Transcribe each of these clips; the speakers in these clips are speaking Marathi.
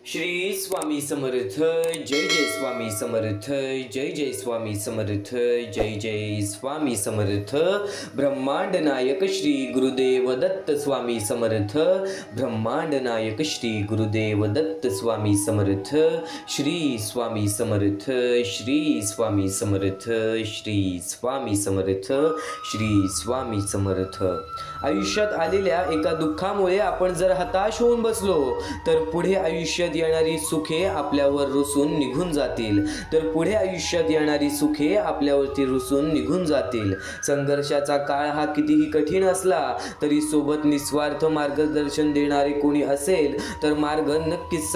श्री स्वामी समर्थ. जय जय स्वामी समर्थ. जय जय स्वामी समर्थ. जय जय स्वामी समर्थ. ब्रह्मांड नायक श्री गुरुदेव दत्त स्वामी समर्थ. ब्रह्मांड नायक श्री गुरुदेव दत्त स्वामी समर्थ. श्री स्वामी समर्थ. श्री स्वामी समर्थ. श्री स्वामी समर्थ. श्री स्वामी समर्थ. आयुष्यात आलेल्या एका दुःखामुळे आपण जर हताश होऊन बसलो तर पुढे आयुष्यात येणारी सुखे आपल्यावर रुसून निघून जातील. आपल्यावरती रुसून निघून जातील. संघर्षाचा काळ हा कितीही कठीण असला तरी सोबत निस्वार्थ मार्गदर्शन देणारे कोणी असेल तर मार्ग नक्कीच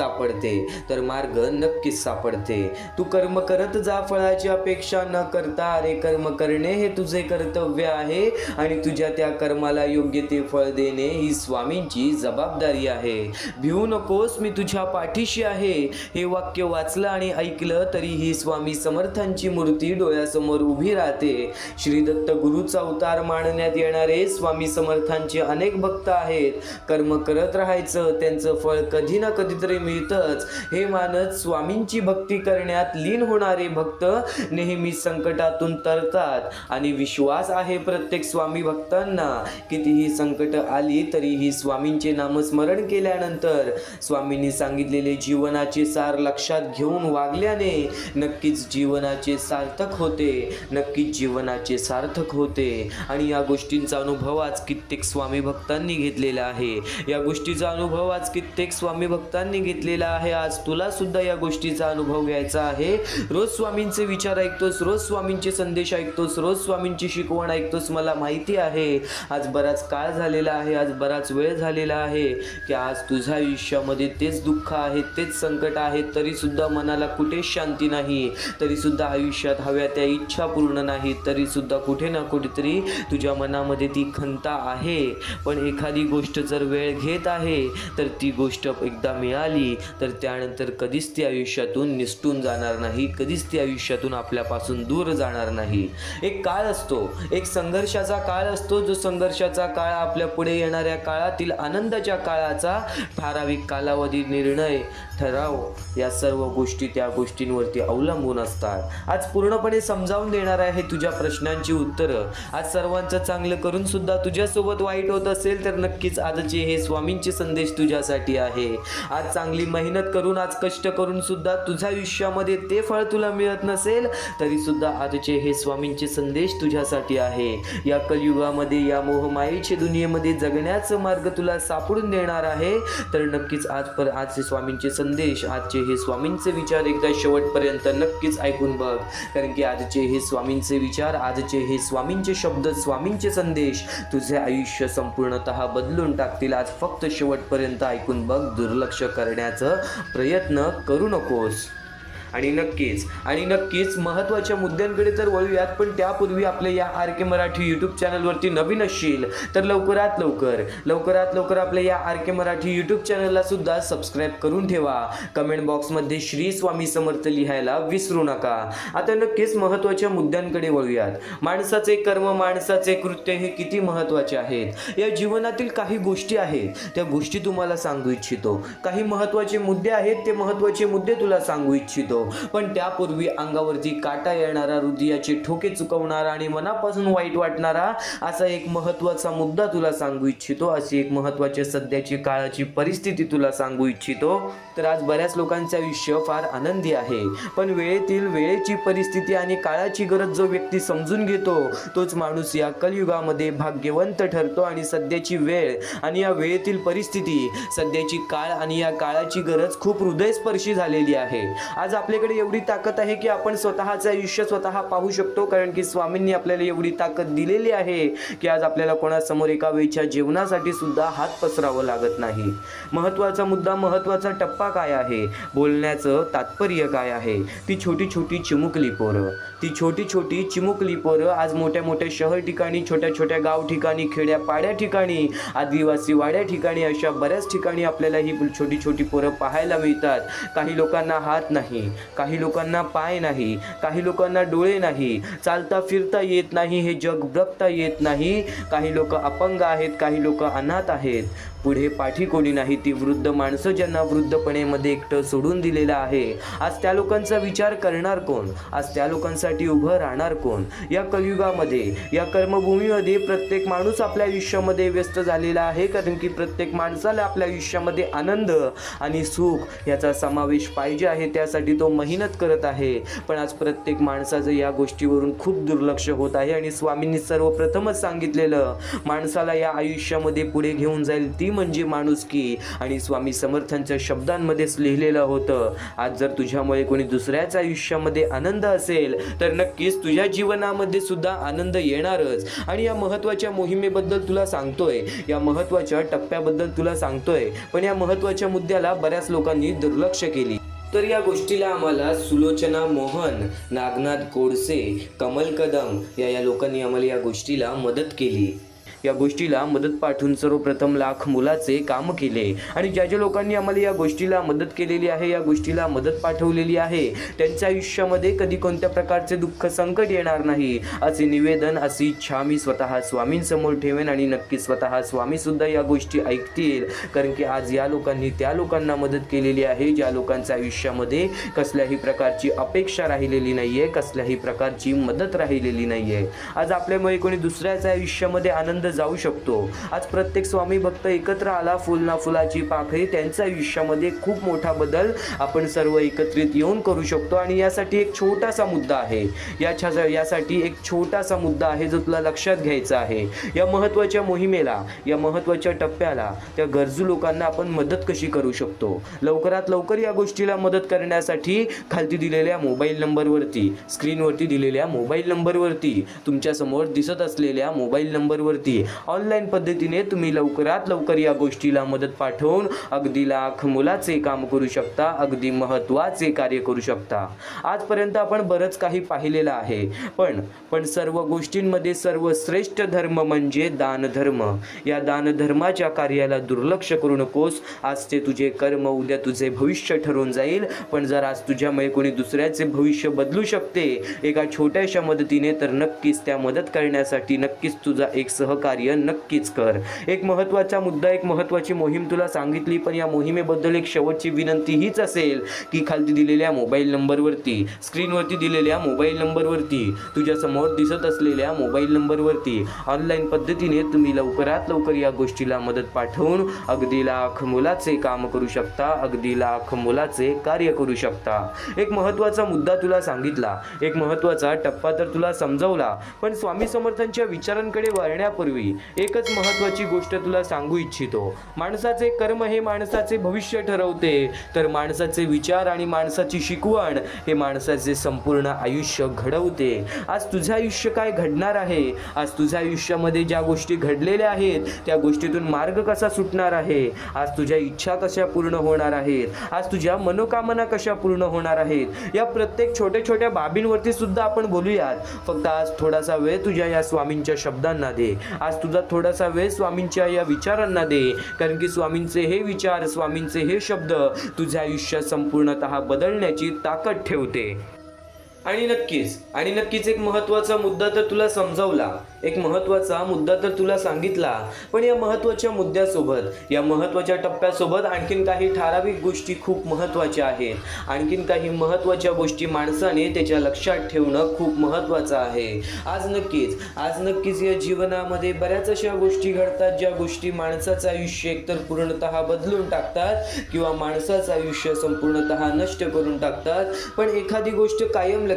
सापडते. तू कर्म करत जा, फळाची अपेक्षा न करता. अरे कर्म करणे हे तुझे कर्तव्य आहे आणि तुझ्या त्या कर्माला योग्य ते फळ देणे ही स्वामींची जबाबदारी आहे. भिवू नकोस, मी तुझ्या पाठीशी आहे. हे वाक्य वाचलं आणि ऐकलं तरीही स्वामी समर्थांची मूर्ती डोळ्यासमोर उभी राहते. श्री दत्त गुरुचा अवतार मानण्यात येणारे स्वामी समर्थांचे अनेक भक्त आहेत. कर्म करत राहायचं, त्यांचं फळ कधी ना कधीतरी मिळतंच हे मानत स्वामींची भक्ती करण्यात लीन होणारे भक्त नेहमी संकटातून तरतात. आणि विश्वास आहे प्रत्येक स्वामी भक्तांना, कितीही संकट आली तरीही स्वामींचे नामस्मरण केल्यानंतर स्वामींनी सांगितलेले जीवनाचे सार लक्षात घेऊन वागल्याने नक्कीच जीवनाचे सार्थक होते. आणि या गोष्टींचा अनुभव आज कित्येक स्वामी भक्तांनी घेतलेला आहे. आज तुला सुद्धा या गोष्टीचा अनुभव घ्यायचा आहे. रोज स्वामींचे विचार ऐकतोस, रोज स्वामींचे संदेश ऐकतोस, रोज स्वामींची शिकवण ऐकतोस. मला माहिती आहे आज बराच काळ झालेला आहे, आज बराच वेळ झालेला आहे की आज तुझ्या आयुष्यामध्ये तेच दुःख आहे, तेच संकट आहे, तरी सुद्धा मनाला कुठेच शांती नाही, तरी सुद्धा आयुष्यात हव्या त्या इच्छा पूर्ण नाही, तरी सुद्धा कुठे ना कुठेतरी तुझ्या मनामध्ये ती खंता आहे. पण एखादी गोष्ट जर वेळ घेत आहे तर ती गोष्ट एकदा मिळाली तर त्यानंतर कधीच ती आयुष्यातून निसटून जाणार नाही, कधीच ती आयुष्यातून आपल्यापासून दूर जाणार नाही. एक काळ असतो, एक संघर्षाचा काळ असतो, जो संघर्षाचा काळ आपल्या पुढे येणाऱ्या काळातील आनंदाच्या काळाचा ठराविक कालावधी, निर्णय, ठराव या सर्व गोष्टी त्या गोष्टींवरती अवलंबून असतात. आज पूर्णपणे समजावून देणार आहे तुझ्या प्रश्नांची उत्तरं. आज सर्वांचं चांगलं करून सुद्धा तुझ्यासोबत वाईट होत असेल तर नक्कीच आजचे हे स्वामींचे संदेश तुझ्यासाठी आहे. आज चांगली मेहनत करून, आज कष्ट करून सुद्धा तुझ्या आयुष्यामध्ये ते फळ तुला मिळत नसेल तरी सुद्धा आजचे हे स्वामींचे संदेश तुझ्यासाठी आहे. या कलियुगामध्ये, या मोहमायेच्या दुनियेमध्ये जगण्याचा मार्ग तुला सापडून देणार आहे. तर नक्कीच आजचे स्वामींचे संदेश, आजचे हे स्वामींचे विचार एकदा शेवटपर्यंत नक्कीच ऐकून बघ. कारण की आजचे हे स्वामींचे विचार, आजचे हे स्वामींचे शब्द, स्वामींचे संदेश तुझे आयुष्य संपूर्णतः बदलून टाकतील. आज फक्त शेवटपर्यंत ऐकून बघ, दुर्लक्ष करण्याचा प्रयत्न करू नकोस. आणि नक्कीच महत्त्वाच्या मुद्द्यांकडे तर वळूयात. पण त्यापूर्वी आपल्या या आर के मराठी यूट्यूब चॅनलवरती नवीन असशील तर लवकरात लवकर आपल्या या आर के मराठी यूट्यूब चॅनलला सुद्धा सबस्क्राईब करून ठेवा. कमेंट बॉक्समध्ये श्री स्वामी समर्थ लिहायला विसरू नका. आता नक्कीच महत्त्वाच्या मुद्द्यांकडे वळूयात. माणसाचे कर्म, माणसाचे कृत्य हे किती महत्त्वाचे आहेत. या जीवनातील काही गोष्टी आहेत, त्या गोष्टी तुम्हाला सांगू इच्छितो. काही महत्त्वाचे मुद्दे आहेत, ते महत्त्वाचे मुद्दे तुला सांगू इच्छितो. पण त्यापूर्वी अंगावरती काटा येणारा, हृदयाचे ठोके चुकवणारा आणि मनापासून वाईट वाटणारा असा एक महत्त्वाचा मुद्दा तुला सांगू इच्छितो. अशी एक महत्त्वाची सध्याची काळाची परिस्थिती तुला सांगू इच्छितो. तर आज बऱ्याच लोकांचे आयुष्य फार आनंदी आहे, पण वेळेची परिस्थिती आणि काळाची गरज जो व्यक्ती समजून घेतो तोच माणूस या कलियुगामध्ये भाग्यवंत ठरतो. आणि सध्याची वेळ आणि या वेळेतील परिस्थिती, सध्याची काळ आणि या काळाची गरज खूप हृदयस्पर्शी झालेली आहे. आज आपल्याकडे एवढी ताकद आहे की आपण स्वतःचं आयुष्य स्वतः पाहू शकतो. कारण की स्वामींनी आपल्याला एवढी ताकद दिलेली आहे की आज आपल्याला कोणासमोर एका वेळच्या जेवणासाठी सुद्धा हात पसरावं लागत नाही. महत्त्वाचा मुद्दा, महत्त्वाचा टप्पा काय आहे, बोलण्याचं तात्पर्य काय आहे. ती छोटी छोटी चिमुकली पोरं आज मोठ्या शहर ठिकाणी, छोट्या गाव ठिकाणी, खेड्यापाड्या ठिकाणी, आदिवासी वाड्या ठिकाणी, अशा बऱ्याच ठिकाणी आपल्याला ही छोटी पोरं पाहायला मिळतात. काही लोकांना हात नाही, काही लोकांना पाय नाही, काही लोकांना डोळे नाही, चालता फिरता येत नाही, हे जग बघता येत नाही. काही लोक अपंग आहेत, काही लोक अनाथ आहेत. पुढे पाठी कोणी नाही, ती वृद्ध माणसं ज्यांना वृद्धपणेमध्ये एकटं सोडून दिलेलं आहे, आज त्या लोकांचा विचार करणार कोण? आज त्या लोकांसाठी उभं राहणार कोण? या कलियुगामध्ये, या कर्मभूमीमध्ये प्रत्येक माणूस आपल्या आयुष्यामध्ये व्यस्त झालेला आहे, कारण की प्रत्येक माणसाला आपल्या आयुष्यामध्ये आनंद आणि सुख याचा समावेश पाहिजे आहे, त्यासाठी तो मेहनत करत आहे. पण आज प्रत्येक माणसाचं या गोष्टीवरून खूप दुर्लक्ष होत आहे. आणि स्वामींनी सर्वप्रथमच सांगितलेलं, माणसाला या आयुष्यामध्ये पुढे घेऊन जाईल ती म्हणजे माणुसकी. आणि स्वामी समर्थांच्या शब्दांमध्येच लिहिलेलं होतं, आज जर तुझ्यामुळे कोणी दुसऱ्याच्या आयुष्यामध्ये आनंद असेल तर नक्कीच तुझ्या जीवनामध्ये सुद्धा आनंद येणारच. आणि या महत्त्वाच्या मोहिमेबद्दल तुला सांगतोय, या महत्त्वाच्या टप्प्याबद्दल तुला सांगतोय, पण या महत्त्वाच्या मुद्द्याला बऱ्याच लोकांनी दुर्लक्ष केली. तर या गोष्टीला आम्हाला सुलोचना मोहन, नागनाथ गोडसे, कमल कदम या लोकांनी आम्हाला या गोष्टीला मदत केली. या गोष्टीला मदत पाठवून सर्वप्रथम लाख मुलाचे काम केले. आणि ज्या ज्या लोकांनी आम्हाला या गोष्टीला मदत केलेली आहे, या गोष्टीला मदत पाठवलेली आहे, त्यांच्या आयुष्यामध्ये कधी कोणत्या प्रकारचे दुःख संकट येणार नाही, असे निवेदन, अशी इच्छा मी स्वतः स्वामींसमोर ठेवेन. आणि नक्की स्वतः स्वामी सुद्धा या गोष्टी ऐकतील, कारण की आज या लोकांनी त्या लोकांना मदत केलेली आहे ज्या लोकांच्या आयुष्यामध्ये कसल्याही प्रकारची अपेक्षा राहिलेली नाहीये, कसल्याही प्रकारची मदत राहिलेली नाहीये. आज आपल्यामुळे कोणी दुसऱ्याच्या आयुष्यामध्ये आनंद जाऊ शकतो. आज प्रत्येक स्वामी भक्त एकत्र आला, फुल ना फुलाची पाकळी, त्यांच्या आयुष्यामध्ये खूप मोठा बदल आपण सर्व एकत्रित येऊन करू शकतो. आणि यासाठी एक छोटासा मुद्दा आहे, यासाठी एक छोटासा मुद्दा आहे जो तुला लक्षात घ्यायचा आहे. या महत्त्वाच्या मोहिमेला, या महत्त्वाच्या टप्प्याला त्या गरजू लोकांना आपण मदत कशी करू शकतो, लवकरात लवकर या गोष्टीला मदत करण्यासाठी खालती दिलेल्या मोबाईल नंबरवरती, स्क्रीनवरती दिलेल्या मोबाईल नंबरवरती, तुमच्यासमोर दिसत असलेल्या मोबाईल नंबरवरती ऑनलाईन पद्धतीने तुम्ही लवकरात लवकर या गोष्टीला मदत पाठवून अगदी लाख मुलाचे काम करू शकता, अगदी महत्त्वाचे कार्य करू शकता. आजपर्यंत आपण बरंच काही पाहिलेलं आहे, पण सर्व गोष्टींमध्ये सर्वश्रेष्ठ धर्म म्हणजे दानधर्म. या दानधर्माच्या कार्याला दुर्लक्ष करू नकोस. आज ते तुझे कर्म, उद्या तुझे भविष्य ठरून जाईल. पण जर आज तुझ्यामुळे कोणी दुसऱ्याचे भविष्य बदलू शकते एका छोट्याशा मदतीने, तर नक्कीच त्या मदत करण्यासाठी नक्कीच तुझा एक सहकार्य नक्कीच कर. एक महत्त्वाचा मुद्दा, एक महत्त्वाची मोहीम तुला सांगितली, पण या मोहिमेबद्दल एक शेवटची विनंती हीच असेल की खालती दिलेल्या मोबाईल नंबरवरती, स्क्रीनवरती दिलेल्या मोबाईल नंबरवरती, तुझ्यासमोर दिसत असलेल्या मोबाईल नंबरवरती ऑनलाईन पद्धतीने तुम्ही लवकरात लवकर या गोष्टीला मदत पाठवून अगदी लाख मुलाचे काम करू शकता, अगदी लाख मुलाचे कार्य करू शकता. एक महत्त्वाचा मुद्दा तुला सांगितला, एक महत्त्वाचा टप्पा तर तुला समजवला, पण स्वामी समर्थांच्या विचारांकडे वळण्यापूर्वी एकच महत्त्वाची गोष्ट तुला सांगू इच्छितो. माणसाचे कर्म हे माणसाचे भविष्य ठरवते, तर माणसाचे विचार आणि माणसाची शिकवण हे माणसाचे संपूर्ण आयुष्य घडवते. आज तुझं आयुष्य काय घडणार आहे, आज तुझ्या आयुष्यामध्ये ज्या गोष्टी घडलेल्या आहेत त्या गोष्टीतून मार्ग कसा सुटणार आहे, आज तुझ्या इच्छा कशा पूर्ण होणार आहेत, आज तुझ्या मनोकामना कशा पूर्ण होणार आहेत, या प्रत्येक छोट्या छोट्या बाबींवरती सुद्धा आपण बोलूयात. फक्त आज थोडासा वेळ तुझ्या या स्वामींच्या शब्दांना दे, आज तुझा थोडासा वेळ स्वामींच्या या विचारांना दे, कारण की स्वामींचे हे विचार, स्वामींचे हे शब्द तुझ्या आयुष्यात संपूर्णतः बदलण्याची ताकद ठेवते. आणि नक्कीच एक महत्त्वाचा मुद्दा तर तुला समजावला, एक महत्त्वाचा मुद्दा तर तुला सांगितला, पण या महत्त्वाच्या मुद्द्यासोबत, या महत्त्वाच्या टप्प्यासोबत आणखीन काही ठराविक गोष्टी खूप महत्त्वाच्या आहेत. आणखीन काही महत्त्वाच्या गोष्टी माणसाने त्याच्या लक्षात ठेवणं खूप महत्त्वाचं आहे. आज नक्कीच या जीवनामध्ये बऱ्याच अशा गोष्टी घडतात ज्या गोष्टी माणसाचं आयुष्य एकतर पूर्णतः बदलून टाकतात किंवा माणसाचं आयुष्य संपूर्णतः नष्ट करून टाकतात. पण एखादी गोष्ट कायम लक्षात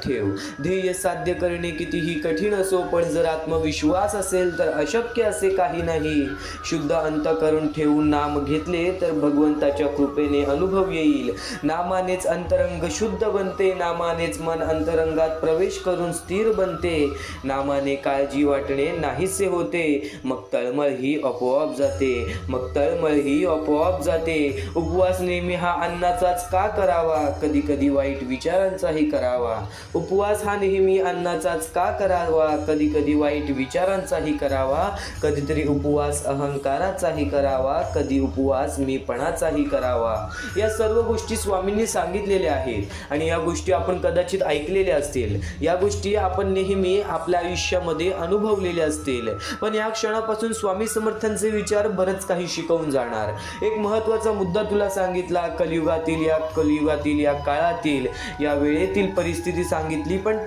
ठेव, ध्येय साध्य करणे कितीही कठीण असो, पण जर आत्मविश्वास असेल तर अशक्य असे काही नाही. शुद्ध अंतःकरण ठेवून नाम घेतले तर भगवंताच्या कृपेने अनुभव येईल. नामानेच अंतरंग शुद्ध बनते, नामानेच मन अंतरंगात प्रवेश करून स्थिर बनते. नामाने काळजी वाटणे नाहीसे होते, मग तळमळ ही आपोआप जाते. उपवास नेहमी हा अन्नाचाच का करावा, कधी कधी वाईट विचारांचाही करावा. उपवास हा नेहमी अन्नाचाच का करावा, कधी कधी वाईट विचारांचाही करावा, कधीतरी उपवास अहंकाराचाही करावा, कधी उपवास मीपणाचाही करावा. या सर्व गोष्टी स्वामींनी सांगितलेल्या आहेत आणि या गोष्टी आपण कदाचित ऐकलेल्या असतील, या गोष्टी आपण नेहमी आपल्या आयुष्यामध्ये अनुभवलेल्या असतील. पण या क्षणापासून स्वामी समर्थांचे विचार बरंच काही शिकवून जाणार. एक महत्त्वाचा मुद्दा तुला सांगितला, कलियुगातील या काळातील या वेळेतील परिस्थिती सांगितली. पण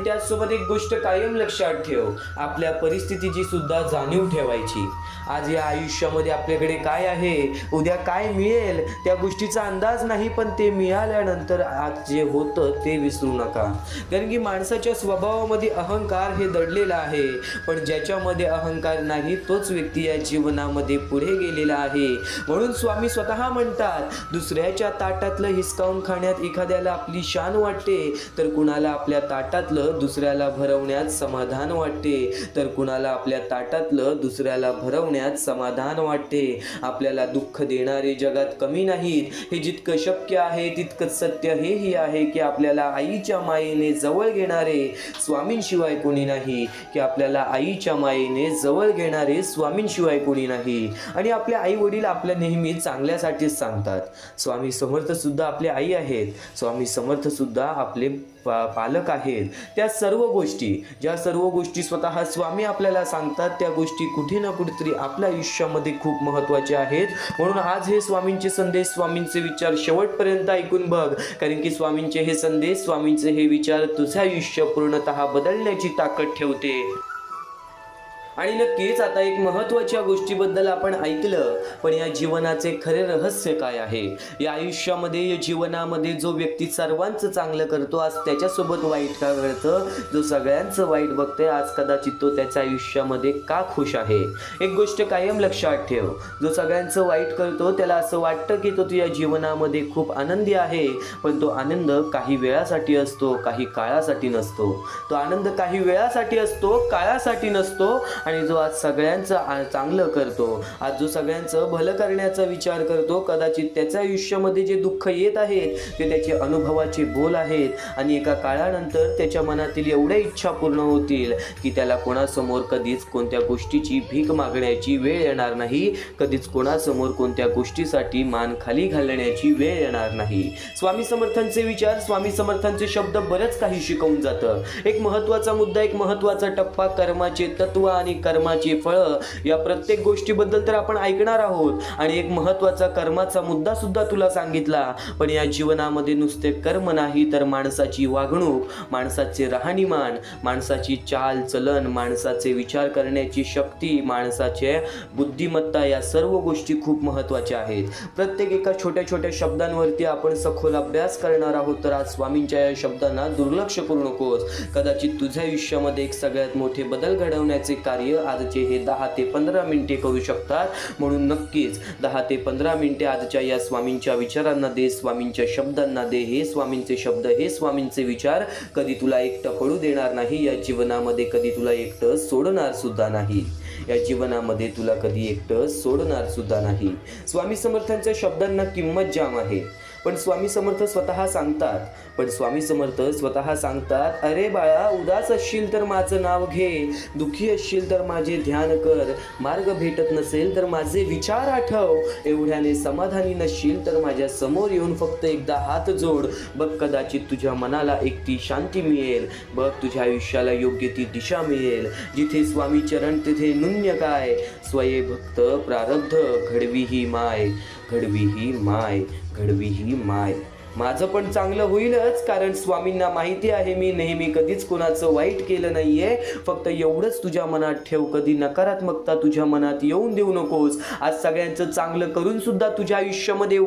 त्याचसोबत एक गोष्ट कायम लक्षात ठेव, आपल्या परिस्थितीची सुद्धा जाणीव ठेवायची. आज या आयुष्यामध्ये आपल्याकडे काय आहे, उद्या काय मिळेल त्या गोष्टीचा अंदाज नाही, पण ते मिळाल्यानंतर आज जे होतं ते विसरू नका. कारण की माणसाच्या स्वभावामध्ये अहंकार हे दडलेला आहे. पण ज्याच्यामध्ये अहंकार नाही तोच व्यक्ती या जीवनामध्ये पुढे गेलेला आहे. म्हणून स्वामी स्वतः म्हणतात, दुसऱ्याच्या ताटातलं हिसकावून खाण्यात एखाद्याला आपली शान वाटते, तर कुणाला आपल्या ताटातलं दुसऱ्याला भरवण्यात समाधान वाटते, समाधान वाटते. आपल्याला दुःख देणारे जगात कमी नाहीत. हे जितकं शक्य आहे तितकंच सत्य हेही आहे की आपल्याला आईच्या मायेने जवळ घेणारे स्वामींशिवाय कोणी नाही, स्वामींशिवाय कोणी नाही. आणि आपले आई वडील आपल्या नेहमी चांगल्यासाठीच सांगतात. स्वामी समर्थ सुद्धा आपले आई आहेत, स्वामी समर्थ सुद्धा आपले पालक आहेत. ज्या सर्व गोष्टी स्वतः स्वामी आपल्याला सांगतात, त्या गोष्टी कुठे ना कुठेतरी आपल्या आयुष्यामध्ये खूप महत्त्वाच्या आहेत. म्हणून आज हे स्वामींचे संदेश, स्वामींचे विचार शेवटपर्यंत ऐकून बघ. कारण की स्वामींचे हे संदेश, स्वामींचे हे विचार तुझे आयुष्य पूर्णतः बदलण्याची ताकद ठेवते. आणि नक्कीच आता एक महत्त्वाच्या गोष्टीबद्दल आपण ऐकलं, पण या जीवनाचे खरे रहस्य काय आहे? या आयुष्यामध्ये, या जीवनामध्ये जो व्यक्ती सर्वांचं चांगलं करतो, आज त्याच्यासोबत वाईट का घडतं? जो सगळ्यांचं वाईट बघतोय, आज कदाचित तो त्याच्या आयुष्यामध्ये का खुश आहे? एक गोष्ट कायम लक्षात ठेव, जो सगळ्यांचं वाईट करतो त्याला असं वाटतं की तो तुझ्या जीवनामध्ये खूप आनंदी आहे, पण तो आनंद काही वेळासाठी असतो, काही काळासाठी नसतो. तो आनंद काही वेळासाठी असतो, काळासाठी नसतो. आणि जो आज सगळ्यांचं चांगलं करतो, आज जो सगळ्यांचं भलं करण्याचा विचार करतो, कदाचित त्याच्या आयुष्यामध्ये जे दुःख येत आहेत ते त्याचे अनुभवाचे बोल आहेत. आणि एका काळानंतर त्याच्या मनातील एवढ्या इच्छा पूर्ण होतील की त्याला कोणासमोर कधीच कोणत्या गोष्टीची भीक मागण्याची वेळ येणार नाही, कधीच कोणासमोर कोणत्या गोष्टीसाठी मान खाली घालण्याची वेळ येणार नाही. स्वामी समर्थांचे विचार, स्वामी समर्थांचे शब्द बरंच काही शिकवून जातं. एक महत्त्वाचा मुद्दा, एक महत्त्वाचा टप्पा, कर्माचे तत्व आणि कर्माची फळं, या प्रत्येक गोष्टीबद्दल तर आपण ऐकणार आहोत. आणि एक महत्त्वाचा कर्माचा मुद्दा सुद्धा तुला सांगितला. पण या जीवनामध्ये नुसते कर्म नाही, तर माणसाची वागणूक, माणसाचे राहणीमान, माणसाची चाल चलन, माणसाचे विचार करण्याची शक्ती, माणसाचे बुद्धिमत्ता, या सर्व गोष्टी खूप महत्त्वाच्या आहेत. प्रत्येक एका छोट्या छोट्या शब्दांवरती आपण सखोल अभ्यास करणार आहोत. तर आज स्वामींच्या या शब्दांना दुर्लक्ष करू नकोस. कदाचित तुझ्या आयुष्यामध्ये एक सगळ्यात मोठे बदल घडवण्याचे कार्य आजचे हे 10 ते 15 मिनिटे करू शकतात. म्हणून नक्कीच 10 ते 15 मिनिटे आजच्या या स्वामींच्या विचारांना दे, स्वामींच्या शब्दांना दे. हे स्वामींचे शब्द, हे स्वामींचे विचार कधी तुला एकटं पडू देणार नाही. या जीवनामध्ये कधी तुला एकटं सोडणार सुद्धा नाही. स्वामी समर्थांच्या शब्दांना किंमत जाम आहे. पण स्वामी समर्थ स्वतः सांगतात, अरे बाळा, उदास असशील तर माझं नाव घे, दुःखी असशील तर माझे ध्यान कर, मार्ग भेटत नसेल तर माझे विचार आठव, एवढ्याने समाधानी नसशील तर माझ्या समोर येऊन फक्त एकदा हात जोड. बघ, कदाचित तुझ्या मनाला एक ती शांती मिळेल. बघ, तुझ्या आयुष्याला योग्य ती दिशा मिळेल. जिथे स्वामी चरण तिथे नुन्य काय, स्वये भक्त प्रारब्ध घडवी ही माय. माझं पण चांगलं होईलच, कारण स्वामींना माहिती आहे मी नेहमी कधीच कोणाचं वाईट केलं नाहीये. फक्त एवढंच तुझ्या मनात ठेव, कधी नकारात्मकता तुझ्या मनात येऊन देऊ नकोस. आज सगळ्यांचं चांगलं करून सुद्धा तुझ्या आयुष्यामध्ये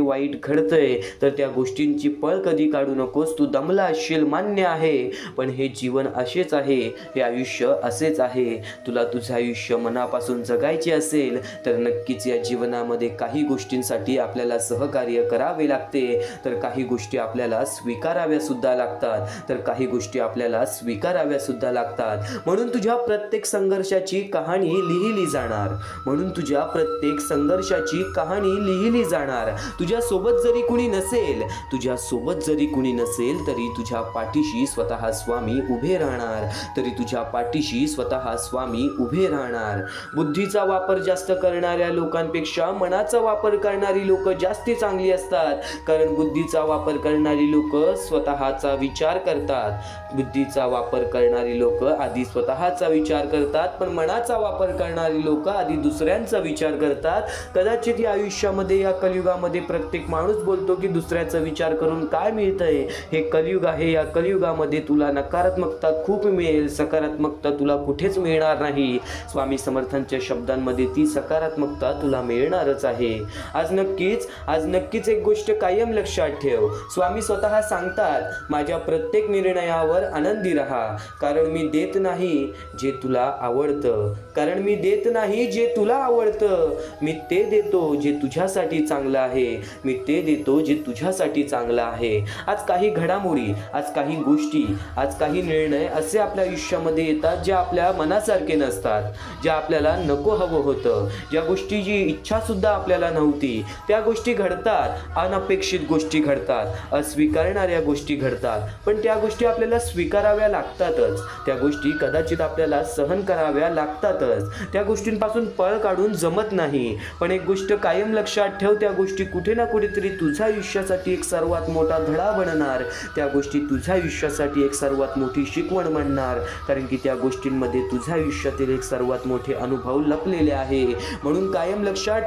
वाईट घडतंय, तर त्या गोष्टींची पळ कधी काढू नकोस. तू दमला असशील, मान्य आहे, पण हे जीवन असेच आहे, हे आयुष्य असेच आहे. तुला तुझं आयुष्य मनापासून जगायचे असेल तर नक्कीच या जीवनामध्ये काही गोष्टींसाठी आपल्याला सहकार्य करावे लागते, तर काही गोष्टी आपल्याला स्वीकाराव्या सुद्धा लागतात, तर काही गोष्टी आपल्याला स्वीकाराव्या सुद्धा लागतात. म्हणून तुझ्या प्रत्येक संघर्षाची कहाणी लिहिली जाणार, म्हणून तुझ्या प्रत्येक संघर्षाची कहाणी लिहिली जाणार. तुझ्या सोबत जरी कुणी नसेल, तुझ्या सोबत जरी कुणी नसेल, तरी तुझ्या पाठीशी स्वतः स्वामी उभे राहणार, तरी तुझ्या पाठीशी स्वतः स्वामी उभे राहणार. बुद्धीचा वापर जास्त करणाऱ्या लोकांपेक्षा मनाचा वापर करणारी लोक जास्ती चांगली असतात, कारण बुद्धीचा वापर करणारी लोक स्वतःचा विचार करतात. बुद्धीचा वापर करणारी लोक आधी स्वतःचा विचार करतात, पण मनाचा वापर करणारी लोक आधी दुसऱ्यांचा विचार करतात. कदाचित या आयुष्यामध्ये, या कलियुगामध्ये प्रत्येक माणूस बोलतो की दुसऱ्याचा विचार करून काय मिळतंय. हे कलियुग आहे, या कलियुगामध्ये तुला नकारात्मकता खूप मिळेल, सकारात्मकता तुला कुठेच मिळणार नाही. स्वामी समर्थांच्या शब्दांमध्ये ती सकारात्मकता तुला मिळणारच आहे. आज नक्कीच एक गोष्ट कायम लक्षात ठेव. स्वामी स्वतः सांगतात, माझ्या प्रत्येक निर्णयावर आनंदी राहा, कारण मी देत नाही जे तुला आवडतं, कारण मी देत नाही जे तुला आवडतं, मी ते देतो जे तुझ्यासाठी चांगलं आहे, मी ते देतो जे तुझ्यासाठी चांगलं आहे. आज काही घडामोडी, आज काही गोष्टी, आज काही निर्णय असे आपल्या आयुष्यामध्ये येतात जे आपल्या मनासारखे नसतात, ज्या आपल्याला नको हवं होतं, ज्या गोष्टीची इच्छा सुद्धा आपल्याला नव्हती, त्या गोष्टी घडतात. अनपेक्षित गोष्टी घडतात, अस्वीकारणाऱ्या गोष्टी घडतात, पण त्या गोष्टी आपल्याला स्वीकाराव्या लागतातच. त्या गोष्टी कदाचित आपल्याला सहन कराव्या लागतातच. त्या गोष्टींपासून पळ काढून जमत नाही. पण एक गोष्ट कायम लक्षात ठेव, त्या गोष्टी कुठे ना कुठेतरी तुझ्या आयुष्यासाठी एक सर्वात मोठा धडा बनणार, त्या गोष्टी तुझ्या आयुष्यासाठी एक सर्वात मोठी शिकवण बनणार, कारण की त्या गोष्टींमध्ये तुझ्या आयुष्यातील एक सर्वात मोठे अनुभव लपलेले आहे. म्हणून कायम लक्षात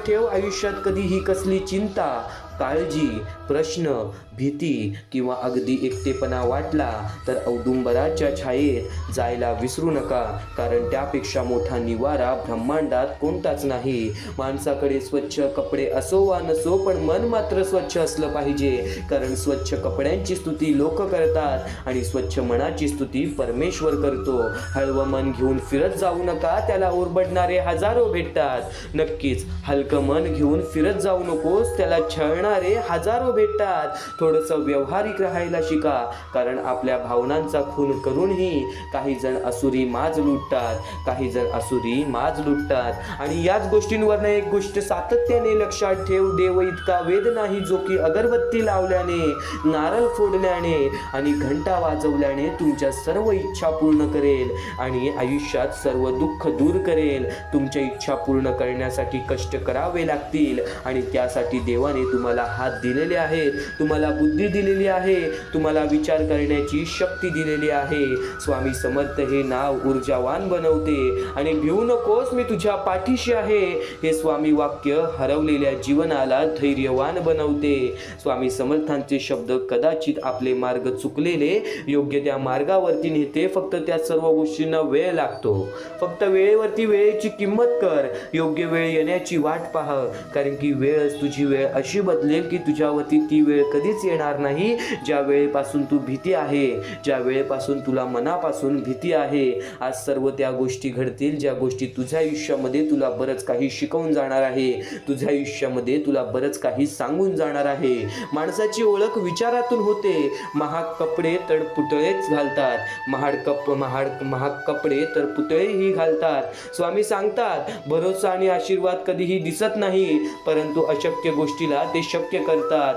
ठेव, आयुष्यात कधीही कसली चिंता, काळजी, प्रश्न, भीती किंवा अगदी एकटेपणा वाटला तर औदुंबराच्या छायेत जायला विसरू नका, कारण त्यापेक्षा मोठा निवारा ब्रह्मांडात कोणताच नाही. माणसाकडे स्वच्छ कपडे असो वा नसो, पण मन मात्र स्वच्छ असलं पाहिजे, कारण स्वच्छ कपड्यांची स्तुती लोक करतात आणि स्वच्छ मनाची स्तुती परमेश्वर करतो. हळवं मन घेऊन फिरत जाऊ नका, त्याला ओरबडणारे हजारो भेटतात. नक्कीच हलकं मन घेऊन फिरत जाऊ नकोस, त्याला छळणारे हजारो भेटतात. थोडंसं व्यावहारिक राहायला शिका, कारण आपल्या भावनांचा खून करूनही काही जण असुरी माज लुटतात. आणि याच गोष्टींवरनं एक गोष्ट सातत्याने लक्षात ठेव, देव इतका वेद नाही जो की अगरबत्ती लावल्याने, नारळ फोडल्याने आणि घंटा वाजवल्याने तुमच्या सर्व इच्छा पूर्ण करेल आणि आयुष्यात सर्व दुःख दूर करेल. तुमच्या इच्छा पूर्ण करण्यासाठी कष्ट करावे लागतील आणि त्यासाठी देवाने तुम्हाला हात दिलेले आहेत, तुम्हाला बुद्धी दिलेली आहे, तुम्हाला विचार करण्याची शक्ती दिलेली आहे. स्वामी समर्थ हे नाव ऊर्जावान बनवते आणि भिवू नकोस, मी तुझ्या पाठीशी आहे हे स्वामी वाक्य हरवलेल्या जीवनाला धैर्यवान बनवते. स्वामी समर्थांचे शब्द कदाचित आपले मार्ग चुकलेले योग्य त्या मार्गावरती नेते. फक्त त्या सर्व गोष्टींना वेळ लागतो. फक्त वेळेवरती वेळेची किंमत कर, योग्य वेळ येण्याची वाट पाह, कारण की वेळच तुझी वेळ अशी बदलेल की तुझ्यावरती ती वेळ कधीच येणार नाही ज्या वेळेपासून तू भीती आहे, ज्या वेळेपासून तुला मनापासून भीती आहे. आज सर्व त्या गोष्टी घडतील ज्या गोष्टी तुझ्या आयुष्यामध्ये तुला बरंच काही शिकवून जाणार आहे, तुझ्या आयुष्यामध्ये तुला बरंच काही सांगून जाणार आहे. माणसाची ओळख विचारातून होते. महाग कपडे तर पुतळेच घालतात, महाग कपडे तर पुतळेही घालतात. स्वामी सांगतात, भरोसा आणि आशीर्वाद कधीही दिसत नाही, परंतु अशक्य गोष्टीला ते शक्य करतात.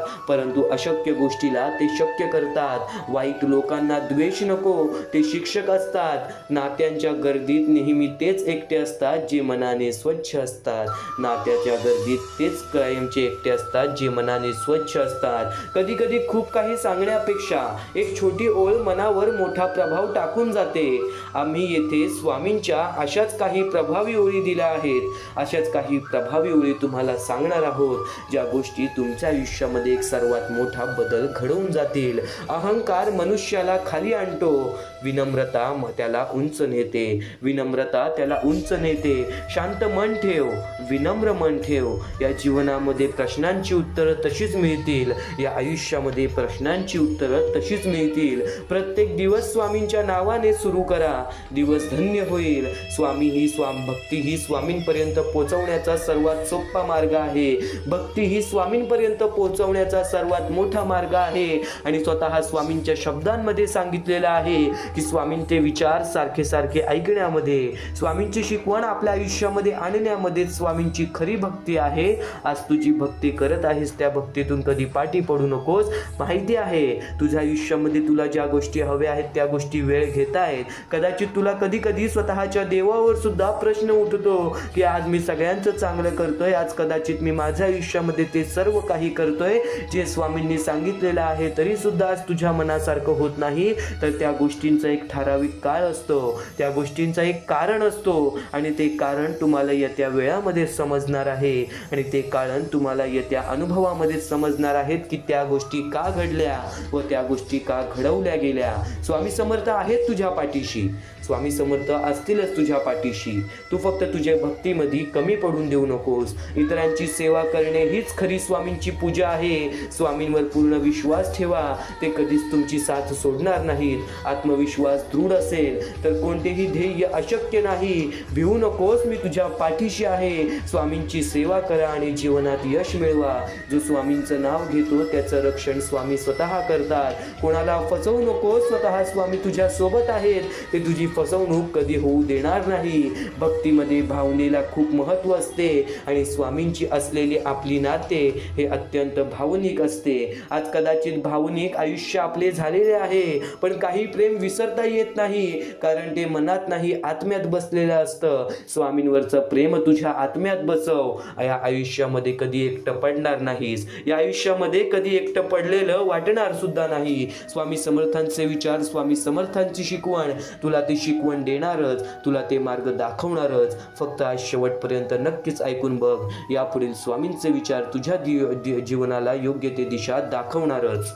वाईट लोकांना द्वेष नको, ते शिक्षक असतात. नात्यांच्या गर्दीत नेहमी तेच एकटे असतात जे मनाने स्वच्छ असतात. नात्याच्या गर्दीत तेच कायमचे एकटे असतात जे मनाने स्वच्छ असतात. कधी कधी खूप काही सांगण्यापेक्षा एक छोटी ओळ मनावर मोठा प्रभाव टाकून जाते. आम्ही येथे स्वामींच्या अशाच काही प्रभावी ओळी दिल्या आहेत, अशाच काही प्रभावी ओळी तुम्हाला सांगणार आहोत, ज्या गोष्टी तुमच्या आयुष्यामध्ये एक सर्वात मोठा बदल घडवून जातील. अहंकार मनुष्याला खाली आणतो, विनम्रता त्याला उंच नेते. शांत मन ठेव, विनम्र मन ठेव. या जीवनामध्ये प्रश्नांची उत्तरं तशीच मिळतील, या आयुष्यामध्ये प्रश्नांची उत्तरं तशीच मिळतील. प्रत्येक दिवस स्वामींच्या नावाने सुरू करा, दिवस धन्य होईल. भक्ती ही स्वामींपर्यंत पोहोचवण्याचा सर्वात सोपा मार्ग आहे. भक्ती ही स्वामींपर्यंत पोहोचवण्याचा सर्वात मोठा मार्ग आहे. आणि स्वतः स्वामींच्या शब्दांमध्ये सांगितलेलं आहे की स्वामींचे विचार सारखे सारखे ऐकण्यामध्ये, स्वामींची शिकवण आपल्या आयुष्यामध्ये आणण्यामध्ये स्वामींची खरी भक्ती आहे. आज तुझी भक्ती करत आहेस, त्या भक्तीतून कधी पाठी पडू नकोस. माहिती आहे तुझ्या आयुष्यामध्ये तुला ज्या गोष्टी हव्या आहेत त्या गोष्टी वेळ घेत आहेत. कदाचित तुला कधी कधी स्वतःच्या देवावर सुद्धा प्रश्न उठतो की आज मी सगळ्यांचं चांगलं करतोय, आज कदाचित मी माझ्या आयुष्यामध्ये ते सर्व काही करतोय जे स्वामींनी सांगितलेलं आहे, तरी सुद्धा आज तुझ्या मनासारखं होत नाही. तर त्या गोष्टींचा एक ठराविक काळ असतो, त्या गोष्टींचा एक कारण असतो आणि ते कारण तुम्हाला येत्या वेळामध्ये समजणार आहे आणि ते कारण तुम्हाला येत्या अनुभवामध्ये समजणार आहेत की त्या गोष्टी का घडल्या व त्या गोष्टी का घडवल्या गेल्या. स्वामी समर्थ आहेत तुझ्या पाठीशी, स्वामी समर्थ असतीलच तुझ्या पाठीशी. तू फक्त तुझ्या भक्तीमध्ये कमी पडून देऊ नकोस. इतरांची सेवा करणे हीच खरी स्वामींची पूजा आहे. स्वामींवर पूर्ण विश्वास ठेवा, ते कधीच तुमची साथ सोडणार नाहीत. आत्मविश्वास दृढ असेल तर कोणतेही ध्येय अशक्य नाही. भिवू नकोस, मी तुझ्या पाठीशी आहे. स्वामींची सेवा करा आणि जीवनात यश मिळवा. जो स्वामींचं नाव घेतो त्याचं रक्षण स्वामी स्वतः करतात. कोणाला फसवू नको, स्वतः स्वामी तुझ्या सोबत आहेत. ते तुझी फसवणूक कधी होऊ देणार नाही. भक्तीमध्ये भावनेला खूप महत्त्व असते आणि स्वामींची असलेली आपली नाते हे अत्यंत भावनिक असते. आज कदाचित भावनिक आयुष्य आपले झालेले आहे, पण काही प्रेम विसरता येत नाही, कारण ते मनात नाही आत्म्यात बसलेलं असतं. स्वामींवरचं प्रेम तुझ्या आत्म्यात बसव. या आयुष्यामध्ये कधी एकटं पडणार नाहीस. या आयुष्यामध्ये कधी एकटं पडलेलं वाटणार सुद्धा नाही. स्वामी समर्थांचे विचार, स्वामी समर्थांची शिकवण तुला ती शिकवण देणारच, तुला ते मार्ग दाखवणारच. फक्त आज शेवटपर्यंत नक्कीच ऐकून बघ. यापुढील स्वामींचे विचार तुझ्या जीवनाला योग्य ते दिशा दाखवणारच.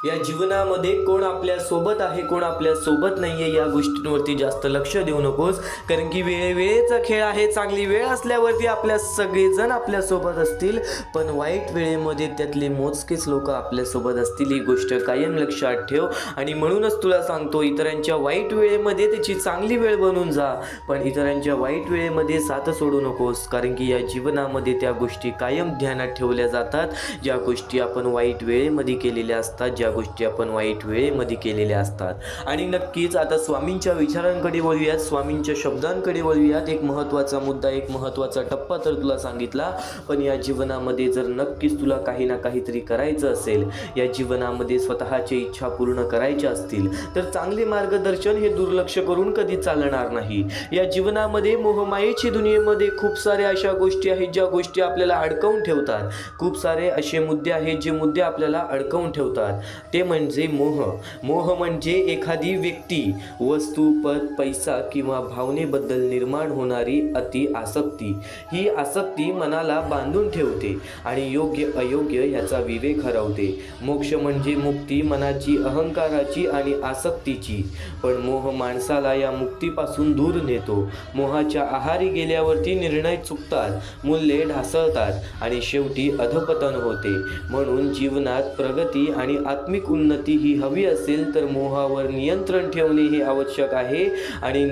या जीवनामध्ये कोण आपल्या सोबत आहे, कोण आपल्या सोबत नाहीये या गोष्टींवरती जास्त लक्ष देऊ नकोस, कारण की वेळेचा खेळ आहे. चांगली वेळ असल्यावरती आपल्या सगळेजण आपल्या सोबत असतील, पण वाईट वेळेमध्ये त्यातले मोजकेच लोक आपल्या सोबत असतील. ही गोष्ट कायम लक्षात ठेव. आणि म्हणूनच तुला सांगतो, इतरांच्या वाईट वेळेमध्ये त्याची चांगली वेळ बनून जा, पण इतरांच्या वाईट वेळेमध्ये साथ सोडू नकोस, कारण की या जीवनामध्ये त्या गोष्टी कायम ध्यानात ठेवल्या जातात, ज्या गोष्टी आपण वाईट वेळेमध्ये केलेल्या असतात, ज्या गोष्टी आपण वाईट वेळेमध्ये केलेल्या असतात. आणि नक्कीच आता स्वामींच्या विचारांकडे वळूयात, स्वामींच्या शब्दांकडे वळूयात. एक महत्त्वाचा मुद्दा, एक महत्त्वाचा टप्पा तर तुला सांगितला, पण या जीवनामध्ये जर नक्कीच तुला काही ना काहीतरी करायचं असेल, या जीवनामध्ये स्वतःच्या इच्छा पूर्ण करायच्या असतील, तर चांगले मार्गदर्शन हे दुर्लक्ष करून कधी चालणार नाही. या जीवनामध्ये मोहमायेची दुनियेमध्ये खूप साऱ्या अशा गोष्टी आहेत ज्या गोष्टी आपल्याला अडकवून ठेवतात. खूप सारे असे मुद्दे आहेत जे मुद्दे आपल्याला अडकवून ठेवतात. ते म्हणजे मोह. मोह म्हणजे एखादी व्यक्ती, वस्तू, पद, पैसा किंवा भावनेबद्दल निर्माण होणारी अति आसक्ती. ही आसक्ती मनाला बांधून ठेवते आणि योग्य अयोग्य ह्याचा विवेक हरवते. मोक्ष म्हणजे मुक्ती मनाची, अहंकाराची आणि आसक्तीची. पण मोह माणसाला या मुक्तीपासून दूर नेतो. मोहाच्या आहारी गेल्यावरती निर्णय चुकतात, मूल्ये ढासळतात आणि शेवटी अधपतन होते. म्हणून जीवनात प्रगती आणि आत्मिक उन्नती ही हवी असेल तर मोहावर नियंत्रण ठेवणे हे आवश्यक आहे. आणि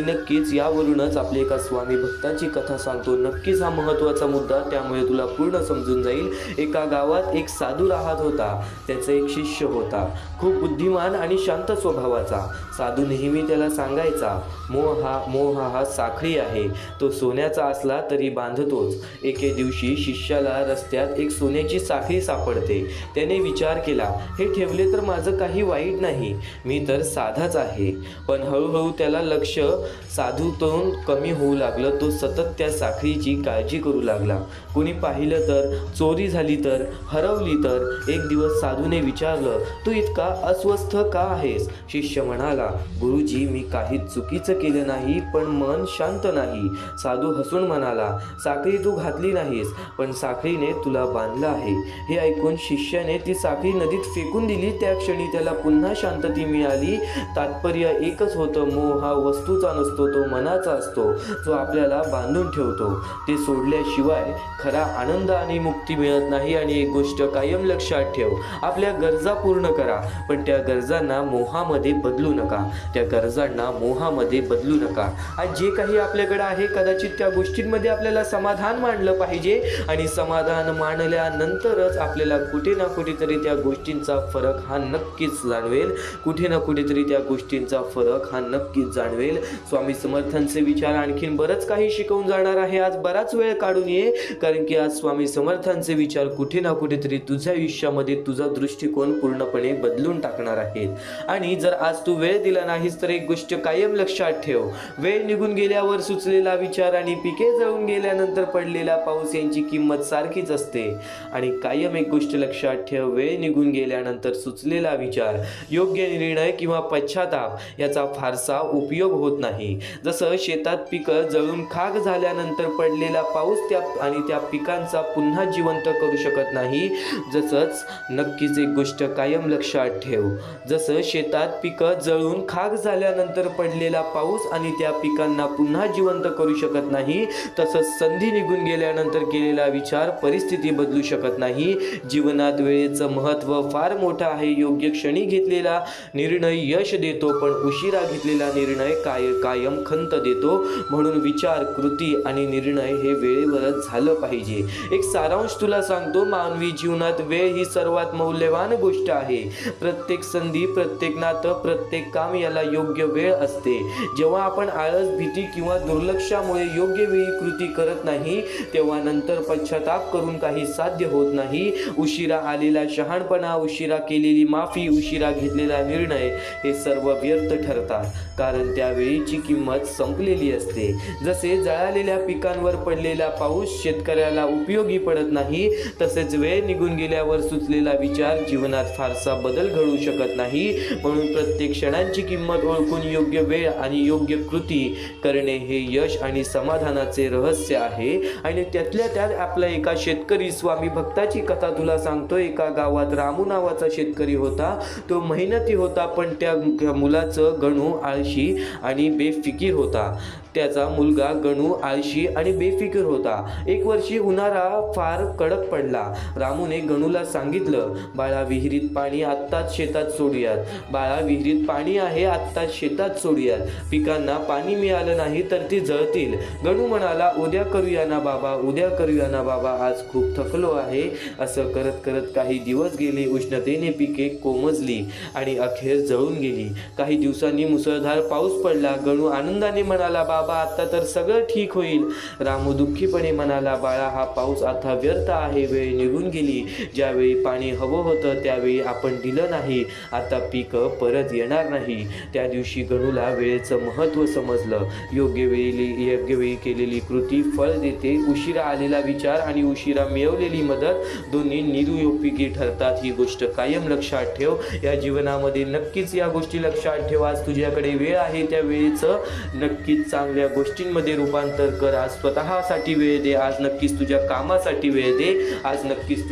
नक्कीच यावरूनच आपल्या एका स्वामी भक्ताची कथा सांगतो. नक्कीच हा महत्त्वाचा मुद्दा, त्यामुळे तुला पूर्ण समजून जाईल. एका गावात एक साधू राहत होता. त्याचा एक शिष्य होता, खूप बुद्धिमान आणि शांत स्वभावाचा. साधू नेहमी त्याला सांगायचा, मोह हा साखळी आहे, तो सोन्याचा असला तरी बांधतोच. एके दिवशी शिष्याला रस्त्यात एक सोन्याची साखळी सापडते. त्याने विचार केला, हे ठेवले तर माझं काही वाईट नाही, मी तर साधाच आहे. पण हळूहळू त्याला लक्ष साधूतून कमी होऊ लागलं. तो सतत त्या साखळीची काळजी करू लागला. कोणी पाहिलं तर, चोरी झाली तर, हरवली तर. एक दिवस साधूने विचारलं, तू इतका अस्वस्थ का आहेस? शिष्य म्हणाला, गुरुजी, मी काही चुकीचं केलं नाही, पण मन शांत नाही. साधू हसून म्हणाला, साखळी तू घातली नाहीस, पण साखळीने तुला बांधलं आहे. हे ऐकून शिष्याने ती साखळी नदीत फेकून दिली त्या क्षणी त्याला पुन्हा शांतता मिळाली. तात्पर्य एकच होतं, मोह हा वस्तूचा नसतो, तो मनाचा असतो, जो आपल्याला बांधून ठेवतो. ते सोडल्याशिवाय खरा आनंद आणि मुक्ती मिळत नाही. आणि एक गोष्ट कायम लक्षात ठेव, आपल्या गरजा पूर्ण करा, पण त्या गरजांना मोहामध्ये बदलू नका. त्या गरजांना मोहामध्ये बदलू नका. आज जे काही आपल्याकडे आहे, कदाचित त्या गोष्टींमध्ये आपल्याला समाधान मानलं पाहिजे, आणि समाधान मानल्यानंतरच आपल्याला कुठे ना कुठेतरी त्या गोष्टींचा फरक हा नक्कीच जाणवेल. कुठे ना कुठेतरी त्या गोष्टींचा फरक हा नक्कीच जाणवेल. स्वामी समर्थांचे विचार आणखीन बरंच काही शिकवून जाणार आहे. आज बराच वेळ काढून ये, कारण की आज स्वामी समर्थांचे विचार कुठे ना कुठेतरी तुझ्या आयुष्यामध्ये तुझा दृष्टिकोन पूर्णपणे बदलून टाकणार आहेत. आणि जर आज तू वेळ दिला नाहीस तर एक गोष्ट कायम लक्षात ठेव, वेळ निघून गेल्यावर सुचलेला विचार आणि पिके जळून गेल्यानंतर पडलेला पाऊस यांची किंमत सारखीच असते. आणि कायम एक गोष्ट लक्षात ठेव, वेळ निघून गेल्यानंतर सुचलेला विचार, योग्य निर्णय किंवा पश्चाताप याचा फारसा उपयोग होत नाही. जसं शेतात पिकं जळून खाक झाल्यानंतर पडलेला पाऊस त्या पिकांचा पुन्हा जिवंत करू शकत नाही, जसंच नक्कीच एक गोष्ट कायम लक्षात ठेव, जसं शेतात पिकं जळून खाक झाल्यानंतर पडलेला पाऊस आणि त्या पिकांना पुन्हा जिवंत करू शकत नाही, तसंच संधी निघून गेल्यानंतर केलेला विचार परिस्थिती बदलू शकत नाही. जीवनात वेळेचं महत्त्व फार मोठं आहे. योग्य क्षणी घेतलेला निर्णय यश देतो, पण उशिरा घेतलेला निर्णय कायम खंत देतो. म्हणून विचार, कृती आणि निर्णय हे वेळेवरच झालं पाहिजे. एक सारांश तुला सांगतो, मानवी जीवनात वेळ ही सर्वात मौल्यवान गोष्ट आहे. प्रत्येक संधी, प्रत्येक नातं, प्रत्येक काम याला योग्य वेळ असते. जेव्हा आपण आळस, भीती किंवा दुर्लक्षामुळे योग्य वेळी कृती करत नाही, तेव्हा नंतर पश्चाताप करून काही साध्य होत नाही. उशिरा आलेला शहाणपणा, उशिरा केलेली माफी, उशिरा घेतलेला निर्णय हे सर्व व्यर्थ ठरतात, कारण त्या वेळीची किंमत संपलेली असते. जसे जळालेल्या पिकांवर पडलेला पाऊस शेतकऱ्याला उपयोगी पडत नाही, तसेच वेळ निघून गेल्यावर सुचलेला विचार जीवनात फारसा बदल घडवू शकत नाही. म्हणून प्रत्येक क्षणांची किंमत ओळखून योग्य वेळ आणि योग्य कृती करणे हे यश आणि समाधानाचे रहस्य आहे. आणि त्यातल्या त्यात आपला एका शेतकरी स्वामी भक्ताची कथा तुला सांगतो. एका गावात रामू नावाचा शेतकरी होता. तो मेहनती होता, पण त्या मुलाचं गणू आळशी आणि बेफिकीर होता. त्याचा मुलगा गणू आळशी आणि बेफिकीर होता. एक वर्षी उन्हाळा फार कडक पडला. रामूने गणूला सांगितलं, बाळा विहिरीत पाणी आत्ताच शेतात सोडूयात. बाळा विहिरीत पाणी आहे, आत्ताच शेतात सोडूयात. पिकांना पाणी मिळालं नाही तर ती जळतील. गणू म्हणाला, उद्या करूया ना बाबा, उद्या करूया ना बाबा, आज खूप थकलो आहे. असं करत करत काही दिवस गेले. उष्णतेने पिके कोमजली आणि अखेर जळून गेली. काही दिवसांनी मुसळधार पाऊस पडला. गणू आनंदाने म्हणाला, बाबा आता तर सगळं ठीक होईल. रामू दुःखीपणे म्हणाला, बाळा हा पाऊस आता व्यर्थ आहे. वेळ निघून गेली. ज्यावेळी पाणी हवं होतं त्यावेळी आपण दिलं नाही. आता पीक परत येणार नाही. त्या दिवशी गणूला वेळेचं महत्त्व समजलं. योग्य वेळी केलेली कृती फळ देते. उशिरा आलेला विचार आणि उशिरा मिळवलेली मदत दोन्ही निरुपयोगी ठरतात. ही गोष्ट कायम लक्षात ठेव. या जीवनामध्ये नक्कीच या गोष्टी लक्षात ठेव. आज तुझ्याकडे वेळ आहे, त्या वेळेचं नक्कीच चांगल्या गोष्टींमध्ये रूपांतर कर. आज स्वतःसाठी वेळ दे. आज नक्कीच तुझ्या कामासाठी वेळ दे. आज नक्कीच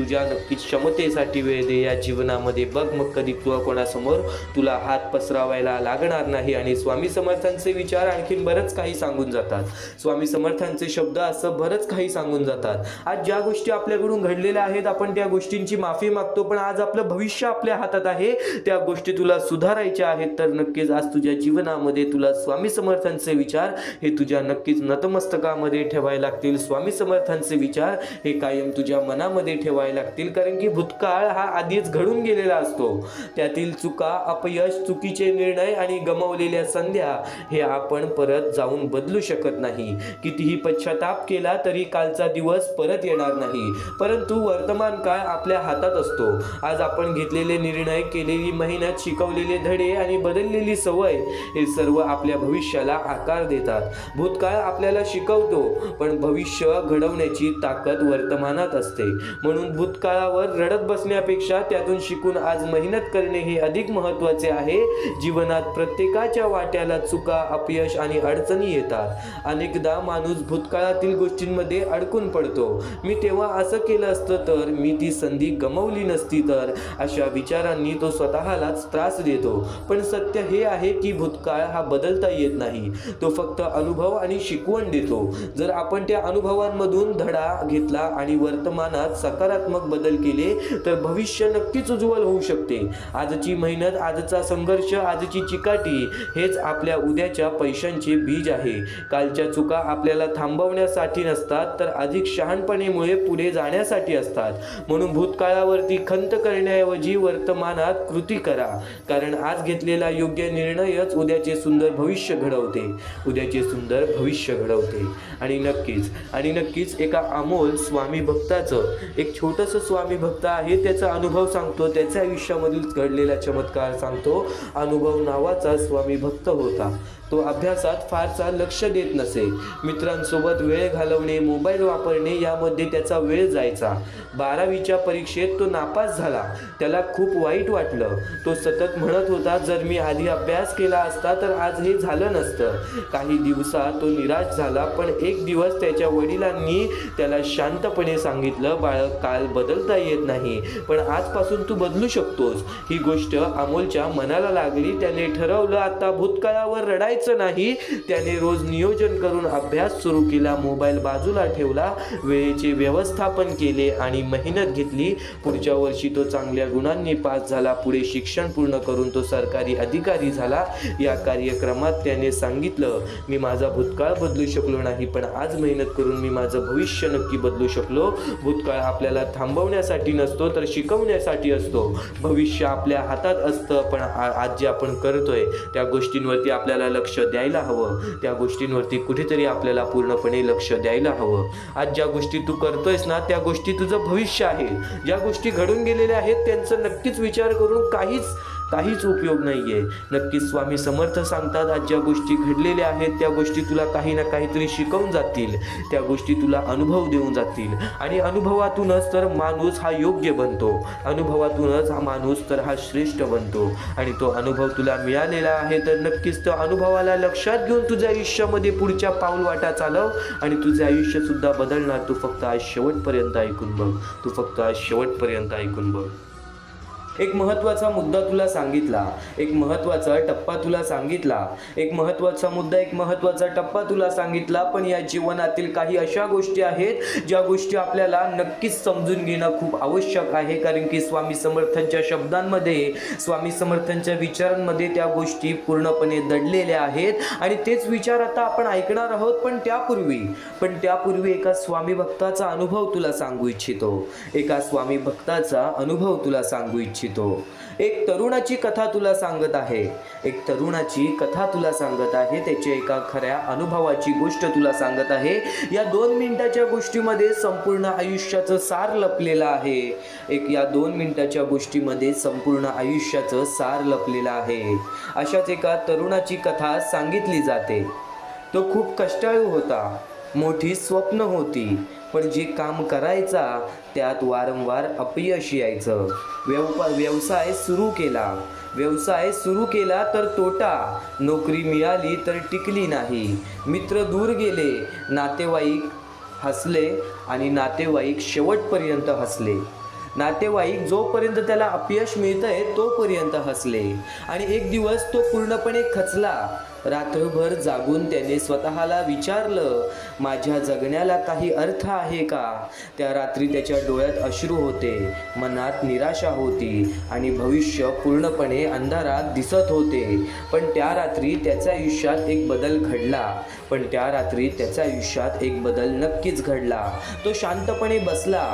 क्षमतेसाठी वेळ दे. या जीवनामध्ये बघ, मग कधी कोणासमोर तुला हात पसरावायला लागणार नाही. आणि स्वामी समर्थांचे विचार आणखीन बरंच काही सांगून जातात. स्वामी समर्थांचे शब्द असं बरंच काही सांगून जातात. आज ज्या गोष्टी आपल्याकडून घडलेल्या आहेत, आपण त्या गोष्टींची माफी मागतो, पण आज आपलं भविष्य आपल्या हातात आहे. त्या गोष्टी तुला सुधारायच्या आहेत, तर नक्कीच आज तुझ्या जीवनामध्ये तुला स्वामी समर्थांचे विचार हे तुझ्या नक्कीच नतमस्तकामध्ये ठेवायला लागतील. स्वामी समर्थांचे विचार हे कायम तुझ्या मनामध्ये ठेवायला लागतील, कारण की भूतकाळ हा आधीच घडून गेलेला असतो. त्यातील चुका, अपयश, चुकीचे निर्णय आणि गमावलेल्या संध्या हे आपण परत जाऊन बदलू शकत नाही. कितीही पश्चाताप केला तरी कालचा दिवस परत येणार नाही, परंतु वर्तमान काळ आपल्या हातात असतो. आज आपण घेतलेले निर्णय, केलेली मेहनत, शिकवलेले धडे आणि बदललेली सवय हे सर्व आपल्या भविष्याला आकार देतात. भूतकाळ आपल्याला शिकवतो, पण भविष्य घडवण्याची ताकद वर्तमानात असते. म्हणून भूतकाळावर रडत बसण्यापेक्षा त्यातून शिकून आज मेहनत करणे हे अधिक महत्त्वाचे आहे. जीवनात प्रत्येकाच्या वाट्याला चुका, अपयश आणि अडचणी येतात. अनेकदा माणूस भूतकाळातील गोष्टींमध्ये अडकून पडतो. मी तेव्हा असं केलं असतं तर, मी ती संधी गमावली नसती तर अशा विचारांनी तो स्वतःलाच त्रास देतो. पण सत्य हे आहे की भूतकाळ हा बदलता येत नाही, तो फक्त अनुभव आणि शिकवण देतो. जर आपण त्या अनुभवांमधून धडा घेतला आणि वर्तमानात सकारात्मक बदल केले तर भविष्य नक्कीच उज्ज्वल होऊ शकते. आजची मेहनत, आजचा संघर्ष, आजची चिकाटी हेच आपल्या उद्याच्या पैशांचे बीज आहे. कालच्या चुका आपल्याला थांबवण्यासाठी नसतात तर अधिक शहाणपणेमुळे पुढे जाण्यासाठी असतात. म्हणून भूतकाळावरती खंत करण्याऐवजी वर्तमानात कृती करा, कारण आज घेतलेला योग्य निर्णयच उद्याचे सुंदर भविष्य घडवते, उद्याचे सुंदर भविष्य घडवते. आणि नक्कीच एका अमोल स्वामी भक्ताचं, एक छोटंसं स्वामी भक्त आहे, त्याचा अनुभव सांगतो, त्याच्या आयुष्यामधील घडलेला चमत्कार सांगतो. अनुभव नावाचा स्वामी भक्त होता. तो अभ्यासात फारसा लक्ष देत नसे. मित्रांसोबत वेळ घालवणे, मोबाईल वापरणे यामध्ये त्याचा वेळ जायचा. 12वीच्या परीक्षेत तो नापास झाला. त्याला खूप वाईट वाटलं. तो सतत म्हणत होता, जर मी आधी अभ्यास केला असता तर आज हे झालं नसतं. काही दिवसात तो निराश झाला. पण एक दिवस त्याच्या वडिलांनी त्याला शांतपणे सांगितलं, बाळक, काल बदलता येत नाही, पण आजपासून तू बदलू शकतोस. ही गोष्ट अमोलच्या मनाला लागली. त्याने ठरवलं, आता भूतकाळावर रडायचं नाही. त्याने रोज नियोजन करून अभ्यास सुरू केला, मोबाईल बाजूला ठेवला, वेळेचे व्यवस्थापन केले आणि मेहनत घेतली. पुढच्या वर्षी तो चांगल्या गुणांनी पास झाला. पुढे शिक्षण पूर्ण करून तो सरकारी अधिकारी झाला. या कार्यक्रमात त्याने सांगितलं, मी माझा भूतकाळ बदलू शकलो नाही, पण आज मेहनत करून मी माझं भविष्य नक्की बदलू शकलो. भूतकाळ आपल्याला थांबवण्यासाठी नसतो तर शिकवण्यासाठी असतो. भविष्य आपल्या हातात असतं, पण आज जे आपण करतोय त्या गोष्टींवरती आपल्याला लक्ष द्यायला हवं. त्या गोष्टींवरती कुठेतरी आपल्याला पूर्णपणे लक्ष द्यायला हवं. आज ज्या गोष्टी तू करतोयस ना, त्या गोष्टी तुझं भविष्य आहे. ज्या गोष्टी घडून गेलेल्या आहेत त्यांचा नक्कीच विचार करून काहीच उपयोग नाहीये. नक्कीच स्वामी समर्थ सांगतात, आज ज्या गोष्टी घडलेल्या आहेत त्या गोष्टी तुला काही ना काहीतरी शिकवून जातील. त्या गोष्टी तुला अनुभव देऊन जातील आणि अनुभवातूनच तर माणूस हा योग्य बनतो. अनुभवातूनच हा माणूस तर हा श्रेष्ठ बनतो. आणि तो अनुभव तुला मिळालेला आहे तर नक्कीच त्या अनुभवाला लक्षात घेऊन तुझ्या आयुष्यामध्ये पुढच्या पाऊल वाटा चालव आणि तुझे आयुष्य सुद्धा बदलणार. तू फक्त आज शेवटपर्यंत ऐकून बघ. तू फक्त आज शेवटपर्यंत ऐकून बघ. एक महत्त्वाचा मुद्दा तुला सांगितला, एक महत्त्वाचा टप्पा तुला सांगितला, एक महत्त्वाचा मुद्दा, एक महत्त्वाचा टप्पा तुला सांगितला. पण या जीवनातील काही अशा गोष्टी आहेत ज्या गोष्टी आपल्याला नक्कीच समजून घेणं खूप आवश्यक आहे. कारण की स्वामी समर्थांच्या शब्दांमध्ये, स्वामी समर्थांच्या विचारांमध्ये त्या गोष्टी पूर्णपणे दडलेल्या आहेत आणि तेच विचार आता आपण ऐकणार आहोत. पण त्यापूर्वी एका स्वामी भक्ताचा अनुभव तुला सांगू इच्छितो. एका स्वामी भक्ताचा अनुभव तुला सांगू इच्छितो. एक तरुणाची कथा तुला सांगत आहे. एक तरुणाची कथा तुला सांगत आहे. त्याच्या एका खऱ्या अनुभवाची गोष्ट तुला सांगत आहे. या 2 मिनिटाच्या गोष्टीमध्ये संपूर्ण आयुष्याचं सार लपलेलं आहे. या 2 मिनिटाच्या गोष्टीमध्ये संपूर्ण आयुष्याचं सार लपलेलं आहे. अशाच एका तरुणाची कथा सांगितली जाते. तो खूप कष्टाळू होता. मोठी स्वप्न होती, पण जे काम करायचा त्यात वारंवार अपयश यायचं. व्यवसाय सुरू केला तर तोटा, नोकरी मिळाली तर टिकली नाही, मित्र दूर गेले, नातेवाईक हसले आणि नातेवाईक शेवटपर्यंत हसले. नातेवाईक जोपर्यंत त्याला अपयश मिळतंय तोपर्यंत हसले. आणि एक दिवस तो पूर्णपणे खचला. रात्रभर जागून त्याने स्वतःला विचारलं, माझ्या जगण्याला काही अर्थ आहे का? त्या रात्री त्याच्या डोळ्यात अश्रू होते, मनात निराशा होती आणि भविष्य पूर्णपणे अंधारात दिसत होते. पण त्या रात्री त्याच्या आयुष्यात एक बदल नक्कीच घडला. तो शांतपणे बसला,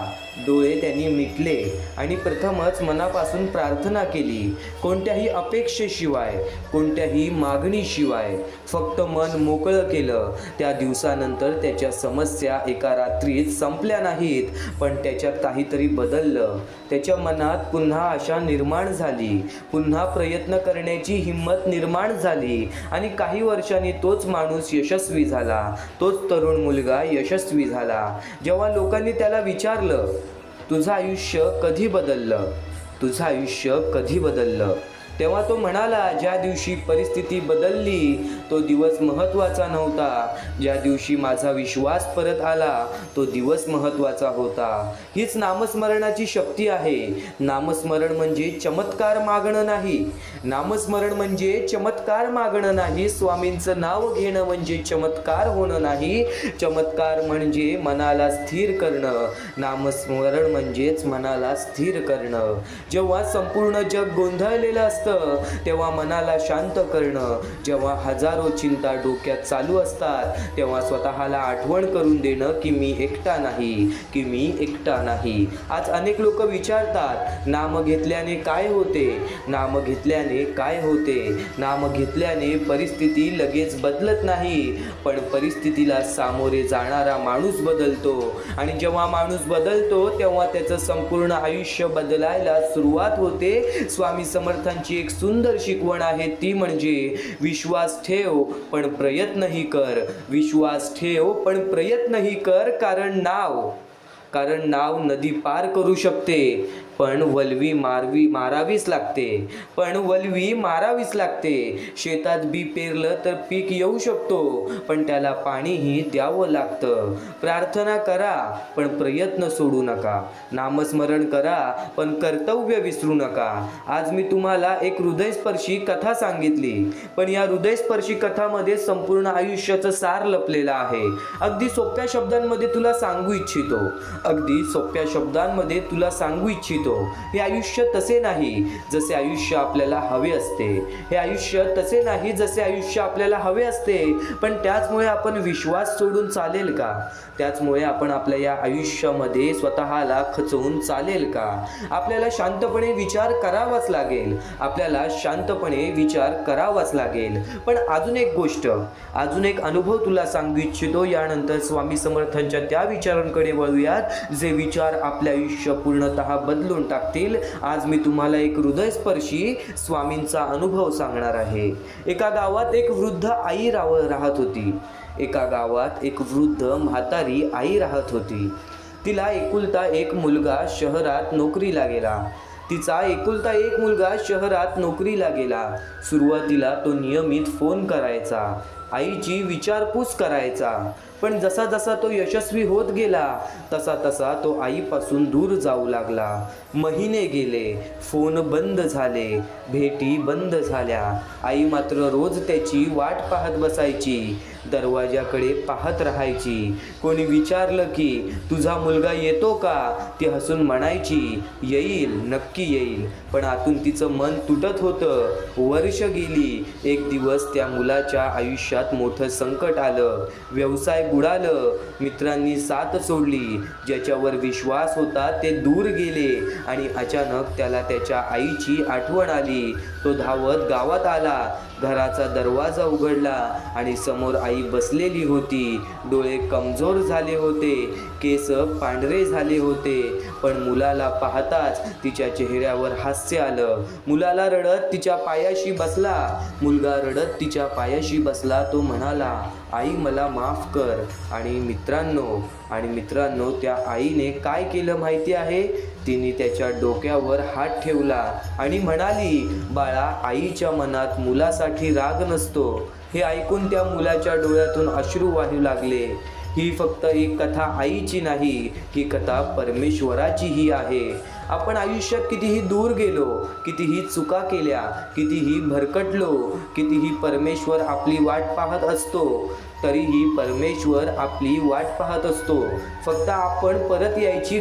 डोळे त्यांनी मिटले आणि प्रथमच मनापासून प्रार्थना केली. कोणत्याही अपेक्षेशिवाय, कोणत्याही मागणीशिवाय फक्त मन मोकळं केलं. त्या दिवसानंतर त्याच्या समस्या एका रात्रीत संपल्या नाहीत, पण त्याच्यात काहीतरी बदललं. त्याच्या मनात पुन्हा आशा निर्माण झाली, पुन्हा प्रयत्न करण्याची हिंमत निर्माण झाली आणि काही वर्षांनी तोच माणूस यशस्वी झाला. तोच तरुण मुलगा यशस्वी झाला. जेव्हा लोकांनी त्याला विचारलं, तुझं आयुष्य कधी बदललं? तेव्हा तो म्हणाला, ज्या दिवशी परिस्थिती बदलली तो दिवस महत्त्वाचा नव्हता. ज्या दिवशी माझा विश्वास परत आला तो दिवस महत्त्वाचा होता. हीच नामस्मरणाची शक्ती आहे. नामस्मरण म्हणजे चमत्कार मागणं नाही. नामस्मरण म्हणजे चमत्कार मागणं नाही. स्वामींचं नाव घेणं म्हणजे चमत्कार होणं नाही. चमत्कार म्हणजे मनाला स्थिर करणं. नामस्मरण म्हणजेच मनाला स्थिर करणं. जेव्हा संपूर्ण जग गोंधळलेलं असतं तेव्हा मनाला शांत करणं. जेव्हा हजारो चिंता डोक्यात चालू असतात तेव्हा स्वतःला आठवण करून देणं की मी एकटा नाही, की मी एकटा नाही. आज अनेक लोक विचारतात नाम घेतल्याने काय होते, नाम घेतल्याने काय होते. नाम घेतल्याने परिस्थिती लगेच बदलत नाही, पण परिस्थितीला सामोरे जाणारा माणूस बदलतो. आणि जेव्हा माणूस बदलतो तेव्हा त्याचं संपूर्ण आयुष्य बदलायला सुरुवात होते. स्वामी समर्थांची एक सुंदर शिकवण आहे ती म्हणजे विश्वास ठेव पण प्रयत्नही कर. विश्वास ठेव पण प्रयत्नही कर. कारण नाव नदी पार करू शकते पण वल्वी मारावीच लागते. शेतात बी पेरलं तर पीक येऊ शकतो पण त्याला पाणीही द्यावं लागतं. प्रार्थना करा पण प्रयत्न सोडू नका. नामस्मरण करा पण कर्तव्य विसरू नका. आज मी तुम्हाला एक हृदयस्पर्शी कथा सांगितली, पण या हृदयस्पर्शी कथामध्ये संपूर्ण आयुष्याचं सार लपलेलं आहे. अगदी सोप्या शब्दांमध्ये तुला सांगू इच्छितो. हे आयुष्य तसे नाही जसे आयुष्य आपल्याला हवे असते. पण त्याचमुळे आपण विश्वास सोडून चालेल का? त्याचमुळे आपण आपल्या या आयुष्यामध्ये स्वतःला खचवून चालेल का? आपल्याला शांतपणे विचार करावाच लागेल. पण अजून एक अनुभव तुला सांगू इच्छितो. यानंतर स्वामी समर्थांच्या त्या विचारांकडे वळूयात जे विचार आपले आयुष्य पूर्णतः बदलून टाकतील. आज मी तुम्हाला एक हृदयस्पर्शी स्वामींचा अनुभव सांगणार आहे. एका गावात एक वृद्ध आई राहत होती. तिला एकुलता एक मुलगा शहरात नोकरीला गेला. सुरुवातीला तो नियमित फोन करायचा, आईची विचारपूस करायचा. पण जसा जसा तो यशस्वी होत गेला तसा तसा तो आईपासून दूर जाऊ लागला. महिने गेले, फोन बंद झाले, भेटी बंद झाल्या. आई मात्र रोज त्याची वाट पाहत बसायची, दरवाजाकडे पाहत राहायची. कोणी विचारलं की तुझा मुलगा येतो का? ती हसून म्हणायची, येईल, नक्की येईल. पण आतून तिचं मन तुटत होतं. वर्ष गेली. एक दिवस त्या मुलाच्या आयुष्यात मोठं संकट आलं. व्यवसाय बुडालं, मित्रांनी साथ सोडली, ज्याच्यावर विश्वास होता ते दूर गेले. आणि अचानक त्याला त्याच्या आईची आठवण आली. तो धावत गावात आला. घराचा दरवाजा उघडला आणि समोर आई बसलेली होती. डोळे कमजोर झाले होते, केस पांढरे झाले होते. पण मुलाला पाहताच तिच्या चेहऱ्यावर हास्य आलं. मुलगा रडत तिच्या पायाशी बसला. तो म्हणाला, आई मला माफ कर. आणि मित्रांनो त्या आईने काय केलं माहिती आहे? तिने त्याच्या डोक्यावर हात ठेवला आणि म्हणाली, बाळा, आईच्या मनात मुलासाठी राग नसतो. हे ऐकून त्या मुलाच्या डोळ्यातून अश्रू वाहू लागले. ही फक्त एक कथा आईची नाही, ही कथा परमेश्वराचीही आहे. आपण आयुष्यात कितीही दूर गेलो, कितीही चुका केल्या, कितीही भरकटलो, कितीही परमेश्वर आपली वाट पाहत असतो, तरीही परमेश्वर आपली वाट पाहत असतो. फक्त आपण परत यायची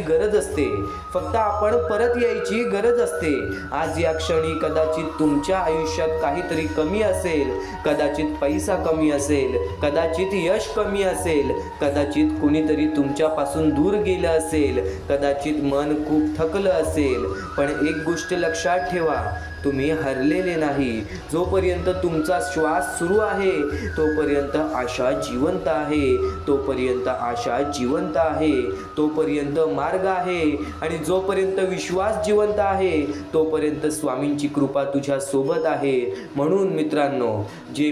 गरज असते. आज या क्षणी कदाचित तुमच्या आयुष्यात काहीतरी कमी असेल, कदाचित पैसा कमी असेल, कदाचित यश कमी असेल, कदाचित कुणीतरी तुमच्यापासून दूर गेलं असेल, कदाचित मन खूप थकलं असेल. पण एक गोष्ट लक्षात ठेवा, तुम्ही हरलेले नाही. जोपर्यंत तुमचा श्वास सुरू आहे तोपर्यंत आशा जिवंत आहे, तोपर्यंत मार्ग आहे. आणि जोपर्यंत विश्वास जिवंत आहे तोपर्यंत स्वामींची कृपा तुझ्या सोबत आहे. म्हणून मित्रांनो, जे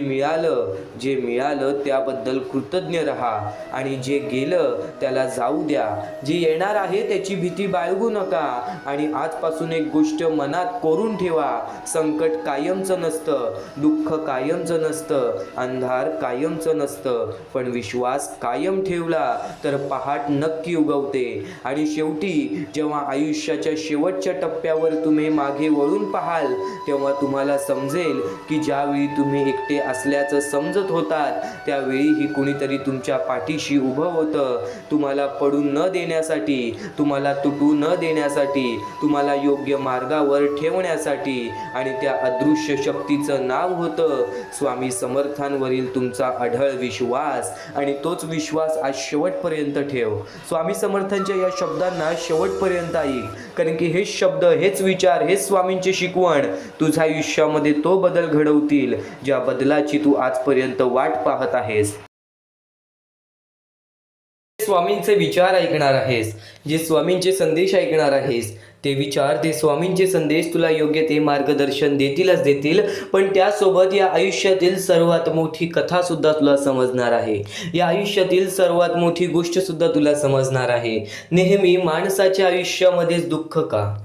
मिळालं त्याबद्दल कृतज्ञ राहा आणि जे गेलं त्याला जाऊ द्या. जे येणार आहे त्याची भीती बाळगू नका. आणि आजपासून एक गोष्ट मनात कोरून ठेवा, संकट कायमचं नसतं, दुःख कायमचं नसतं, अंधार कायमचं नसतं, पण विश्वास कायम ठेवला तर पहाट नक्की उगवते. आणि शेवटी जेव्हा आयुष्याच्या शेवटच्या टप्प्यावर तुम्ही मागे वळून पाहाल तेव्हा तुम्हाला समजेल की ज्यावेळी तुम्ही एकटे असल्याचं समजत होतात त्यावेळीही कुणीतरी तुमच्या पाठीशी उभं होतं, तुम्हाला पडू न देण्यासाठी, तुम्हाला तुटू न देण्यासाठी, तुम्हाला योग्य मार्गावर ठेवण्यासाठी. आणि त्या अदृश्य शक्तीचं नाव होतं स्वामी समर्थांवरील तुमचा अढळ विश्वास. आणि तोच विश्वास आज शेवटपर्यंत ठेव. स्वामी समर्थांच्या या शब्दांना शेवटपर्यंत ऐक, कारण की हेच शब्द, हेच विचार, हेच स्वामींची शिकवण तुझ्या आयुष्यामध्ये तो बदल घडवतील ज्या बदलाची तू आजपर्यंत वाट पाहत आहेस. स्वामींचे विचार ऐकणार आहेस, जे स्वामींचे संदेश ऐकणार आहेस, ते विचार, ते स्वामींचे संदेश तुला योग्य ते मार्गदर्शन देतीलच देतील, पण त्यासोबत या आयुष्यातील सर्वात मोठी कथा सुद्धा तुला समजणार आहे. या आयुष्यातील सर्वात मोठी गोष्ट सुद्धा तुला समजणार आहे. नेहमी माणसाच्या आयुष्यामध्येच दुःख का?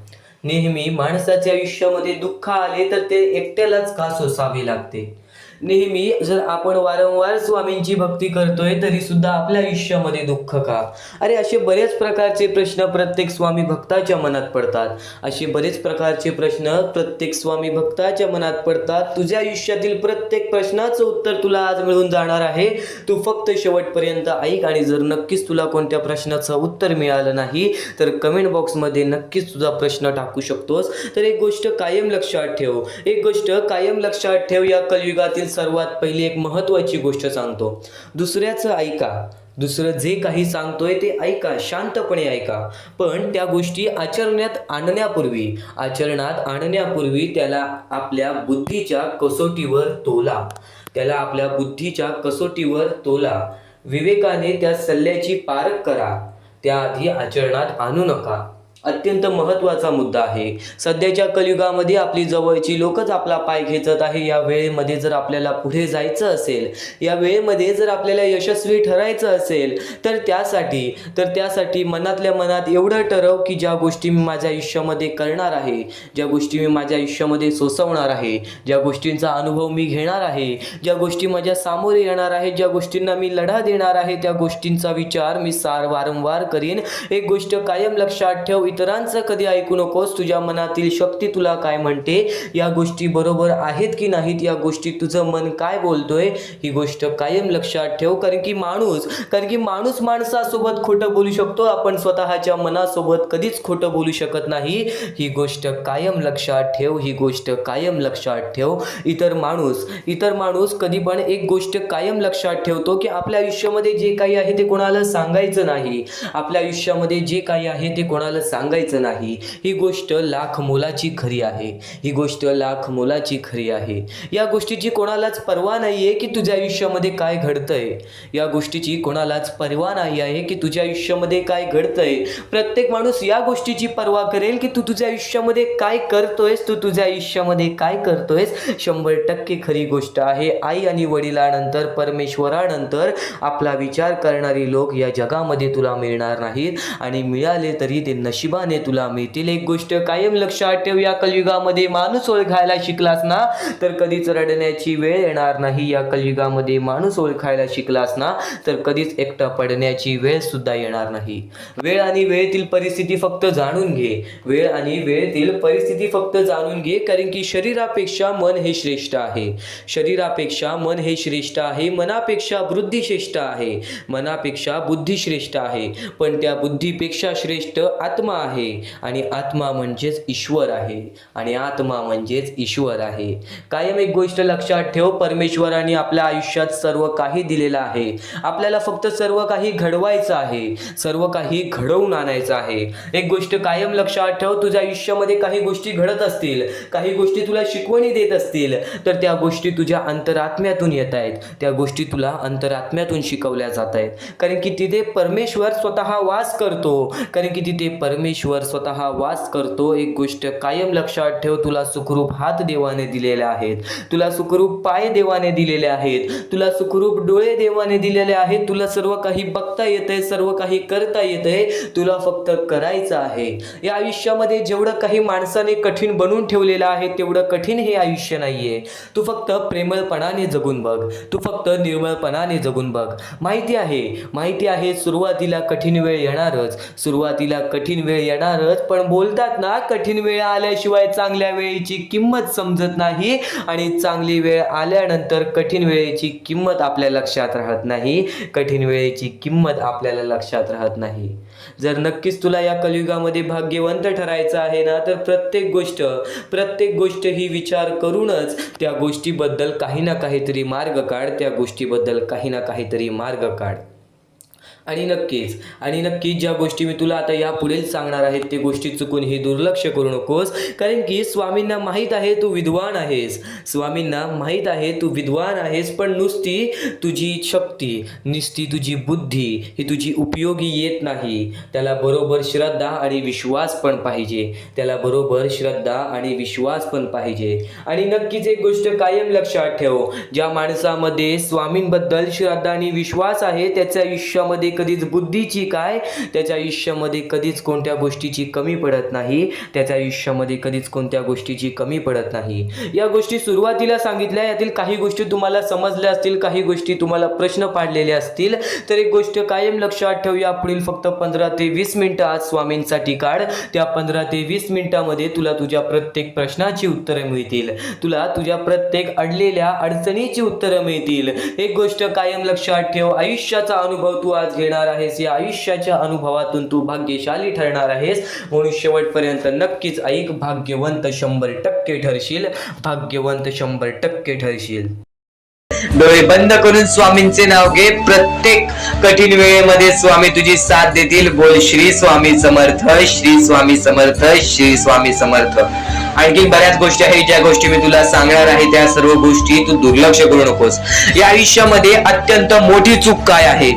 नेहमी माणसाच्या आयुष्यामध्ये दुःख आले तर ते एकट्यालाच का सोसावे लागते? नेहमी जर आपण वारंवार स्वामींची भक्ती करतोय तरी सुद्धा आपल्या आयुष्यामध्ये दुःख का? अरे असे बरेच प्रकारचे प्रश्न प्रत्येक स्वामी भक्ताच्या मनात पडतात. असे बरेच प्रकारचे प्रश्न प्रत्येक स्वामी भक्ताच्या मनात पडतात. तुझ्या आयुष्यातील प्रत्येक प्रश्नाचं उत्तर तुला आज मिळून जाणार आहे. तू फक्त शेवटपर्यंत ऐक. आणि जर नक्कीच तुला कोणत्या प्रश्नाचं उत्तर मिळालं नाही तर कमेंट बॉक्समध्ये नक्कीच तुझा प्रश्न टाकू शकतोस. तर एक गोष्ट कायम लक्षात ठेव, एक गोष्ट कायम लक्षात ठेव. या कलियुगातील सर्वात पहिली एक महत्त्वाची गोष्ट सांगतो, दुसऱ्याचं ऐका. दुसरं जे काही सांगतोय ते ऐका, शांतपणे ऐका, पण त्या गोष्टी आचरणात आणण्यापूर्वी त्याला आपल्या बुद्धीच्या कसोटीवर तोला. त्याला आपल्या बुद्धीच्या कसोटीवर तोला. विवेकाने त्या सल्ल्याची पारख करा, त्याआधी आचरणात आणू नका. अत्यंत महत्त्वाचा मुद्दा आहे. सध्याच्या कलियुगामध्ये आपली जवळची लोकच आपला पाय खेचत आहे. या वेळेमध्ये जर आपल्याला पुढे जायचं असेल, या वेळेमध्ये जर आपल्याला यशस्वी ठरायचं असेल तर त्यासाठी मनातल्या मनात एवढं ठरव की ज्या गोष्टी मी माझ्या आयुष्यामध्ये करणार आहे, ज्या गोष्टी मी माझ्या आयुष्यामध्ये सोसवणार आहे, ज्या गोष्टींचा अनुभव मी घेणार आहे, ज्या गोष्टी माझ्या सामोरे येणार आहेत, ज्या गोष्टींना मी लढा देणार आहे, त्या गोष्टींचा विचार मी वारंवार करीन. एक गोष्ट कायम लक्षात ठेव, इतरांचं कधी ऐकू नकोस. तुझ्या मनातील शक्ती तुला काय म्हणते, या गोष्टी बरोबर आहेत की नाहीत, या गोष्टी तुझं मन काय बोलतोय, ही गोष्ट कायम लक्षात ठेव. कारण की माणूस माणसासोबत खोटं बोलू शकतो, आपण स्वतःच्या मनासोबत कधीच खोटं बोलू शकत नाही. ही गोष्ट कायम लक्षात ठेव, ही गोष्ट कायम लक्षात ठेव. इतर माणूस कधी पण एक गोष्ट कायम लक्षात ठेवतो की आपल्या आयुष्यामध्ये जे काही आहे ते कोणाला सांगायचं नाही. आपल्या आयुष्यामध्ये जे काही आहे ते कोणाला सांगायचं नाही. ही गोष्ट लाख मोलाची खरी आहे. ही गोष्ट लाख मोलाची खरी आहे. या गोष्टीची कोणालाच पर्वा नाही आहे की तुझ्या आयुष्यामध्ये काय घडतंय. या गोष्टीची कोणालाच पर्वा नाही आहे की तुझ्या आयुष्यामध्ये काय घडतंय. प्रत्येक माणूस या गोष्टीची पर्वा करेल की तू तुझ्या आयुष्यामध्ये काय करतोयस, तू तुझ्या आयुष्यामध्ये काय करतोयस. 100% खरी गोष्ट आहे. आई आणि वडिलांनंतर, परमेश्वरानंतर आपला विचार करणारी लोक या जगामध्ये तुला मिळणार नाहीत. आणि मिळाले तरी ते नशिबाने तुला मिळतील. एक गोष्ट कायम लक्षात ठेव, या कलियुगामध्ये माणूस ओळखायला शिकलास ना तर कधीच रडण्याची वेळ येणार नाही. या कलियुगामध्ये माणूस ओळखायला शिकलास ना तर कधीच एकटा पडण्याची वेळ सुद्धा येणार नाही. वेळ आणि वेळेतील परिस्थिती फक्त जाणून घे. वेळ आणि वेळेतील परिस्थिती फक्त जाणून घे. कारण की शरीरापेक्षा मन हे श्रेष्ठ आहे. शरीरापेक्षा मन हे श्रेष्ठ आहे. मनापेक्षा बुद्धी श्रेष्ठ आहे. मनापेक्षा बुद्धी श्रेष्ठ आहे. पण त्या बुद्धीपेक्षा श्रेष्ठ आत्मा आहे. आणि आत्मा म्हणजेच ईश्वर आहे. आणि आत्मा म्हणजेच ईश्वर आहे. कायम एक गोष्ट लक्षात ठेव, परमेश्वराने आपल्या आयुष्यात सर्व काही दिलेलं आहे. आपल्याला फक्त सर्व काही घडवायचं आहे, सर्व काही घडवून आणायचं आहे. एक गोष्ट कायम लक्षात ठेव, तुझ्या आयुष्यामध्ये काही गोष्टी घडत असतील, काही गोष्टी तुला शिकवणी देत असतील तर त्या गोष्टी तुझ्या अंतरात्म्यातून येत आहेत. त्या गोष्टी तुला अंतरात्म्यातून शिकवल्या जात आहेत. कारण की तिथे परमेश्वर स्वतः वास करतो. कारण की तिथे परमेश्वर परमेश्वर स्वतः वास करतो. एक गोष्ट कायम लक्षात ठेव, तुला सुखरूप हात देवाने दिलेले आहेत, तुला सुखरूप पाय देवाने दिलेले आहेत, तुला सुखरूप डोळे देवाने दिलेले आहेत, तुला सर्व काही बघता येतंय, सर्व काही करता येतंय, तुला फक्त करायचं आहे. या आयुष्यामध्ये जेवढं काही माणसाने कठीण बनवून ठेवलेलं आहे तेवढं कठीण हे आयुष्य नाहीये. तू फक्त प्रेमळपणाने जगून बघ, तू फक्त निर्मळपणाने जगून बघ. माहिती आहे सुरुवातीला कठीण वेळ येणारच, सुरुवातीला कठीण वेळ येणारच, पण बोलतात ना, कठीण वेळ आल्याशिवाय चांगल्या वेळेची किंमत समजत नाही आणि चांगली वेळ आल्यानंतर कठीण वेळेची किंमत आपल्या लक्षात राहत नाही, कठीण वेळेची किंमत आपल्याला लक्षात राहत नाही. जर नक्कीच तुला या कलियुगामध्ये भाग्यवंत ठरायचं आहे ना, तर प्रत्येक गोष्ट ही विचार करूनच त्या गोष्टीबद्दल काही ना काहीतरी मार्ग काढ, त्या गोष्टीबद्दल काही ना काहीतरी मार्ग काढ. आणि नक्कीच ज्या गोष्टी मी तुला आता यापुढे सांगणार आहेत ते गोष्टी चुकून ही दुर्लक्ष करू नकोस, कारण की स्वामींना माहीत आहे तू विद्वान आहेस, स्वामींना माहीत आहे तू विद्वान आहेस, पण नुसती तुझी शक्ती, नुसती तुझी बुद्धी ही तुझी उपयोगी येत नाही. त्याला बरोबर श्रद्धा आणि विश्वास पण पाहिजे, त्याला बरोबर श्रद्धा आणि विश्वास पण पाहिजे. आणि नक्कीच एक गोष्ट कायम लक्षात ठेव, ज्या माणसामध्ये स्वामींबद्दल श्रद्धा आणि विश्वास आहे त्याच्या आयुष्यामध्ये कधीच बुद्धीची काय, त्याच्या आयुष्यामध्ये कधीच कोणत्या गोष्टीची कमी पडत नाही, त्याच्या आयुष्यामध्ये कधीच कोणत्या गोष्टीची कमी पडत नाही. या गोष्टी सुरुवातीला सांगितल्या, यातील काही गोष्टी तुम्हाला समजल्या असतील, काही गोष्टी तुम्हाला प्रश्न पाडलेले असतील, तर एक गोष्ट कायम लक्षात ठेव, या पुढील फक्त 15 ते 20 मिनिटं आज स्वामींसाठी काढ. त्या 15 ते 20 मिनिटांमध्ये तुला तुझ्या प्रत्येक प्रश्नाची उत्तरे मिळतील, तुला तुझ्या प्रत्येक अडलेल्या अडचणीची उत्तरं मिळतील. एक गोष्ट कायम लक्षात ठेव, आयुष्याचा अनुभव तू आज घेणार आहेस, या आयुष्याच्या अनुभवातून तू भाग्यशाली ठरणार आहेस. म्हणून शेवटपर्यंत नक्कीच ऐक, भाग्यवंत 100% ठरशील, भाग्यवंत 100% ठरशील. डोळे बंद करून स्वामींचे नाव घे, प्रत्येक कठीण वेळेमध्ये स्वामी तुझी साथ देतील. बोल श्री स्वामी समर्थ, श्री स्वामी समर्थ, श्री स्वामी समर्थ. आणखी बऱ्याच गोष्टी आहेत ज्या गोष्टी मी तुला सांगणार आहे, त्या सर्व गोष्टी तू दुर्लक्ष करू नकोस. या आयुष्यामध्ये अत्यंत मोठी चूक काय आहे,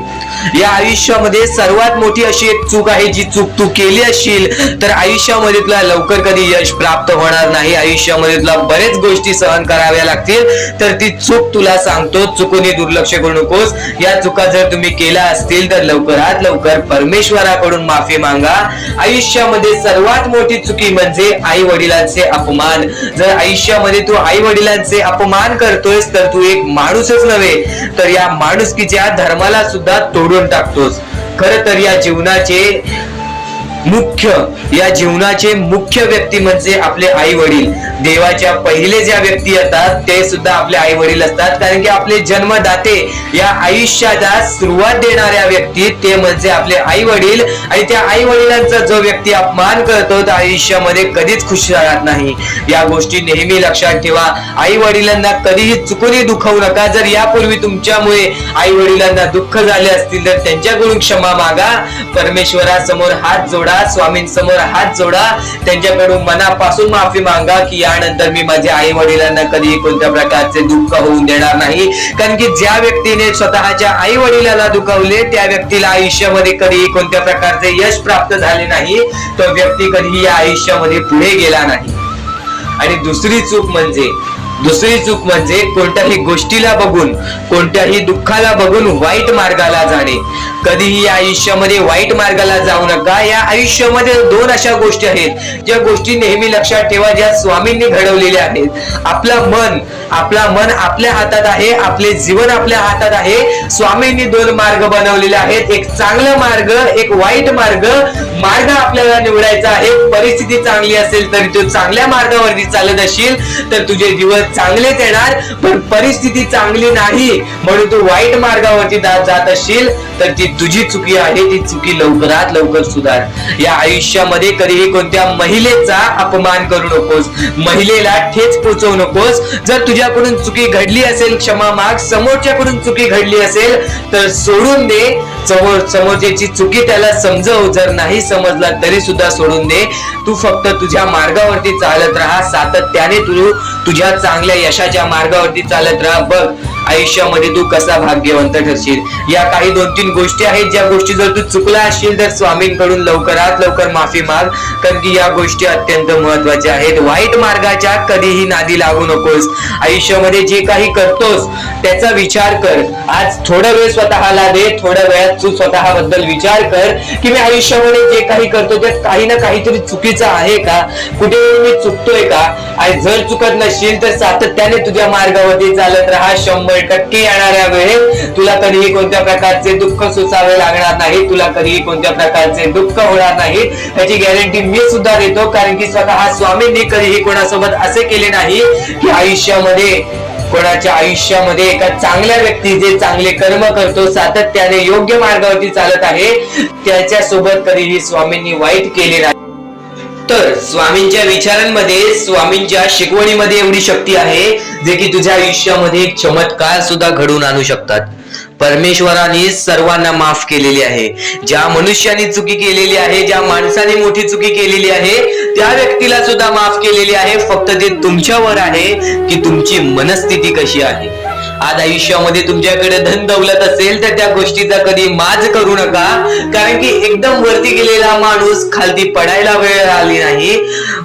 या आयुष्यामध्ये सर्वात मोठी अशी एक चूक आहे, जी चूक तू केली असशील तर आयुष्यामध्ये तुला लवकर कधी यश प्राप्त होणार नाही, आयुष्यामध्ये तुला बरेच गोष्टी सहन कराव्या लागतील. तर ती चूक तुला सांगतो, चुकूनही दुर्लक्ष करू नकोस. या चुका जर तुम्ही केल्या असतील तर लवकरात लवकर परमेश्वराकडून माफी मागा. आयुष्यामध्ये सर्वात मोठी चुकी म्हणजे आई वडिलांचे अपमान. जर आयुष्यामध्ये तू आई वडिलांचे अपमान करतोयस तर तू एक माणूसच नव्हे तर या माणुसकीच्या धर्माला सुद्धा तोडून टाकतोस. खरं तर या जीवनाचे मुख्य व्यक्ती म्हणजे आपले आई वडील. देवाच्या पहिले ज्या व्यक्ती येतात ते सुद्धा आपले आई वडील असतात, कारण की आपले जन्मदाते, या आयुष्याला सुरुवात देणाऱ्या व्यक्ती ते म्हणजे आपले आई वडील. आणि त्या आई वडिलांचा जो व्यक्ती अपमान करतो तो आयुष्यामध्ये कधीच खुश राहत नाही. या गोष्टी नेहमी लक्षात ठेवा. आई वडिलांना कधीही चुकूनही दुखवू नका. जर यापूर्वी तुमच्यामुळे आई वडिलांना दुःख झाले असतील तर त्यांच्याकडून क्षमा मागा, परमेश्वरासमोर हात जोडा, स्वामींसमोर हात जोडा, त्यांच्याकडून मनापासून माफी मागा की यानंतर मी माझ्या आई वडिलांना कधीही कोणत्या प्रकारचे दुःख होऊन देणार नाही. कारण की ज्या व्यक्तीने स्वतःच्या आई वडिलांना दुखावले त्या व्यक्तीला आयुष्यामध्ये कधीही कोणत्या प्रकारचे यश प्राप्त झाले नाही, तो व्यक्ती कधीही या आयुष्यामध्ये पुढे गेला नाही. आणि दुसरी चूक म्हणजे कोणत्याही गोष्टीला बघून, कोणत्याही दुःखाला बघून वाईट मार्गाला जाणे. कधीही या आयुष्यामध्ये वाईट मार्गाला जाऊ नका. या आयुष्यामध्ये 2 अशा गोष्टी आहेत ज्या गोष्टी नेहमी लक्षात ठेवा, ज्या स्वामींनी घडवलेल्या आहेत. आपलं मन आपल्या हातात आहे, आपले जीवन आपल्या हातात आहे. स्वामींनी 2 मार्ग बनवलेले आहेत, एक चांगला मार्ग, एक वाईट मार्ग. मार्ग आपल्याला निवडायचा आहे. परिस्थिती चांगली असेल तर तू चांगल्या मार्गावरती चालत असशील तर तुझे दिवस चांगलेच येणार, पण परिस्थिती चांगली नाही म्हणून तू वाईट मार्गावरती जात असशील तर ती तुझी चुकी आहे. ती चुकी लवकरात लवकर सुधार. या आयुष्यामध्ये कधीही कोणत्या महिलेचा अपमान करू नकोस, महिलेला ठेच पोचवू नकोस. जर तुझ्याकडून चुकी घडली असेल क्षमा माग, समोरच्याकडून चुकी घडली असेल तर सोडून दे. समोरच्याची चुकी त्याला समजव, जर नाही समजला तरी सुद्धा सोडून दे. तू फक्त तुझ्या मार्गावरती चालत राहा, सातत्याने तू तुझ्या चांगल्या यशाच्या मार्गावरती चालत राहा. बघ आयुष्यामध्ये तू कसा भाग्यवंत ठरशील. या काही 2-3 गोष्टी आहेत, ज्या गोष्टी जर तू चुकला असशील तर स्वामींकडून लवकरात लवकर माफी माग, कारण की या गोष्टी अत्यंत महत्वाच्या आहेत. वाईट मार्गाच्या कधीही नादी लागू नकोस. आयुष्यामध्ये जे काही करतोस त्याचा विचार कर. आज थोडा वेळ स्वतःला दे, थोड्या वेळात तू स्वतःबद्दल विचार कर की मी आयुष्यामध्ये जे काही करतो त्यात काही ना काहीतरी चुकीचं आहे का, कुठे मी चुकतोय का. आणि जर चुकत नसशील तर सातत्याने तुझ्या मार्गावरती चालत राहा. 100% येणाऱ्या वेळेत तुला कधीही कोणत्या प्रकारचे दुःख सोसावे लागणार नाही, तुला कधीही कोणत्या प्रकारचे दुःख होणार नाही याची गॅरंटी मी सुद्धा देतो. कारण की स्वतः स्वामींनी कधीही कोणासोबत असे केले नाही की आयुष्यामध्ये कोणाच्या आयुष्यामध्ये एका चांगल्या व्यक्ती जे चांगले कर्म करतो, सातत्याने योग्य मार्गावरती चालत आहे, त्याच्यासोबत कधीही स्वामींनी वाईट केले नाही. तर स्वामींच्या विचारांमध्ये, स्वामींच्या शिकवणीमध्ये एवढी शक्ती आहे जे की तुझ्या आयुष्यामध्ये एक चमत्कार सुद्धा घडवून आणू शकतात. परमेश्वराने सर्वांना माफ केलेली आहे. ज्या मनुष्याने चुकी केलेली आहे, ज्या माणसाने मोठी चुकी केलेली आहे, त्या व्यक्तीला सुद्धा माफ केलेली आहे. फक्त ते तुमच्यावर आहे की तुमची मनस्थिती कशी आहे. आज आयुष्यामध्ये तुमच्याकडे धन दौलत असेल तर त्या गोष्टीचा कधी माज करू नका, कारण की एकदम वरती गेलेला माणूस खालती पडायला वेळ आली नाही.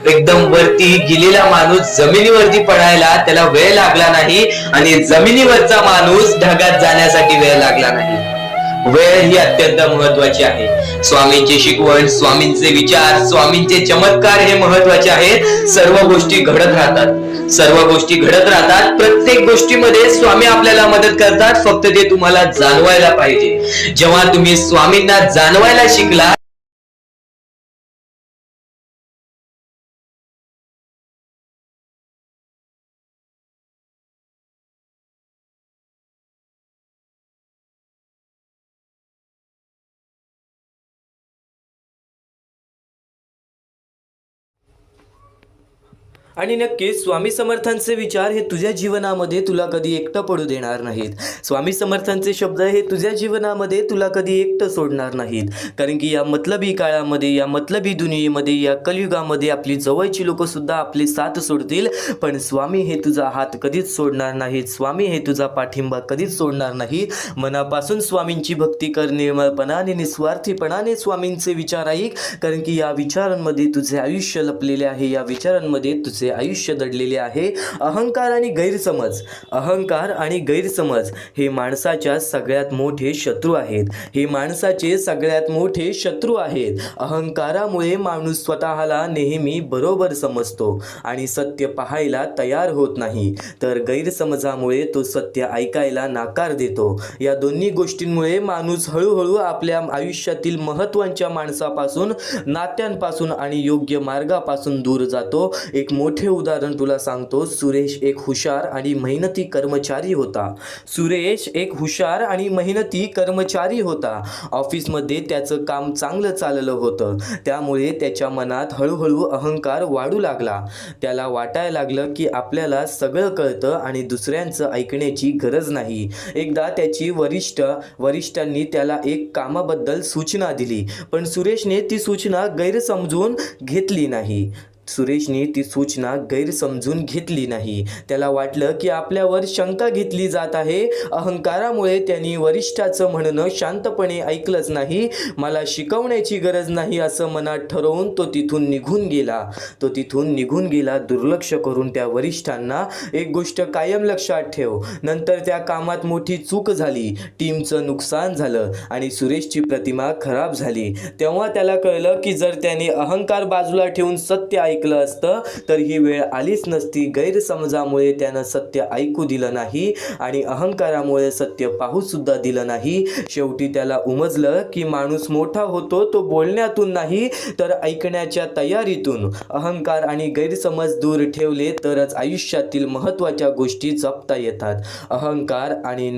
एकदम वरती गेलेला माणूस जमिनीवरती पडायला त्याला वेळ लागला नाही, आणि जमिनीवरचा माणूस ढगात जाण्यासाठी वेळ लागला नाही. वेळ ही अत्यंत महत्वाची आहे. स्वामींची शिकवण, स्वामींचे विचार, स्वामींचे चमत्कार हे महत्वाचे आहेत. सर्व गोष्टी घडत राहतात, सर्व गोष्टी घडत राहतात. प्रत्येक गोष्टीमध्ये स्वामी आपल्याला मदत करतात, फक्त ते तुम्हाला जाणवायला पाहिजे. जेव्हा तुम्ही स्वामींना जाणवायला शिकला आणि नक्कीच स्वामी समर्थांचे विचार हे तुझ्या जीवनामध्ये तुला कधी एकटं पडू देणार नाहीत. स्वामी समर्थांचे शब्द हे तुझ्या जीवनामध्ये तुला कधी एकटं सोडणार नाहीत. कारण की या मतलबी काळामध्ये, या मतलबी दुनियेमध्ये, या कलियुगामध्ये आपली जवळची लोक सुद्धा आपली साथ सोडतील, पण स्वामी हे तुझा हात कधीच सोडणार नाहीत. स्वामी हे तुझा पाठिंबा कधीच सोडणार नाही. मनापासून स्वामींची भक्ती कर, निर्मळपणाने, निस्वार्थीपणाने स्वामींचे विचार ऐक, कारण की या विचारांमध्ये तुझे आयुष्य लपलेले आहे. या विचारांमध्ये तुझे आयुष्य दडलेले आहे. अहंकार आणि गैरसमज, अहंकार आणि गैरसमज हे माणसाच्या सगळ्यात मोठे शत्रू आहेत. हे माणसाचे सगळ्यात मोठे शत्रू आहेत. अहंकारामुळे माणूस स्वतःला नेहमी बरोबर समजतो आणि सत्य पाहायला तयार होत नाही, तर गैरसमजामुळे तो सत्य ऐकायला नाकार देतो. या दोन्ही गोष्टींमुळे माणूस हळूहळू आपल्या आयुष्यातील महत्त्वाच्या माणसापासून, नात्यांपासून आणि योग्य मार्गापासून दूर जातो. एक मोठे उदाहरण तुला सांगतो. सुरेश एक हुशार आणि मेहनती कर्मचारी होता. सुरेश एक हुशार आणि मेहनती कर्मचारी होता. ऑफिसमध्ये त्याचं काम चांगलं चाललं होतं, त्यामुळे त्याच्या मनात हळूहळू अहंकार वाढू लागला. त्याला वाटायला लागलं की आपल्याला सगळं कळतं आणि दुसऱ्यांचं ऐकण्याची गरज नाही. एकदा त्याची वरिष्ठांनी त्याला एक कामाबद्दल सूचना दिली, पण सुरेशने ती सूचना गैरसमजून घेतली नाही. त्याला वाटलं की आपल्यावर शंका घेतली जात आहे. अहंकारामुळे त्यांनी वरिष्ठाचं म्हणणं शांतपणे ऐकलंच नाही. मला शिकवण्याची गरज नाही असं मनात ठरवून तो तिथून निघून गेला. दुर्लक्ष करून त्या वरिष्ठांना एक गोष्ट कायम लक्षात ठेव, नंतर त्या कामात मोठी चूक झाली, टीमचं नुकसान झालं आणि सुरेशची प्रतिमा खराब झाली. तेव्हा त्याला कळलं की जर त्याने अहंकार बाजूला ठेवून सत्य ऐकलं असतं तर ही वेळ आलीच नसती. गैरसमजामुळे त्यानं सत्य ऐकू दिलं नाही आणि अहंकारामुळे सत्य पाहू सुद्धा दिलं नाही. शेवटी त्याला उमजलं की माणूस मोठा होतो तो बोलण्यातून नाही तर ऐकण्याच्या तयारीतून. अहंकार आणि गैरसमज दूर ठेवले तरच आयुष्यातील महत्त्वाच्या गोष्टी जपता येतात. अहंकार आणि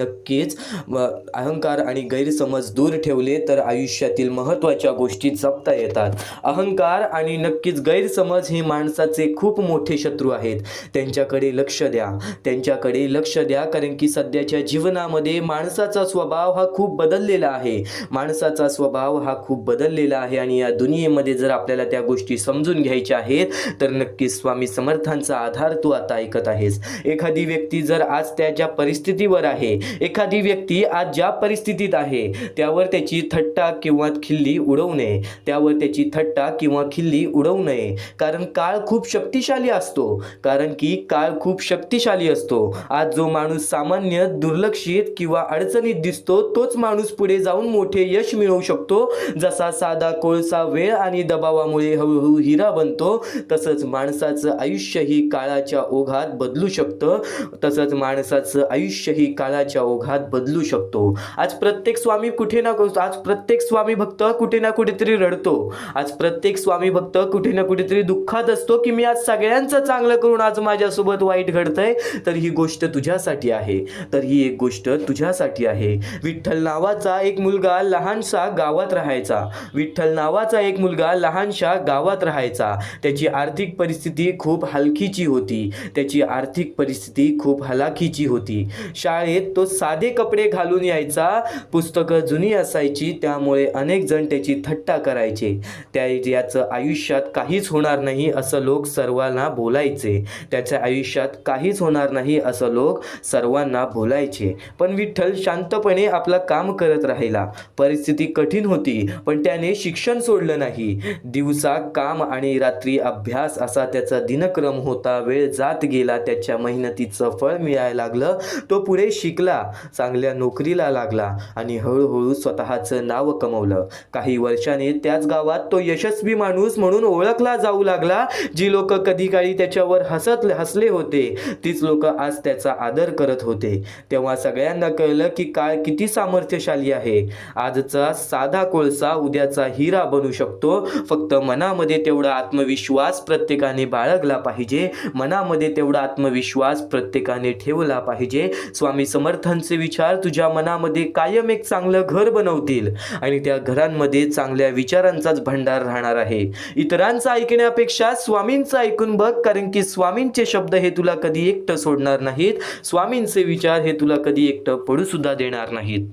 गैरसमज दूर ठेवले तर आयुष्यातील महत्त्वाच्या गोष्टी जपता येतात. अहंकार आणि नक्कीच गैरसमज हे माणसाचे खूप मोठे शत्रू आहेत. त्यांच्याकडे लक्ष द्या, त्यांच्याकडे लक्ष द्या, कारण की सध्याच्या जीवनामध्ये माणसाचा स्वभाव हा खूप बदललेला आहे. माणसाचा स्वभाव हा खूप बदललेला आहे आणि या दुनियेमध्ये जर आपल्याला त्या गोष्टी समजून घ्यायच्या आहेत तर नक्कीच स्वामी समर्थांचा आधार तू आता ऐकत आहेस. एखादी व्यक्ती जर आज त्याच्या परिस्थितीवर आहे, एखादी व्यक्ती आज ज्या परिस्थितीत आहे त्यावर त्याची थट्टा किंवा खिल्ली उडवू नये, त्यावर त्याची थट्टा किंवा खिल्ली उडवू नये. कारण काळ खूप शक्तिशाली असतो, कारण की काळ खूप शक्तिशाली असतो. आज जो माणूस सामान्य दुर्लक्षित किंवा अडचणीत दिसतो तोच माणूस पुढे जाऊन मोठे यश मिळवू शकतो. जसा साधा कोळसा वेळ आणि दबावामुळे हळूहळू हिरा बनतो, तसंच माणसाचं आयुष्य ही काळाच्या ओघात बदलू शकतं. तसंच माणसाचं आयुष्य ही काळाच्या ओघात बदलू शकतो. आज प्रत्येक स्वामी आज प्रत्येक स्वामी भक्त कुठे ना कुठेतरी रडतो. आज प्रत्येक स्वामी भक्त कुठे ना कुठेतरी दुःखात असतो की मी आज सगळ्यांचं चांगलं करून आज माझ्यासोबत वाईट घडतंय. तर ही गोष्ट तुझ्यासाठी आहे, तर ही एक गोष्ट तुझ्यासाठी आहे. विठ्ठल नावाचा एक मुलगा लहानसा गावात राहायचा. विठ्ठल नावाचा एक मुलगा लहानशा गावात राहायचा. त्याची आर्थिक परिस्थिती खूप हलकीची होती. त्याची आर्थिक परिस्थिती खूप हलाखीची होती. शाळेत तो साधे कपडे घालून यायचा, पुस्तकं जुनी असायची, त्यामुळे अनेक जण त्याची थट्टा करायचे. याचं आयुष्यात काहीच होणार नाही असं लोक सर्वांना बोलायचे. त्याच्या आयुष्यात काहीच होणार नाही असं लोक सर्वांना बोलायचे. पण विठ्ठल शांतपणे आपलं काम करत राहिला. परिस्थिती कठीण होती पण त्याने शिक्षण सोडलं नाही. दिवसा काम आणि रात्री अभ्यास असा त्याचा दिनक्रम होता. वेळ जात गेला, त्याच्या मेहनतीचं फळ मिळायला लागलं. तो पुढे शिकला, चांगल्या नोकरीला लागला आणि हळूहळू स्वतःचं नाव कमवलं. काही वर्षांनी त्याच गावात तो यशस्वी माणूस म्हणून ओळखला जाऊ लागला. जी लोक कधी काळी त्याच्यावर हसले होते तीच लोक आज त्याचा आदर करत होते. तेव्हा सगळ्यांना कळलं की काळ किती सामर्थ्यशाली आहे. आजचा साधा कोळसा उद्याचा हिरा बनू शकतो. फक्त मनामध्ये तेवढा आत्मविश्वास प्रत्येकाने बाळगला पाहिजे. मनामध्ये तेवढा आत्मविश्वास प्रत्येकाने ठेवला पाहिजे. स्वामी समर्थांचे विचार तुझ्या मनामध्ये कायम एक चांगलं घर बनवतील आणि त्या घरांमध्ये चांगल्या विचारांचाच भंडार राहणार आहे. इतरांचं ऐकण्यापेक्षा स्वामींचं ऐकून बघ, कारण की स्वामींचे शब्द हे तुला कधी एकटं सोडणार नाहीत. स्वामींचे विचार हे तुला कधी एकटं पडू सुद्धा देणार नाहीत.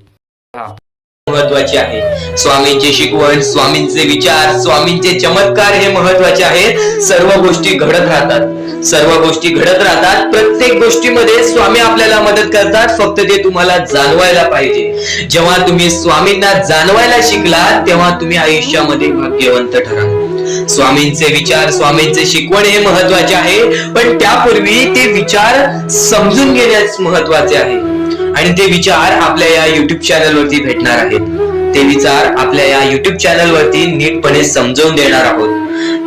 महत्वाचे आहे. स्वामींची शिकवण, स्वामींचे विचार, स्वामींचे चमत्कार हे महत्वाचे आहेत. सर्व गोष्टी घडत राहतात, सर्व गोष्टी घडत राहतात. प्रत्येक गोष्टीमध्ये स्वामी आपल्याला मदत करतात. फक्त ते तुम्हाला जाणवायला पाहिजे. जेव्हा तुम्ही स्वामींना जाणवायला शिकला तेव्हा तुम्ही आयुष्यामध्ये भाग्यवंत ठराल. स्वामींचे विचार, स्वामींचे शिकवण हे महत्वाचे आहे, पण त्यापूर्वी ते विचार समजून घेण्यास महत्वाचे आहे. आणि ते विचार आपल्या या युट्यूब चॅनल वरती भेटणार आहेत. ते विचार आपल्या या युट्यूब चॅनल वरती नीटपणे समजावून देणार आहोत.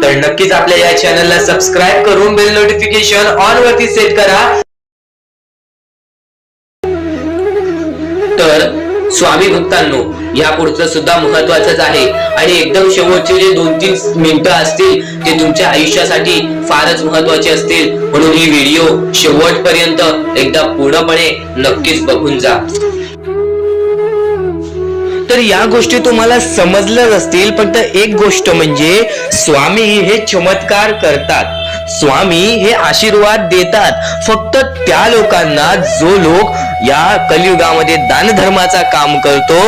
तर नक्कीच आपल्या या चॅनलला सबस्क्राईब करून बेल नोटिफिकेशन ऑन वरती सेट करा. तर स्वामी भक्तांनो, या पुढचं सुद्धा महत्वाचंच आहे आणि एकदम शेवटचे जे 2-3 मिनिटं असतील ते तुमच्या आयुष्यासाठी फारच महत्वाचे असतील. म्हणून ही व्हिडिओ शेवटपर्यंत एकदा पूर्णपणे नक्कीच बघून जा. तर या गोष्टी तुम्हाला समजल्याच असतील, पण एक गोष्ट म्हणजे स्वामी हे चमत्कार करतात. स्वामी हे आशीर्वाद देतात फक्त त्या लोकांना जो लोक या कलियुगामध्ये दानधर्माचा काम करतो,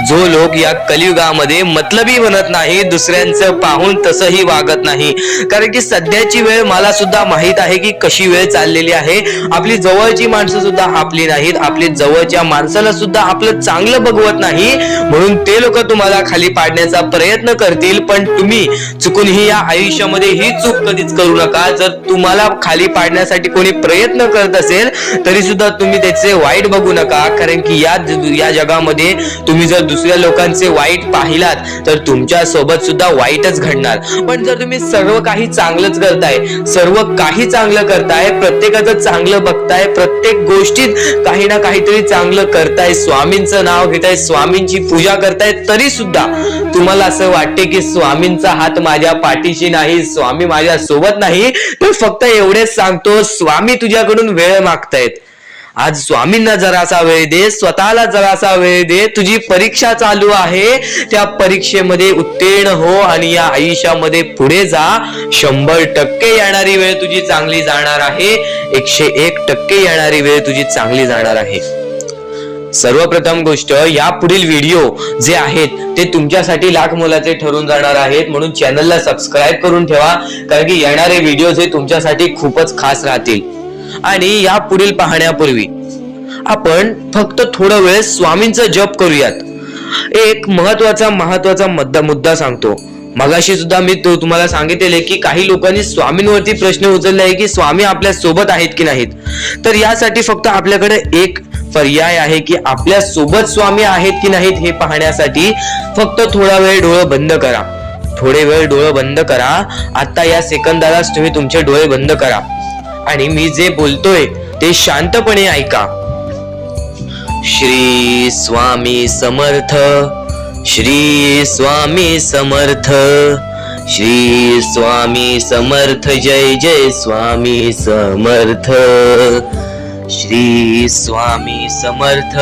जो लोक या कलियुगामध्ये मतलबी बनत नाही, दुसऱ्यांचं पाहून तसंही वागत नाही. कारण की सध्याची वेळ मला सुद्धा माहित आहे की कशी वेळ चाललेली आहे. आपली जवळची माणसं सुद्धा आपली नाहीत, आपली जवळच्या माणसाला सुद्धा आपलं चांगलं बघवत नाही. म्हणून ते लोक तुम्हाला खाली पाडण्याचा प्रयत्न करतील, पण तुम्ही चुकूनही या आयुष्यामध्ये ही चूक कधीच करू नका. जर तुम्हाला खाली पाडण्यासाठी कोणी प्रयत्न करत असेल तरी सुद्धा तुम्ही त्याचे वाईट बघू नका. कारण की या जगामध्ये तुम्ही जर दुसऱ्या लोकांचे वाईट पाहिलात तर तुमच्या सोबत सुद्धा वाईटच घडणार. पण जर तुम्ही सर्व काही चांगलंच करताय, सर्व काही चांगलं करताय, प्रत्येकाचं चांगलं बघताय, प्रत्येक गोष्टीत काही ना काहीतरी चांगलं करताय, स्वामींचं नाव घेताय, स्वामींची पूजा करताय, तरी सुद्धा तुम्हाला असं वाटते की स्वामींचा हात माझ्या पाठीशी नाही, स्वामी माझ्या सोबत नाही, तर फक्त एवढेच सांगतो, स्वामी तुझ्याकडून वेळ मागतायत. आज स्वामींना जरासा वेळ दे, स्वतःला जरासा वेळ दे. तुझी परीक्षा चालू आहे, त्या परीक्षेमध्ये उत्तीर्ण हो आणि या आयुष्यामध्ये पुढे जा. 100% येणारी वेळ तुझी चांगली जाणार आहे. 101% येणारी वेळ तुझी चांगली जाणार आहे. सर्वप्रथम गोष्ट, या पुढील व्हिडिओ जे आहेत ते तुमच्यासाठी लाख मोलाचे ठरून जाणार आहेत, म्हणून चॅनलला सबस्क्राईब करून ठेवा, कारण की येणारे व्हिडिओ हे तुमच्यासाठी खूपच खास राहतील. आणि या पुढील पाहण्यापूर्वी आपण फक्त थोडा वेळ स्वामींचा जप करूयात. एक महत्वाचा मुद्दा सांगतो. मगाशी सुद्धा मी तुम्हाला सांगितले की काही लोकांनी स्वामींवरती प्रश्न उचलले आहे की स्वामी आपल्या सोबत आहेत की नाहीत. तर यासाठी फक्त आपल्याकडे एक पर्याय आहे की आपल्या सोबत स्वामी आहेत की नाहीत हे पाहण्यासाठी फक्त थोडा वेळ डोळे बंद करा. थोडे वेळ डोळे बंद करा. आता या सेकंदालाच तुम्ही तुमचे डोळे बंद करा आणि मी जे बोलतोय ते शांतपणे ऐका. श्री स्वामी समर्थ, श्री स्वामी समर्थ, श्री स्वामी समर्थ, जय जय स्वामी समर्थ. श्री स्वामी समर्थ,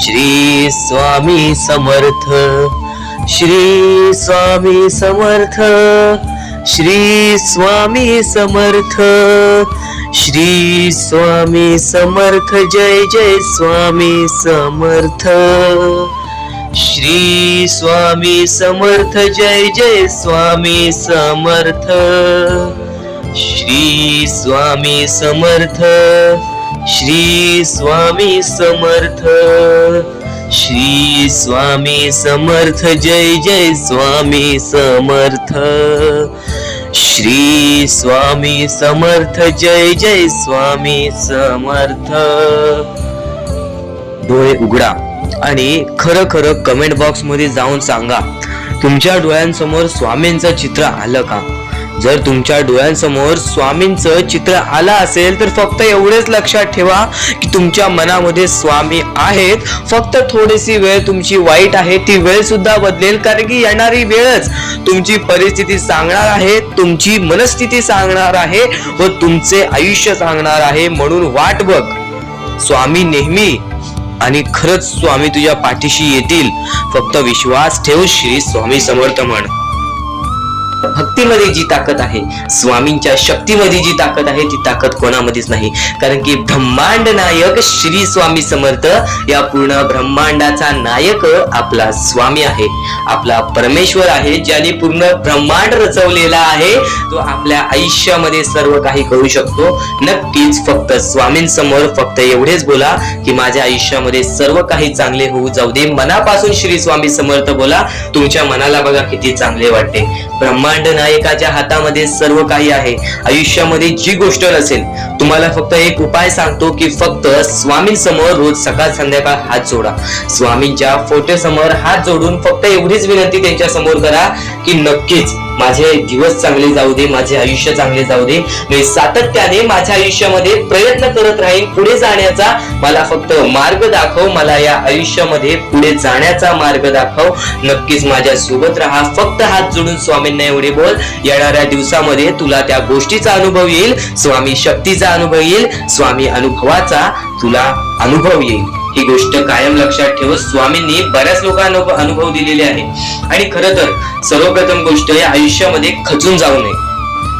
श्री स्वामी समर्थ, श्री स्वामी समर्थ, श्री स्वामी समर्थ, श्री स्वामी समर्थ, जय जय स्वामी समर्थ. श्री स्वामी समर्थ, जय जय स्वामी समर्थ. श्री स्वामी समर्थ, श्री स्वामी समर्थ, श्री स्वामी समर्थ, जय जय स्वामी समर्थ. श्री स्वामी समर्थ, जय जय स्वामी समर्थ. डोळे उघडा आणि खरं कमेंट बॉक्स मध्ये जाऊन सांगा, तुमच्या डोळ्यांसमोर स्वामींचं चित्र आलं का? जर तुमच्या डोळ्यांसमोर स्वामींचं चित्र आलं असेल तर फक्त एवढेच लक्षात ठेवा की तुमच्या मनामध्ये स्वामी आहेत. फक्त थोडीशी वेळ तुमची वाईट आहे, ती वेळ सुद्धा बदलेल, कारण की येणारी वेळच तुमची परिस्थिती सांगणार आहे, तुमची मनस्थिती सांगणार आहे व तुमचे आयुष्य सांगणार आहे. म्हणून वाट बघ, स्वामी नेहमी आणि खरंच स्वामी तुझ्या पाठीशी येतील. फक्त विश्वास ठेव. श्री स्वामी समर्थ म्हण. भक्तीमध्ये जी ताकद आहे, स्वामींच्या शक्तीमध्ये जी ताकद आहे, ती ताकद कोणामध्येच नाही, कारण की ब्रह्मांड नायक श्री स्वामी समर्थ, या पूर्ण ब्रह्मांडाचा नायक आपला स्वामी आहे, आपला परमेश्वर आहे, ज्याने पूर्ण ब्रह्मांड रचवलेला आहे. तो आपल्या आयुष्यामध्ये सर्व काही करू शकतो. नक्कीच फक्त स्वामींसमोर फक्त एवढेच बोला की माझ्या आयुष्यामध्ये सर्व काही चांगले होऊ जाऊ दे. मनापासून श्री स्वामी समर्थ बोला. तुमच्या मनाला बघा किती चांगले वाटते. ब्रह्मांड नायकाच्या हातामध्ये सर्व काही आहे. आयुष्यामध्ये जी गोष्ट नसेल, तुम्हाला फक्त एक उपाय सांगतो की फक्त स्वामींसमोर रोज सकाळ संध्याकाळ हात जोडा. स्वामींच्या फोटो समोर हात जोडून फक्त एवढीच विनंती त्यांच्या समोर करा की नक्कीच माझे दिवस चांगले जाऊ दे, माझे आयुष्य चांगले जाऊ दे. मी सातत्याने माझ्या आयुष्यामध्ये प्रयत्न करत राहीन पुढे जाण्याचा. मला फक्त मार्ग दाखव, मला या आयुष्यामध्ये पुढे जाण्याचा मार्ग दाखव. नक्कीच माझ्या सोबत राहा. फक्त हात जोडून स्वामींना एवढे बोल. येणाऱ्या दिवसामध्ये तुला त्या गोष्टीचा अनुभव येईल, स्वामी शक्तीचा अनुभव येईल, स्वामी अनुभवाचा तुला अनुभव येईल. ही गोष्ट कायम लक्षात ठेव. स्वामींनी बऱ्याच लोकांना अनुभव दिलेले आहे. आणि खरं तर सर्वप्रथम गोष्ट, या आयुष्यामध्ये खचून जाऊ नये,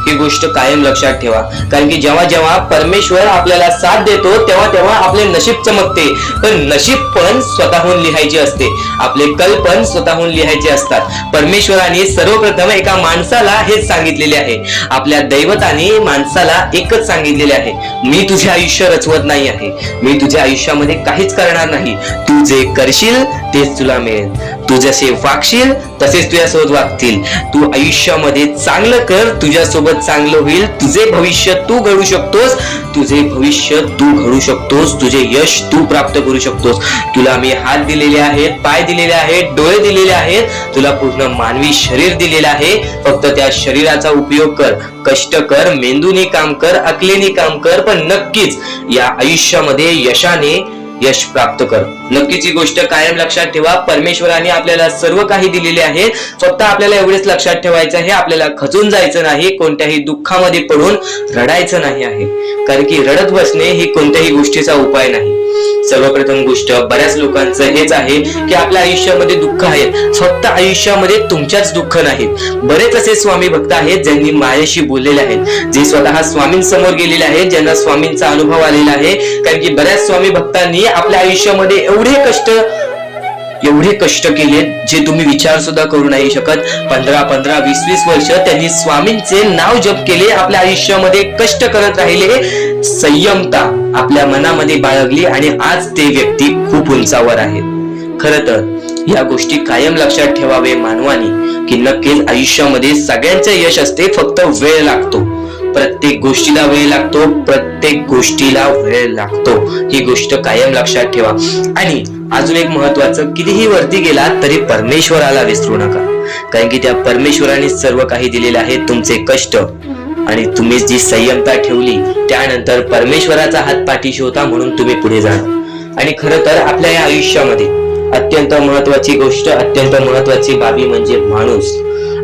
ही गोष्ट कायम लक्षात ठेवा. कारण की जेव्हा जेव्हा परमेश्वर आपल्याला साथ देतो तेव्हा तेव्हा आपले नशीब चमकते. पण नशीब पण स्वतःहून लिहायचे असते, आपले कल पण स्वतःहून लिहायचे असतात. परमेश्वराने सर्वप्रथम एका माणसाला हेच सांगितलेले आहे, आपल्या दैवताने माणसाला एकच सांगितलेले आहे, मी तुझे आयुष्य रचवत नाही आहे, मी तुझ्या आयुष्यामध्ये काहीच करणार नाही. तू जे करशील तेच तुला मिळेल. तू जसे वागशील तसेच तुझ्यासोबत वागतील. तू आयुष्यामध्ये चांगलं कर, तुझ्यासोबत चांगलं होईल. तुझे भविष्य तू घडू शकतोस, तुझे भविष्य तू घडू शकतोस, तुझे यश तू प्राप्त करू शकतोस. तुला मी हात दिलेले आहेत, पाय दिलेले आहेत, डोळे दिलेले आहेत, तुला पूर्ण मानवी शरीर दिलेलं आहे. फक्त त्या शरीराचा उपयोग कर, कष्ट कर, मेंदूने काम कर, अकलेने काम कर. पण नक्कीच या आयुष्यामध्ये यशाने यश प्राप्त कर. नक्कीच ही गोष्ट कायम लक्षात ठेवा. परमेश्वराने आपल्याला सर्व काही दिलेले आहे. फक्त आपल्याला एवढेच लक्षात ठेवायचं आहे, आपल्याला खचून जायचं नाही, कोणत्याही दुःखामध्ये पडून रडायचं नाही आहे. कारण की रडत बसणे ही कोणत्याही गोष्टीचा उपाय नाही. सर्वप्रथम गोष्ट बऱ्याच लोकांचं हेच आहे की आपल्या आयुष्यामध्ये दुःख आहे. फक्त आयुष्यामध्ये तुमच्याच दुःख नाहीत. बरेच असे स्वामी भक्त आहेत ज्यांनी माझ्याशी बोललेले आहेत, जे स्वतः स्वामींसमोर गेलेले आहेत, ज्यांना स्वामींचा अनुभव आलेला आहे. कारण की बऱ्याच स्वामी भक्तांनी आपल्या आयुष्यामध्ये एवढे कष्ट केले जे तुम्ही विचार सुद्धा करू नाही शकत. 15, 20 वर्ष त्यांनी स्वामींचे नाव जप केले, आपल्या आयुष्यामध्ये कष्ट करत राहिले, संयमता आपल्या मनामध्ये बाळगली आणि आज ते व्यक्ती खूप उंचावर आहेत. खरं तर या गोष्टी कायम लक्षात ठेवावे मानवानी की नक्कीच आयुष्यामध्ये सगळ्यांचे यश असते, फक्त वेळ लागतो. प्रत्येक गोष्टीला वेळ लागतो, प्रत्येक गोष्टीला वेळ लागतो. ही गोष्ट कायम लक्षात ठेवा. आणि अजून एक महत्वाचं, कितीही वरती गेला तरी परमेश्वराला विसरू नका. कारण की त्या परमेश्वराने सर्व काही दिलेले आहे. तुमचे कष्ट आणि तुम्ही जी संयमता ठेवली त्यानंतर परमेश्वराचा हात पाठीशी होता म्हणून तुम्ही पुढे जाणार. आणि खरं तर आपल्या या आयुष्यामध्ये अत्यंत महत्वाची गोष्ट, अत्यंत महत्वाची बाबी म्हणजे माणूस.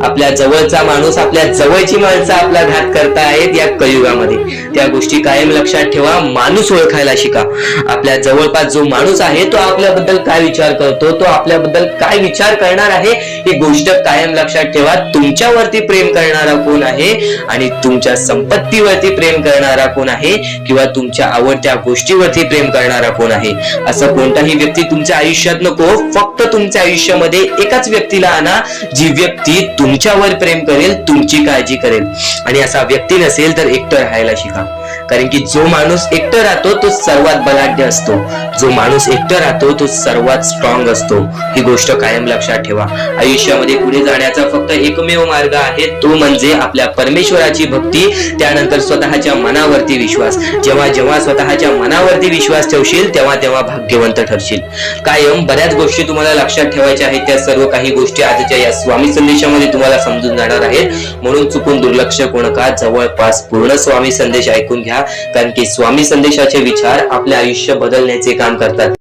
आपल्या जवळचा माणूस, आपल्या जवळची माणसं आपला घात करतायत या कलियुगामध्ये. त्या गोष्टी कायम लक्षात ठेवा. माणूस ओळखायला शिका. आपल्या जवळपास जो माणूस आहे तो आपल्याबद्दल काय विचार करतो, तो आपल्याबद्दल काय विचार करणार आहे, ही गोष्ट कायम लक्षात ठेवा. तुमच्यावरती प्रेम करणारा कोण आहे आणि तुमच्या संपत्तीवरती प्रेम करणारा कोण आहे किंवा तुमच्या आवडत्या गोष्टीवरती प्रेम करणारा कोण आहे. असं कोणताही व्यक्ती तुमच्या आयुष्यात नको. फक्त तुमच्या आयुष्यामध्ये एकाच व्यक्तीला आणा, जी व्यक्ती तुमच्यावर प्रेम करेल, तुमची काळजी करेल. आणि असा व्यक्ती नसेल तर एकटं राहायला शिका. कारण की जो माणूस एकटं राहतो तो सर्वात बलाढ्य असतो. जो माणूस एकटं राहतो तो सर्वात स्ट्रॉंग असतो. ही गोष्ट कायम लक्षात ठेवा. आयुष्यामध्ये पुढे जाण्याचा फक्त एकमेव मार्ग आहे, तो म्हणजे आपल्या परमेश्वराची भक्ती, त्यानंतर स्वतःच्या मनावरती विश्वास. जेव्हा जेव्हा स्वतःच्या मनावरती विश्वास ठेवशील तेव्हा तेव्हा भाग्यवंत ठरशील. कायम बऱ्याच गोष्टी तुम्हाला लक्षात ठेवायच्या आहेत. त्या सर्व काही गोष्टी आजच्या या स्वामी संदेशामध्ये तुम्हाला समजून जाणार आहेत. म्हणून चुकून दुर्लक्ष करू नका. जवळपास पूर्ण स्वामी संदेश ऐकून घ्या. कारण की स्वामी संदेशाचे विचार आपले आयुष्य बदलण्याचे काम करतात.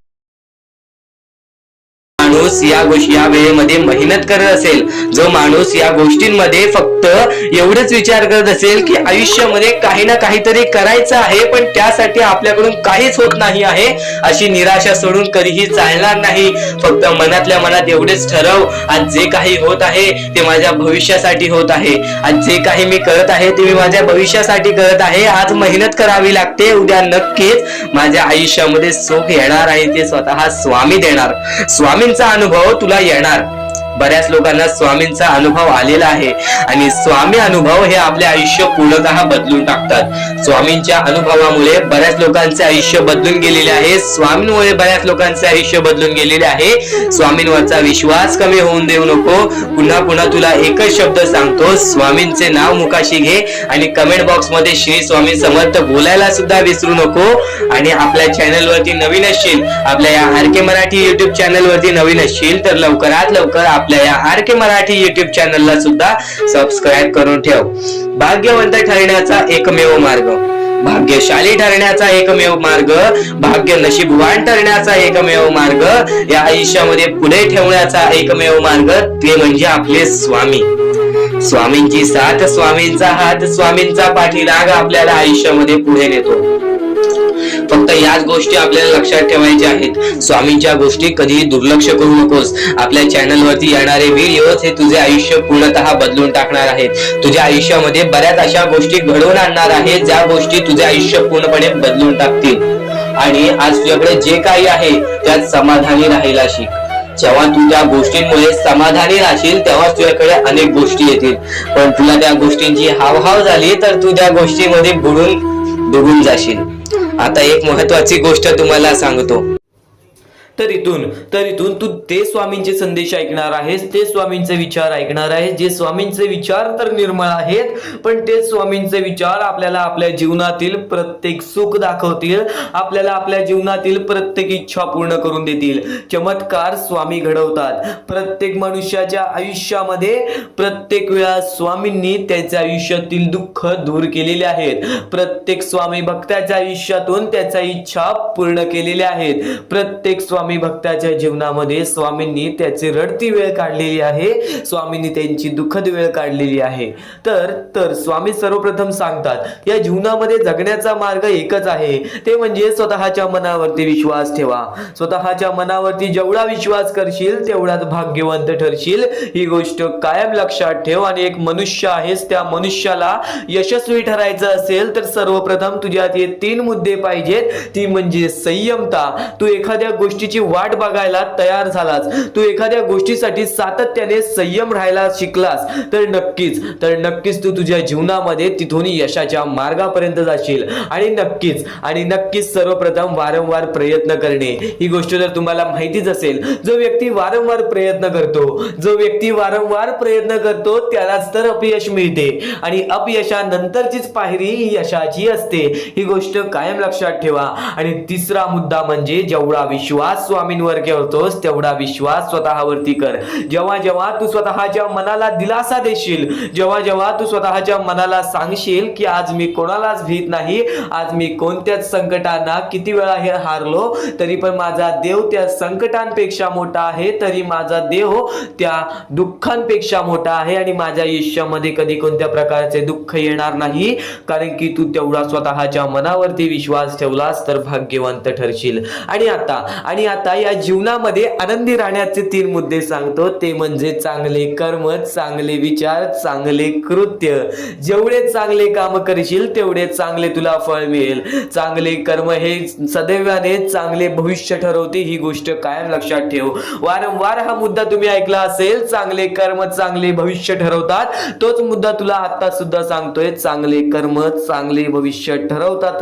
माणूस या वेळेमध्ये मेहनत करत असेल, जो माणूस या गोष्टींमध्ये फक्त एवढंच विचार करत असेल की आयुष्यामध्ये काही ना काहीतरी करायचं आहे पण त्यासाठी आपल्याकडून काहीच होत नाही आहे, अशी निराशा सोडून कधीही चालणार नाही. फक्त मनातल्या मनात एवढेच ठरव, आज जे काही होत आहे ते माझ्या भविष्यासाठी होत आहे. आज जे काही मी करत आहे ते मी माझ्या भविष्यासाठी करत आहे. आज मेहनत करावी लागते, उद्या नक्कीच माझ्या आयुष्यामध्ये सुख येणार आहे, ते स्वतः स्वामी देणार. स्वामींचा अनुभव तुला येणार. बऱ्याच लोकांना स्वामींचा अनुभव आलेला आहे आणि स्वामी अनुभव हे आपले आयुष्य पूर्णतः बदलून टाकतात. स्वामींच्या अनुभवामुळे बऱ्याच लोकांचे आयुष्य बदलून गेलेले आहे. स्वामींमुळे बऱ्याच लोकांचे आयुष्य बदलून गेलेले आहे. स्वामींवरचा विश्वास कमी होऊन देऊ नको. पुन्हा पुन्हा तुला एकच शब्द सांगतो, स्वामींचे नाव मुखाशी घे आणि कमेंट बॉक्स मध्ये श्री स्वामी समर्थ बोलायला सुद्धा विसरू नको. आणि आपल्या चॅनल वरती नवीन असशील, आपल्या या आर के मराठी युट्यूब चॅनल वरती नवीन असशील तर लवकरात लवकर आपल्या या आर के मराठी युट्यूब चॅनलला सुद्धा सबस्क्राईब करून ठेव. भाग्यवंत ठरण्याचा एकमेव मार्ग, भाग्यशाली ठरण्याचा एकमेव मार्ग, भाग्य नशीबवान ठरण्याचा एकमेव मार्ग, या आयुष्यामध्ये पुढे ठेवण्याचा एकमेव मार्ग ते म्हणजे आपले स्वामी. स्वामींची साथ, स्वामींचा हात, स्वामींचा पाठीराग आपल्याला आयुष्यामध्ये पुढे नेतो. फक्त याच गोष्टी आपल्याला लक्षात ठेवायच्या आहेत. स्वामींच्या गोष्टी कधीही दुर्लक्ष करू नकोस. आपल्या चॅनल वरती येणारे व्हिडिओज हे तुझे आयुष्य पूर्णतः बदलून टाकणार आहेत. तुझ्या आयुष्यामध्ये बऱ्याच अशा गोष्टी घडवून आणणार आहेत ज्या गोष्टी तुझे आयुष्य पूर्णपणे बदलून टाकतील. आणि आज तुझ्याकडे जे काही आहे त्यात समाधानी राहायला शिक. जेव्हा तू त्या गोष्टींमुळे समाधानी राहशील तेव्हा तुझ्याकडे अनेक गोष्टी येतील. पण तुला त्या गोष्टींची हावभाव झाली तर तू त्या गोष्टीमध्ये बुडून डुबून जाशील. आता एक महत्वाची गोष्ट तुम्हाला सांगतो. तर इथून तू ते स्वामींचे संदेश ऐकणार आहेस, ते स्वामींचे विचार ऐकणार आहेस, जे स्वामींचे विचार तर निर्मळ आहेत, पण ते स्वामींचे विचार आपल्याला आपल्या जीवनातील प्रत्येक सुख दाखवतील, आपल्याला आपल्या जीवनातील प्रत्येक इच्छा पूर्ण करून देतील. चमत्कार स्वामी घडवतात. प्रत्येक मनुष्याच्या आयुष्यामध्ये प्रत्येक वेळा स्वामींनी त्याच्या आयुष्यातील दुःख दूर केलेले आहेत. प्रत्येक स्वामी भक्ताच्या आयुष्यातून त्याच्या इच्छा पूर्ण केलेल्या आहेत. प्रत्येक स्वामी भक्ताच्या जीवनामध्ये स्वामींनी त्याची रडती वेळ काढलेली आहे, स्वामींनी त्यांची दुःखद वेळ काढलेली आहे. तर स्वामी सर्वप्रथम सांगतात या जीवनामध्ये जगण्याचा मार्ग एकच आहे, ते म्हणजे स्वतःच्या मनावरती विश्वास ठेवा. स्वतःच्या मनावरती जेवढा विश्वास करशील तेवढाच भाग्यवंत ठरशील. ही गोष्ट कायम लक्षात ठेव. आणि एक मनुष्य आहेस, त्या मनुष्याला यशस्वी ठरायचं असेल तर सर्वप्रथम तुझ्यात हे 3 मुद्दे पाहिजेत. ती म्हणजे संयमता. तू एखाद्या गोष्टीची वाट बघायला तयार झालास, तू एखाद्या गोष्टीसाठी सातत्याने संयम राहायला शिकलास तर नक्कीच तू तुझ्या जीवनामध्ये तिथून यशाच्या मार्गापर्यंत जाशील. आणि नक्कीच सर्वप्रथम वारंवार प्रयत्न करणे. ही गोष्ट जर तुम्हाला माहितीच असेल, जो व्यक्ती वारंवार प्रयत्न करतो त्यालाच तर अपयश मिळते, आणि अपयशानंतरचीच पायरी ही यशाची असते. ही गोष्ट कायम लक्षात ठेवा. आणि तिसरा मुद्दा म्हणजे जेवढा विश्वास स्वामींवर करतोस तेवढा विश्वास स्वतःवरती कर. जेव्हा तू स्वतःच्या मनाला दिलासा देशील, जेव्हा तू स्वतःच्या मनाला सांगशील की आज मी कोणालाच भीत नाही, आज मी कोणत्याच संकटांना किती वेळा हे हारलो तरी पण माझा देव त्या संकटांपेक्षा मोठा आहे, तरी माझा देव त्या दुःखांपेक्षा मोठा आहे, आणि माझ्या आयुष्यामध्ये कधी कोणत्या प्रकारचे दुःख येणार नाही, कारण की तू तेवढा स्वतःच्या मनावरती विश्वास ठेवलास तर भाग्यवंत ठरशील. आणि आता या जीवनामध्ये आनंदी राहण्याचे 3 मुद्दे सांगतो, ते म्हणजे चांगले कर्म, चांगले विचार, चांगले कृत्य. जेवढे चांगले काम करशील तेवढे चांगले तुला फळ मिळेल. चांगले कर्म हे सदैवाने चांगले भविष्य ठरवते. ही गोष्ट कायम लक्षात ठेव. वारंवार हा मुद्दा तुम्ही ऐकला असेल, चांगले कर्म चांगले भविष्य ठरवतात. तोच मुद्दा तुला आता सुद्धा सांगतोय, चांगले कर्म चांगले भविष्य ठरवतात.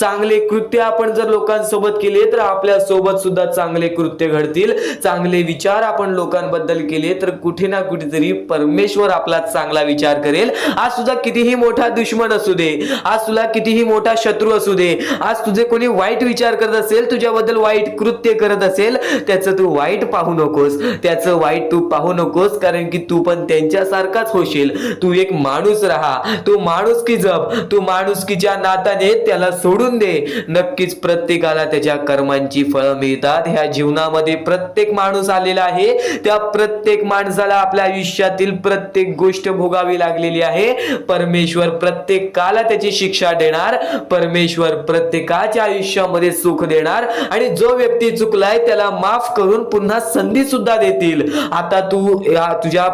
चांगले कृत्य आपण जर लोकांसोबत केले तर आपल्या सोबत सुद्धा चांगले कृत्य घडतील. चांगले विचार आपण लोकांबद्दल केले तर कुठे ना कुठेतरी परमेश्वर आपला चांगला विचार करेल. आज सुद्धा कितीही मोठा दुश्मन असू दे, आज तुला कितीही मोठा शत्रू असू दे, आज तुझे कोणी वाईट विचार करत असेल, तुझ्याबद्दल वाईट कृत्य करत असेल, त्याचं तू वाईट पाहू नकोस, कारण की तू पण त्यांच्यासारखाच होशील. तू एक माणूस राहा, तू माणुसकी जप, तू माणुसकीच्या नात्याने त्याला सोडून दे. नक्कीच प्रत्येकाला त्याच्या कर्मांची फळं मिळतात. ह्या जीवनामध्ये प्रत्येक माणूस आलेला आहे, त्या प्रत्येक माणसाला आपल्या आयुष्यातील प्रत्येक गोष्ट भोगावी लागलेली आहे. परमेश्वर प्रत्येकाला त्याची शिक्षा देणार, परमेश्वर प्रत्येकाच्या आयुष्यामध्ये सुख देणार, आणि जो व्यक्ती चुकलाय त्याला माफ करून पुन्हा संधी सुद्धा देतील. आता तू तुझ्या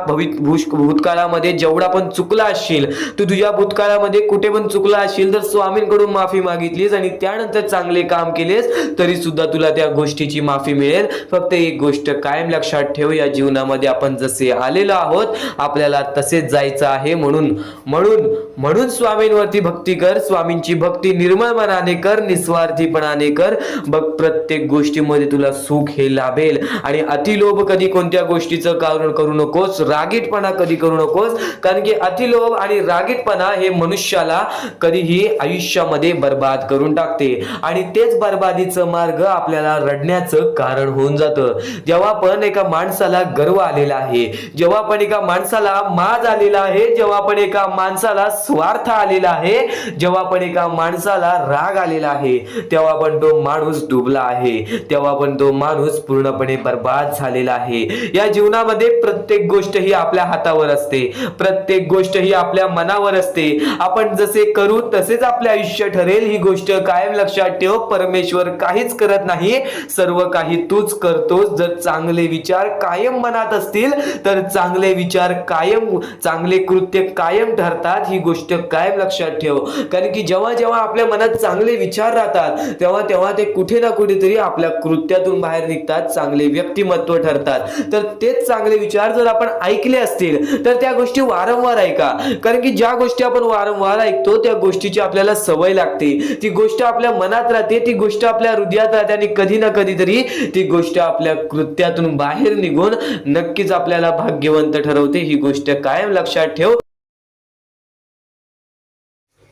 भूतकाळामध्ये जेवढा पण चुकला असशील, तू तुझ्या भूतकाळामध्ये कुठे पण चुकला असशील तर स्वामींकडून माफी मागितलीस आणि त्यानंतर चांगले काम केलेस तरी सुद्धा तुला त्या गोष्टीची माफी मिळेल. फक्त एक गोष्ट कायम लक्षात ठेव, या जीवनामध्ये आपण जसे आलेलो आहोत आपल्याला तसेच जायचं आहे. म्हणून स्वामींवरती भक्ती कर. स्वामींची भक्ती निर्मळ मनाने कर, निस्वार्थीपणाने कर. बघ प्रत्येक गोष्टीमध्ये तुला सुख हे लाभेल. आणि अतिलोभ कधी कोणत्या गोष्टीचं कारण करू नकोस, रागीटपणा कधी करू नकोस, कारण की अतिलोभ आणि रागीटपणा हे मनुष्याला कधीही आयुष्यामध्ये बर्बाद करून टाकते, आणि तेच बर्बादीचं मार्ग आपल्याला रडण्याचं कारण होऊन जातं. जेव्हा पण एका माणसाला गर्व आलेला आहे, जेव्हा पण एका माणसाला माज आलेला आहे, जेव्हा पण एका माणसाला स्वार्थ आलेला आहे, जेव्हा पण एका माणसाला राग आलेला आहे, तेव्हा पण तो माणूस डुबला आहे, तेव्हा पण तो माणूस पूर्णपणे बर्बाद झालेला आहे. या जीवनामध्ये प्रत्येक गोष्ट ही आपल्या हातावर असते, प्रत्येक गोष्ट ही आपल्या मनावर असते. आपण जसे करू तसेच आपले आयुष्य ठरेल. ही गोष्ट कायम लक्षात ठेव. परमेश्वर काहीच करत नाही, सर्व काही तूच करतोस. जर चांगले विचार कायम मनात असतील तर चांगले विचार कायम, चांगले कृत्य कायम ठरतात. ही गोष्ट कायम लक्षात ठेव, कारण की जेव्हा आपल्या मनात चांगले विचार राहतात तेव्हा ते कुठे ना कुठेतरी आपल्या कृत्यातून बाहेर निघतात, चांगले व्यक्तिमत्व ठरतात. तर तेच चांगले विचार जर आपण ऐकले असतील तर त्या गोष्टी वारंवार ऐका, कारण की ज्या गोष्टी आपण वारंवार ऐकतो त्या गोष्टीची आपल्याला सवय लागते, ती गोष्ट आपल्या मनात राहते, ती गोष्ट आपल्या हृदयात राहते, आणि कधी ना कधीतरी ती गोष्ट आपल्या कृत्यातून बाहेर निघून नक्कीच आपल्याला भाग्यवंत ठरवते. ही गोष्ट कायम लक्षात ठेव.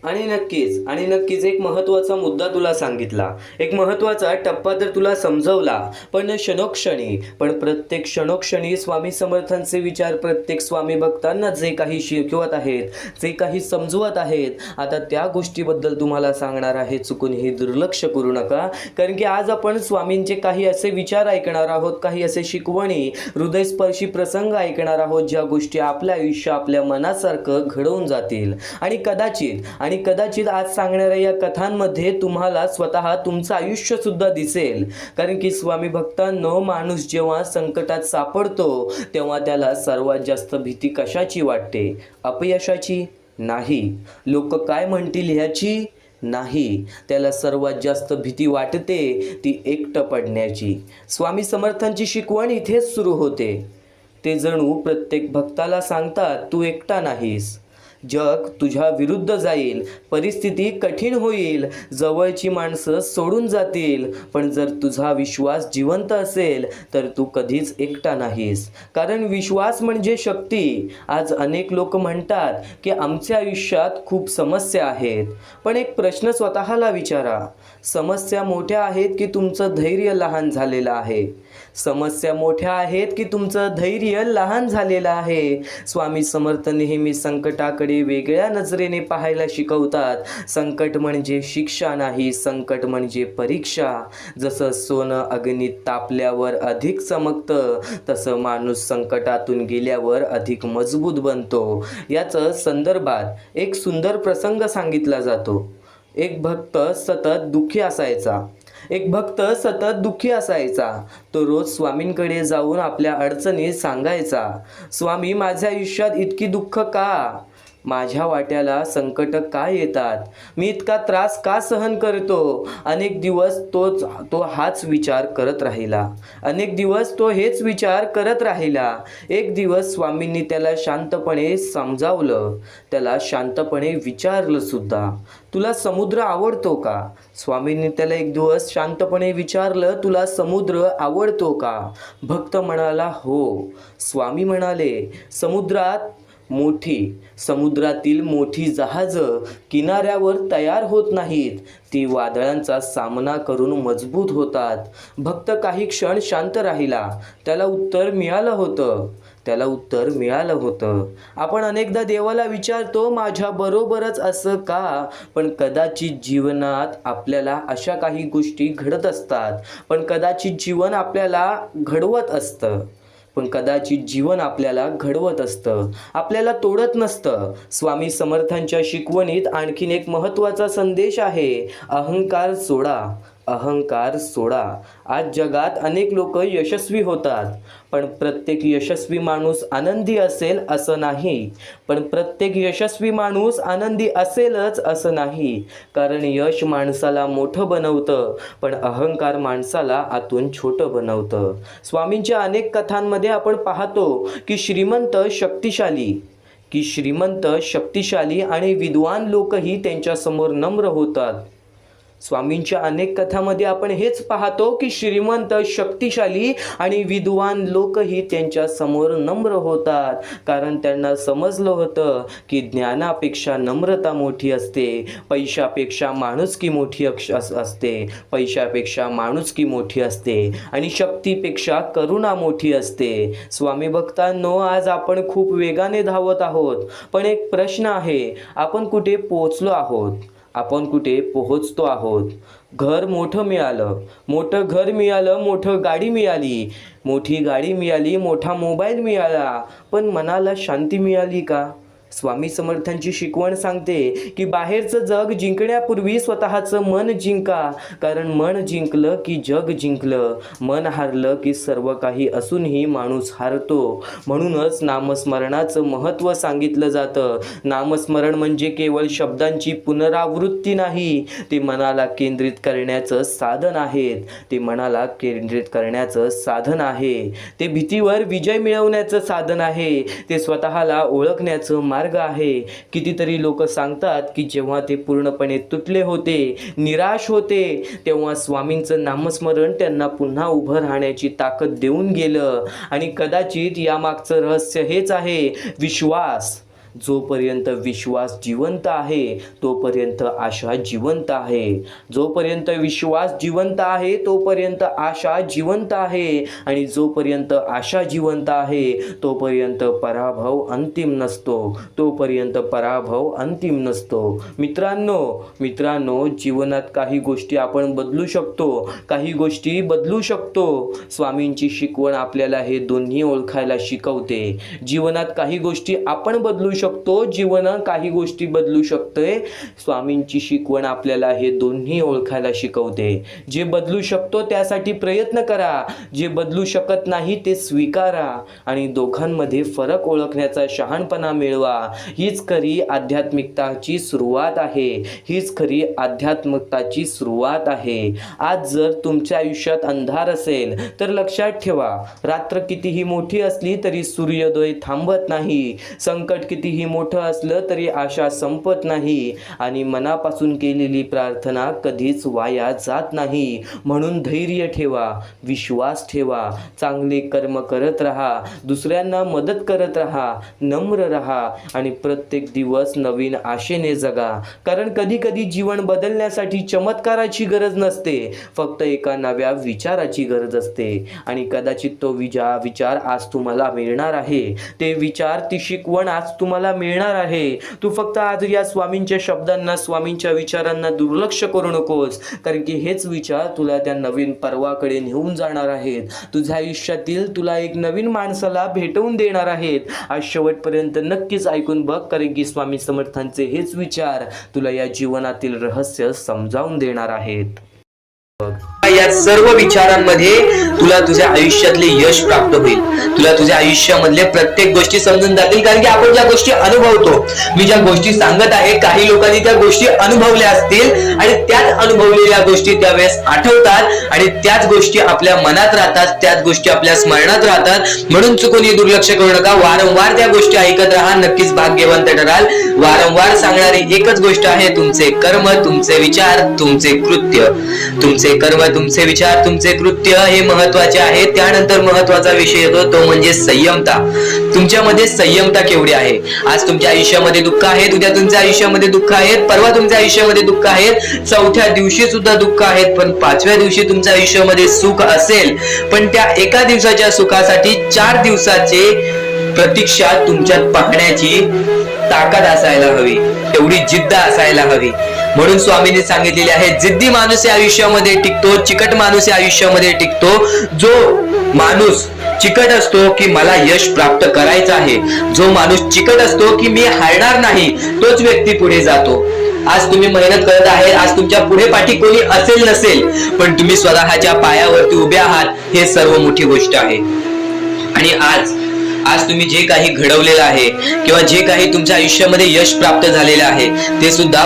आणि नक्कीच एक महत्त्वाचा मुद्दा तुला सांगितला, एक महत्त्वाचा टप्पा तर तुला समजवला. पण प्रत्येक क्षणोक्षणी स्वामी समर्थांचे विचार प्रत्येक स्वामी भक्तांना जे काही शिकवत आहेत, जे काही समजवत आहेत, आता त्या गोष्टीबद्दल तुम्हाला सांगणार आहे. चुकूनही दुर्लक्ष करू नका, कारण की आज आपण स्वामींचे काही असे विचार ऐकणार आहोत, काही असे शिकवणी, हृदयस्पर्शी प्रसंग ऐकणार आहोत, ज्या गोष्टी आपल्या आयुष्य, आपल्या मनासारखं घडवून जातील. आणि कदाचित आज सांगणाऱ्या या कथांमध्ये तुम्हाला स्वतः तुमचं आयुष्य सुद्धा दिसेल. कारण की स्वामी भक्तांनो, माणूस जेव्हा संकटात सापडतो तेव्हा त्याला सर्वात जास्त भीती कशाची वाटते? अपयशाची? नाही. लोक काय म्हणतील ह्याची? नाही. त्याला सर्वात जास्त भीती वाटते ती एकटं पडण्याची. स्वामी समर्थांची शिकवण इथेच सुरू होते. ते जणू प्रत्येक भक्ताला सांगतात, तू एकटा नाहीस. जग तुझ्या विरुद्ध जाईल, परिस्थिती कठीण होईल, जवळची माणसं सोडून जातील, पण जर तुझा विश्वास जिवंत असेल तर तू कधीच एकटा नाहीस. कारण विश्वास म्हणजे शक्ती. आज अनेक लोक म्हणतात की आमच्या आयुष्यात खूप समस्या आहेत. पण एक प्रश्न स्वतःला विचारा, समस्या मोठ्या आहेत की तुमचं धैर्य लहान झालेलं आहे? समस्या मोठ्या आहेत की तुमचं धैर्य लहान झालेलं आहे? स्वामी समर्थ नेहमी संकटाकडे वेगळ्या नजरेने पाहायला शिकवतात. संकट म्हणजे शिक्षा नाही, संकट म्हणजे परीक्षा. जसं सोनं अग्नीत तापल्यावर अधिक चमकतं, तसं माणूस संकटातून गेल्यावर अधिक मजबूत बनतो. याचं संदर्भात एक सुंदर प्रसंग सांगितला जातो. एक भक्त सतत दुःखी असायचा. तो रोज स्वामींकडे जाऊन आपल्या अडचणी सांगायचा. स्वामी, माझ्या आयुष्यात इतकी दुःख का? माझ्या वाट्याला संकट का येतात? मी इतका त्रास का सहन करतो? अनेक दिवस तो हेच विचार करत राहिला. एक दिवस स्वामींनी त्याला शांतपणे समजावलं, त्याला शांतपणे विचारलं सुद्धा, तुला समुद्र आवडतो का? स्वामींनी त्याला एक दिवस शांतपणे विचारलं, तुला समुद्र आवडतो का? भक्त म्हणाला, हो. स्वामी म्हणाले, समुद्रातील मोठी जहाजं किनाऱ्यावर तयार होत नाहीत, ती वादळांचा सामना करून मजबूत होतात. भक्त काही क्षण शांत राहिला. त्याला उत्तर मिळालं होतं. आपण अनेकदा देवाला विचारतो, माझ्या बरोबरच असं का? पण कदाचित जीवनात आपल्याला अशा काही गोष्टी घडत असतात, पण कदाचित जीवन आपल्याला घडवत असतं, आपल्याला तोडत नसतं. स्वामी समर्थांच्या शिकवणीत आणखीन एक महत्त्वाचा संदेश आहे, अहंकार सोडा. आज जगात अनेक लोक यशस्वी होतात, पण प्रत्येक यशस्वी माणूस आनंदी असेल असं नाही. कारण यश माणसाला मोठं बनवतं, पण अहंकार माणसाला आतून छोटं बनवतं. स्वामींच्या अनेक कथांमध्ये आपण पाहतो की श्रीमंत शक्तिशाली आणि विद्वान लोकही त्यांच्यासमोर नम्र होतात. स्वामींच्या अनेक कथामध्ये आपण हेच पाहतो की श्रीमंत, शक्तिशाली आणि विद्वान लोकही त्यांच्या समोर नम्र होतात. कारण त्यांना समजलं होतं की ज्ञानापेक्षा नम्रता मोठी असते, पैशापेक्षा माणुसकी मोठी असते आणि शक्तीपेक्षा करुणा मोठी असते. स्वामी भक्तांनो, आज आपण खूप वेगाने धावत आहोत, पण एक प्रश्न आहे, आपण कुठे पोहोचलो आहोत? आपण कुठे पोहोचतो आहोत? घर मोठं मिळालं, मोठं घर मिळालं, मोठं गाडी मिळाली, मोठी गाडी मिळाली, मोठा मोबाईल मिळाला, पण मनाला शांती मिळाली का? स्वामी समर्थांची शिकवण सांगते की बाहेरचं जग जिंकण्यापूर्वी स्वतःचं मन जिंका. कारण मन जिंकलं की जग जिंकलं, मन हारलं की सर्व काही असूनही माणूस हारतो. म्हणूनच नामस्मरणाचं महत्त्व सांगितलं जातं. नामस्मरण म्हणजे केवळ शब्दांची पुनरावृत्ती नाही, ते मनाला केंद्रित करण्याचं साधन आहे. ते भीतीवर विजय मिळवण्याचं साधन आहे. ते स्वतःला ओळखण्याचं मार्ग आहे. कितीतरी लोक सांगतात की जेव्हा ते पूर्णपणे तुटले होते, निराश होते, तेव्हा स्वामींचं नामस्मरण त्यांना पुन्हा उभं राहण्याची ताकद देऊन गेलं. आणि कदाचित यामागचं रहस्य हेच आहे, विश्वास. जोपर्यंत विश्वास जिवंत आहे तोपर्यंत आशा जिवंत आहे. जोपर्यंत विश्वास जिवंत आहे तोपर्यंत आशा जिवंत आहे. आणि जोपर्यंत आशा जिवंत आहे तोपर्यंत पराभव अंतिम नसतो. तोपर्यंत पराभव अंतिम नसतो. मित्रांनो, जीवनात काही गोष्टी आपण बदलू शकतो, काही गोष्टी बदलू शकतो. स्वामींची शिकवण आपल्याला हे दोन्ही ओळखायला शिकवते. जीवनात काही गोष्टी आपण बदलू शकतो, जीवन काही गोष्टी बदलू शकते. स्वामींची शिकवण आपल्याला हे दोन्ही ओळखायला शिकवते. जे बदलू शकतो त्यासाठी प्रयत्न करा, जे बदलू शकत नाही ते स्वीकारा आणि दोघांमध्ये फरक ओळखण्याचा शहाणपणा मिळवा. हीच खरी आध्यात्मिकताची सुरुवात आहे. हीच खरी आध्यात्मिकताची सुरुवात आहे. आज जर तुमच्या आयुष्यात अंधार असेल तर लक्षात ठेवा, रात्र कितीही मोठी असली तरी सूर्योदय थांबत नाही. संकट कितीही मोठं असलं तरी आशा संपत नाही. आणि मनापासून केलेली प्रार्थना कधीच वाया जात नाही. म्हणून धैर्य ठेवा, विश्वास ठेवा, चांगले कर्म करत राहा, दुसऱ्यांना मदत करत राहा, नम्र राहा आणि प्रत्येक दिवस नवीन आशेने जगा. कारण कधी कधी जीवन बदलण्यासाठी चमत्काराची गरज नसते, फक्त एका नव्या विचाराची गरज असते. आणि कदाचित तो विचार आज तुम्हाला मिळणार आहे. ते विचार, ती शिकवण आज तुम्हाला मिळणार आहे. तू फक्त आज या स्वामींच्या शब्दांना, स्वामींच्या विचारांना दुर्लक्ष करू नकोस. कारण की हेच विचार तुला त्या नवीन पर्वाकडे नेऊन जाणार आहेत. तुझ्या आयुष्यातील तुला एक नवीन माणसाला भेटवून देणार आहेत. आज शेवटपर्यंत नक्कीच ऐकून बघ, कारण की स्वामी समर्थांचे हेच विचार तुला या जीवनातील रहस्य समजावून देणार आहेत. या सर्व विचारांमध्ये तुला तुझ्या आयुष्यातले यश प्राप्त होईल. तुला तुझ्या आयुष्यामधले प्रत्येक गोष्टी समजून जातील. कारण की आपण ज्या गोष्टी अनुभवतो, मी ज्या गोष्टी सांगत आहे, काही लोकांनी त्या गोष्टी अनुभवल्या असतील आणि त्याच अनुभवलेल्या गोष्टी त्यावेळेस आठवतात आणि त्याच गोष्टी आपल्या मनात राहतात, त्याच गोष्टी आपल्या स्मरणात राहतात. म्हणून चुकून दुर्लक्ष करू नका. वारंवार त्या गोष्टी ऐकत राहा, नक्कीच भाग्यवंत ठराल. वारंवार सांगणारी एकच गोष्ट आहे, तुमचे कर्म, तुमचे विचार, तुमचे कृत्य. तुमचे कर्म, तुमचे विचार, तुमचे कृत्य हे महत्वाचे आहे. त्यानंतर महत्वाचा विषय येतो तो म्हणजे संयमता. तुमच्यामध्ये संयमता केवढी आहे? आज तुमच्या आयुष्यामध्ये दुःख आहे, उद्या तुमच्या आयुष्यामध्ये दुःख आहेत, परवा तुमच्या आयुष्यामध्ये दुःख आहेत, चौथ्या दिवशी सुद्धा दुःख आहेत, पण पाचव्या दिवशी तुमच्या आयुष्यामध्ये सुख असेल. पण त्या एका दिवसाच्या सुखासाठी 4 दिवसाचे प्रतीक्षा तुमच्यात पाहण्याची ताकद असायला हवी, तेवढी जिद्द असायला हवी. म्हणून स्वामींनी सांगितलेले आहे, जिद्दी माणूस या आयुष्यामध्ये टिकतो, चिकट माणूस या आयुष्यामध्ये टिकतो. जो माणूस चिकट असतो की मला यश प्राप्त करायचं आहे, जो माणूस चिकट असतो की मी हारणार नाही, तोच व्यक्ती पुढे जातो. आज तुम्ही मेहनत करत आहे, आज तुमच्या पुढे पाठी कोणी असेल नसेल, पण तुम्ही स्वतःच्या पायावरती उभे आहात, हे सर्व मोठी गोष्ट आहे. आणि आज तुम्ही जे काही घडवलेलं आहे किंवा जे काही तुमच्या आयुष्यामध्ये यश प्राप्त झालेलं आहे ते सुद्धा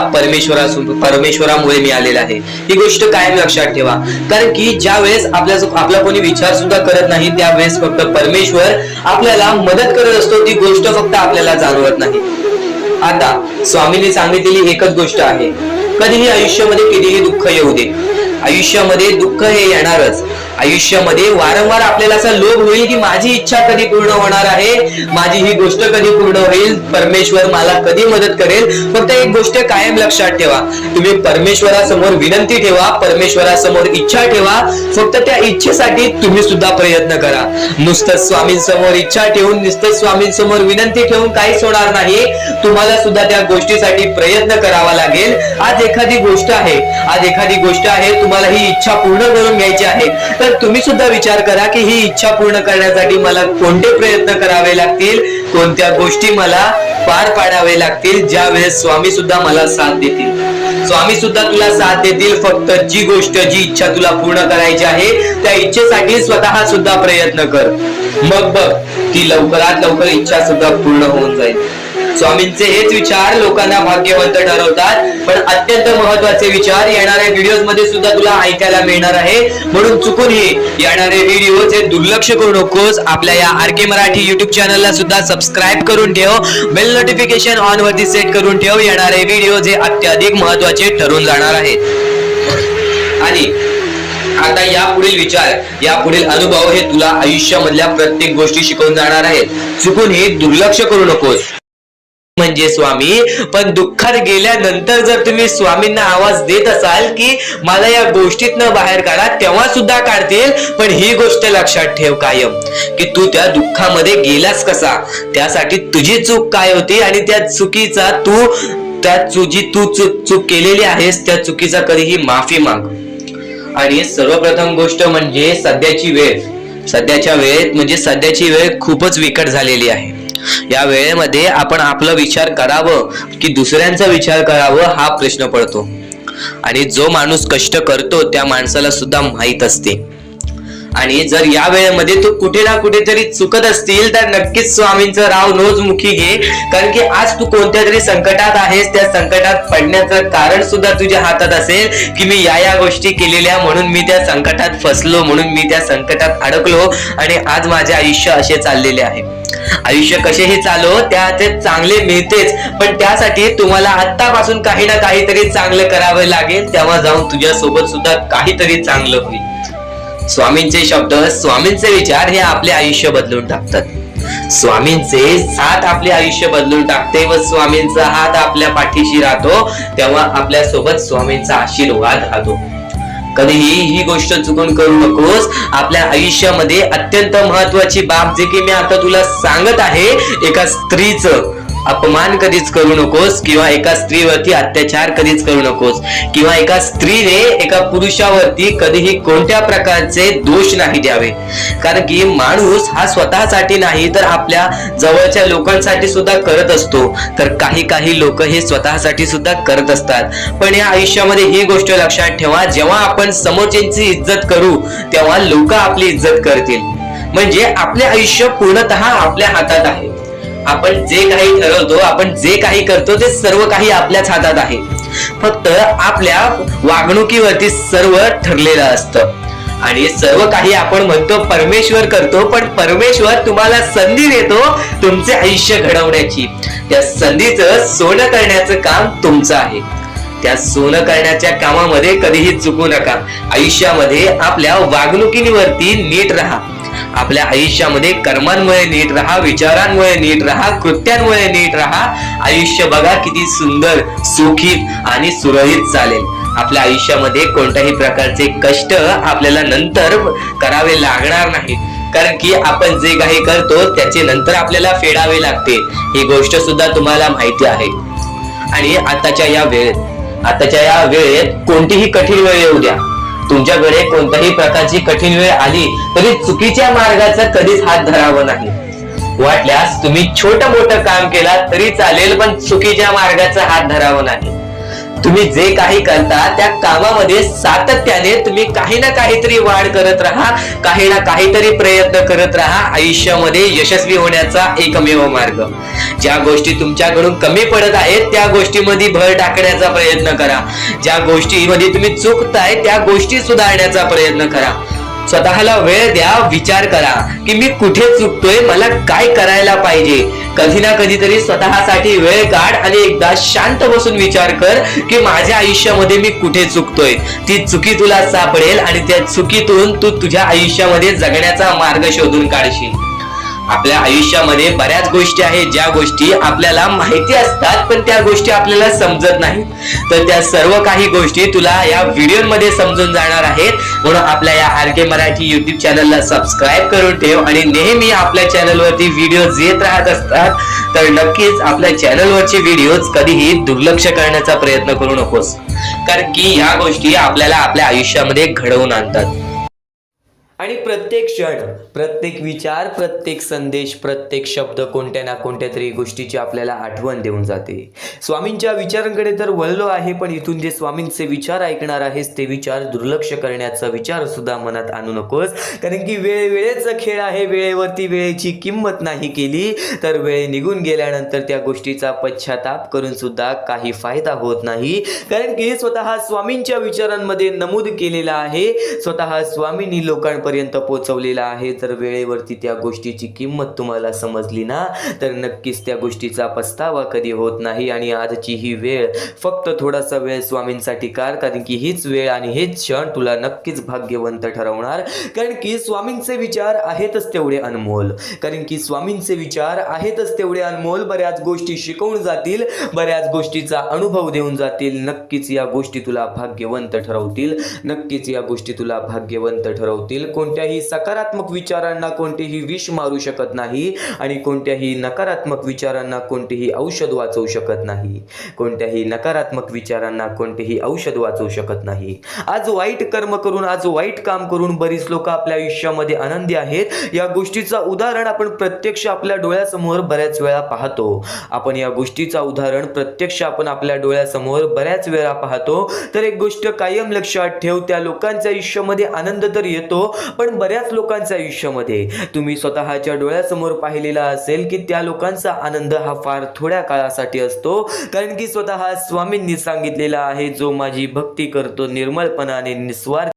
परमेश्वरामुळे मिळालेलं आहे. ही गोष्ट कायम लक्षात ठेवा. कारण की ज्या वेळेस आपला कोणी विचार सुद्धा करत नाही, त्यावेळेस फक्त परमेश्वर आपल्याला मदत करत असतो. ती गोष्ट फक्त आपल्याला जाणवत नाही. आता स्वामींनी सांगितलेली एकच गोष्ट आहे, कधीही आयुष्यामध्ये कितीही दुःख येऊ दे, आयुष्यामध्ये दुःख हे येणारच. आयुष्यामध्ये वारंवार आपल्याला असा लोभ होईल की माझी इच्छा कधी पूर्ण होणार आहे, माझी ही गोष्ट कधी पूर्ण होईल, परमेश्वर मला कधी मदत करेल. फक्त एक गोष्ट कायम लक्षात ठेवा, तुम्ही परमेश्वरासमोर विनंती ठेवा, परमेश्वरासमोर इच्छा ठेवा. फक्त त्या इच्छेसाठी तुम्ही सुद्धा प्रयत्न करा. नुसतं स्वामींसमोर इच्छा ठेवून, नुसतं स्वामींसमोर विनंती ठेवून काहीच होणार नाही. तुम्हाला सुद्धा त्या गोष्टीसाठी प्रयत्न करावा लागेल. आज एखादी गोष्ट आहे, तुम्हाला ही इच्छा पूर्ण करून घ्यायची आहे, तर तुम्ही सुद्धा विचार करा की ही इच्छा पूर्ण करण्यासाठी मला कोणते प्रयत्न करावे लागतील, कोणत्या गोष्टी मला पार पाडावे लागतील. ज्या वेळेस स्वामी सुद्धा मला साथ देतील, स्वामी सुद्धा तुला साथ देतील. फक्त जी गोष्ट, जी इच्छा तुला पूर्ण करायची आहे, त्या इच्छेसाठी स्वतः सुद्धा प्रयत्न कर. मग बघ की लवकरात लवकर इच्छा सुद्धा पूर्ण होऊन जाईल. स्वामींचे हेच विचार लोकांना भाग्यवंत ठरवतात. पण अत्यंत महत्वाचे विचार येणाऱ्या व्हिडिओज मध्ये सुद्धा तुला ऐकायला मिळणार आहे. म्हणून चुकूनही येणारे व्हिडिओ हे दुर्लक्ष करू नकोस. आपल्या या RK मराठी युट्यूब चॅनलला सुद्धा सबस्क्राईब करून ठेव. बेल नोटिफिकेशन ऑन वरती सेट करून ठेव. येणारे व्हिडिओ हे अत्याधिक महत्वाचे ठरून जाणार आहेत. आणि आता यापुढील विचार, यापुढील अनुभव हे तुला आयुष्यामधल्या प्रत्येक गोष्टी शिकवून जाणार आहेत. चुकून हे दुर्लक्ष करू नकोस. म्हणजे स्वामी, पण दुःखात गेल्यानंतर जर तुम्ही स्वामींना आवाज देत असाल की मला या गोष्टीतनं बाहेर काढा, तेव्हा सुद्धा काढतील. पण ही गोष्ट लक्षात ठेव कायम की तू त्या दुःखामध्ये गेलास कसा, त्यासाठी तुझी चूक काय होती आणि त्या चुकीचा चूक केलेली आहेस त्या चुकीचा कधीही माफी माग. आणि सर्वप्रथम गोष्ट म्हणजे सध्याची वेळ खूपच विकट झालेली आहे. या वेळेमध्ये आपण आपला विचार करावं की दुसऱ्यांचा विचार करावं हा प्रश्न पडतो. आणि जो माणूस कष्ट करतो त्या माणसाला सुद्धा माहित असते. आणि जर या वेळेमध्ये तू कुठे ना कुठेतरी चुकत असतील तर नक्कीच स्वामींचं राव नोज मुखी घे. कारण की आज तू कोणत्या तरी संकटात आहेस. त्या संकटात पडण्याचं कारण सुद्धा तुझ्या हातात असेल की मी या गोष्टी केलेल्या म्हणून मी त्या संकटात फसलो, म्हणून मी त्या संकटात अडकलो आणि आज माझे आयुष्य असे चाललेले आहे. आयुष्य कसेही चालो त्याचे चांगले मिळतेच, पण त्यासाठी तुम्हाला आत्तापासून काही ना काहीतरी चांगलं करावं लागेल. तेव्हा जाऊन तुझ्या सोबत सुद्धा काहीतरी चांगलं होईल. स्वामींचे शब्द, स्वामींचे विचार हे आपले आयुष्य बदलून टाकतात. स्वामींचे साथ आपले आयुष्य बदलून टाकते व स्वामींचा हात आपल्या पाठीशी राहतो तेव्हा आपल्या सोबत स्वामींचा आशीर्वाद राहतो. कधीही ही गोष्ट चुकून करू नकोस. आपल्या आयुष्यामध्ये अत्यंत महत्वाची बाब जे की मी आता तुला सांगत आहे, एका स्त्रीचं अपमान कधीच करू नकोस किंवा एका स्त्रीवरती अत्याचार कधीच करू नकोस किंवा एका स्त्रीने एका पुरुषावरती कधीही कोणत्या प्रकारचे दोष नाही द्यावे. कारण की माणूस हा स्वतःसाठी नाही तर आपल्या जवळच्या लोकांसाठी सुद्धा करत असतो. तर काही लोक हे स्वतःसाठी सुद्धा करत असतात. पण या आयुष्यामध्ये ही गोष्ट लक्षात ठेवा, जेव्हा आपण समोरच्यांची इज्जत करू तेव्हा लोक आपली इज्जत करतील. म्हणजे आपले आयुष्य पूर्णतः आपल्या हातात आहे. आपण जे काही ठरवतो, आपण जे काही करतो ते सर्व काही आपल्याच हातात आहे. फक्त आपल्या वागणुकीवरती सर्व ठरलेलं असतं. आणि सर्व काही आपण म्हणतो परमेश्वर करतो, पण परमेश्वर तुम्हाला संधी देतो तुमचे आयुष्य घडवण्याची. त्या संधीचं सोनं करण्याचं काम तुमचं आहे. त्या सोनं करण्याच्या कामामध्ये कधीही चुकू नका. आयुष्यामध्ये आपल्या वागणुकीवरती नीट राहा. आपल्या आयुष्यामध्ये कर्मांमुळे नीट राहा, विचारांमुळे नीट राहा, कृत्यांमुळे नीट राहा. आयुष्य बघा किती सुंदर, सुखीत आणि सुरळीत चालेल. आपल्या आयुष्यामध्ये कोणत्याही प्रकारचे कष्ट आपल्याला नंतर करावे लागणार नाही. कारण की आपण जे काही करतो त्याचे नंतर आपल्याला फेडावे लागते. ही गोष्ट सुद्धा तुम्हाला माहिती आहे. आणि आताच्या या वेळेत कोणतीही कठीण वेळ येऊ द्या, तुमच्याकडे कोणत्याही प्रकारची कठीण वेळ आली तरी चुकीच्या मार्गाचा कधीच हात धरावा नाही. वाटल्यास तुम्ही छोटं मोठं काम केला तरी चालेल, पण चुकीच्या मार्गाचा हात धरावा नाही. तुम्ही जे काही करता त्या कामामध्ये सातत्याने तुम्ही काही ना काहीतरी वाढ करत राहा, काही ना काहीतरी प्रयत्न करत राहा. आयुष्यामध्ये यशस्वी होण्याचा एकमेव मार्ग. ज्या गोष्टी तुमच्याकडून कमी पडत आहेत त्या गोष्टीमध्ये भर टाकण्याचा प्रयत्न करा. ज्या गोष्टीमध्ये तुम्ही चुकताय त्या गोष्टी सुधारण्याचा प्रयत्न करा. स्वतःला वेळ द्या, विचार करा की मी कुठे चुकतोय, मला काय करायला पाहिजे. कधी ना कधीतरी स्वतःसाठी वेळ काढ आणि एकदा शांत बसून विचार कर की माझ्या आयुष्यामध्ये मी कुठे चुकतोय. ती चुकी तुला सापडेल आणि त्या चुकीतून तू तुझ्या आयुष्यामध्ये जगण्याचा मार्ग शोधून काढशील. आपल्या आयुष्यामध्ये बऱ्याच गोष्टी आहेत ज्या गोष्टी आपल्याला माहिती असतात पण त्या गोष्टी आपल्याला समजत नाहीत. तर त्या सर्व काही गोष्टी तुला या व्हिडिओमध्ये समजून जाणार आहेत. म्हणून आपल्या या RK मराठी युट्यूब चॅनलला सबस्क्राईब करून ठेव आणि नेहमी आपल्या चॅनलवरती व्हिडिओज येत राहत असतात. तर नक्कीच आपल्या चॅनलवरचे व्हिडिओज कधीही दुर्लक्ष करण्याचा प्रयत्न करू नकोस. कारण की ह्या गोष्टी आपल्याला आपल्या आयुष्यामध्ये घडवून आणतात. आणि प्रत्येक क्षण प्रत्येक विचार, प्रत्येक संदेश, प्रत्येक शब्द कोणत्या ना कोणत्या तरी गोष्टीची आपल्याला आठवण देऊन जाते. स्वामींच्या विचारांकडे तर वळलो आहे, पण इथून जे स्वामींचे विचार ऐकणार आहेस ते विचार दुर्लक्ष करण्याचा विचार सुद्धा मनात आणू नकोस. कारण की वेळेचा खेळ आहे. वेळेवरती वेळेची किंमत नाही केली तर वेळ निघून गेल्यानंतर त्या गोष्टीचा पश्चाताप करून सुद्धा काही फायदा होत नाही. कारण की स्वतः स्वामींच्या विचारांमध्ये नमूद केलेला आहे, स्वतः स्वामींनी लोकांपर्यंत पोहोचवलेला आहे. जर वेळेवरती त्या गोष्टीची किंमत तुम्हाला समजली ना तर नक्कीच त्या गोष्टीचा पस्तावा कधी होत नाही. आणि आजची ही वेळ फक्त थोडासा वेळ स्वामींसाठी काढ, कारण की हीच वेळ आणि हेच क्षण तुला नक्कीच भाग्यवंत ठरवणार. कारण की स्वामींचे विचार आहेतच तेवढे अनमोल, कारण की स्वामींचे विचार आहेतच तेवढे अनमोल. बऱ्याच गोष्टी शिकवून जातील, बऱ्याच गोष्टीचा अनुभव देऊन जातील. नक्कीच या गोष्टी तुला भाग्यवंत ठरवतील, नक्कीच या गोष्टी तुला भाग्यवंत ठरवतील. कोणत्याही सकारात्मक विचारांना कोणतेही विष मारू शकत नाही आणि कोणत्याही नकारात्मक विचारांना कोणतेही औषध वाचवू शकत नाही. कोणत्याही नकारात्मक विचारांना कोणतेही औषध वाचवू शकत नाही. आज वाईट कर्म करून, आज वाईट काम करून बरीच लोक आपल्या आयुष्यामध्ये आनंदी आहेत. या गोष्टीचा उदाहरण आपण प्रत्यक्ष आपल्या डोळ्यासमोर बऱ्याच वेळा पाहतो. आपण या गोष्टीचा उदाहरण प्रत्यक्ष आपण आपल्या डोळ्यासमोर बऱ्याच वेळा पाहतो. तर एक गोष्ट कायम लक्षात ठेव, त्या लोकांच्या आयुष्यामध्ये आनंद तर येतो, पण बऱ्याच लोकांच्या आयुष्यामध्ये तुम्ही स्वतःच्या डोळ्यासमोर पाहिलेला असेल की त्या लोकांचा आनंद हा फार थोड्या काळासाठी असतो. कारण की स्वतः स्वामींनी सांगितलेला आहे, जो माझी भक्ती करतो निर्मळपणाने, निस्वार्थ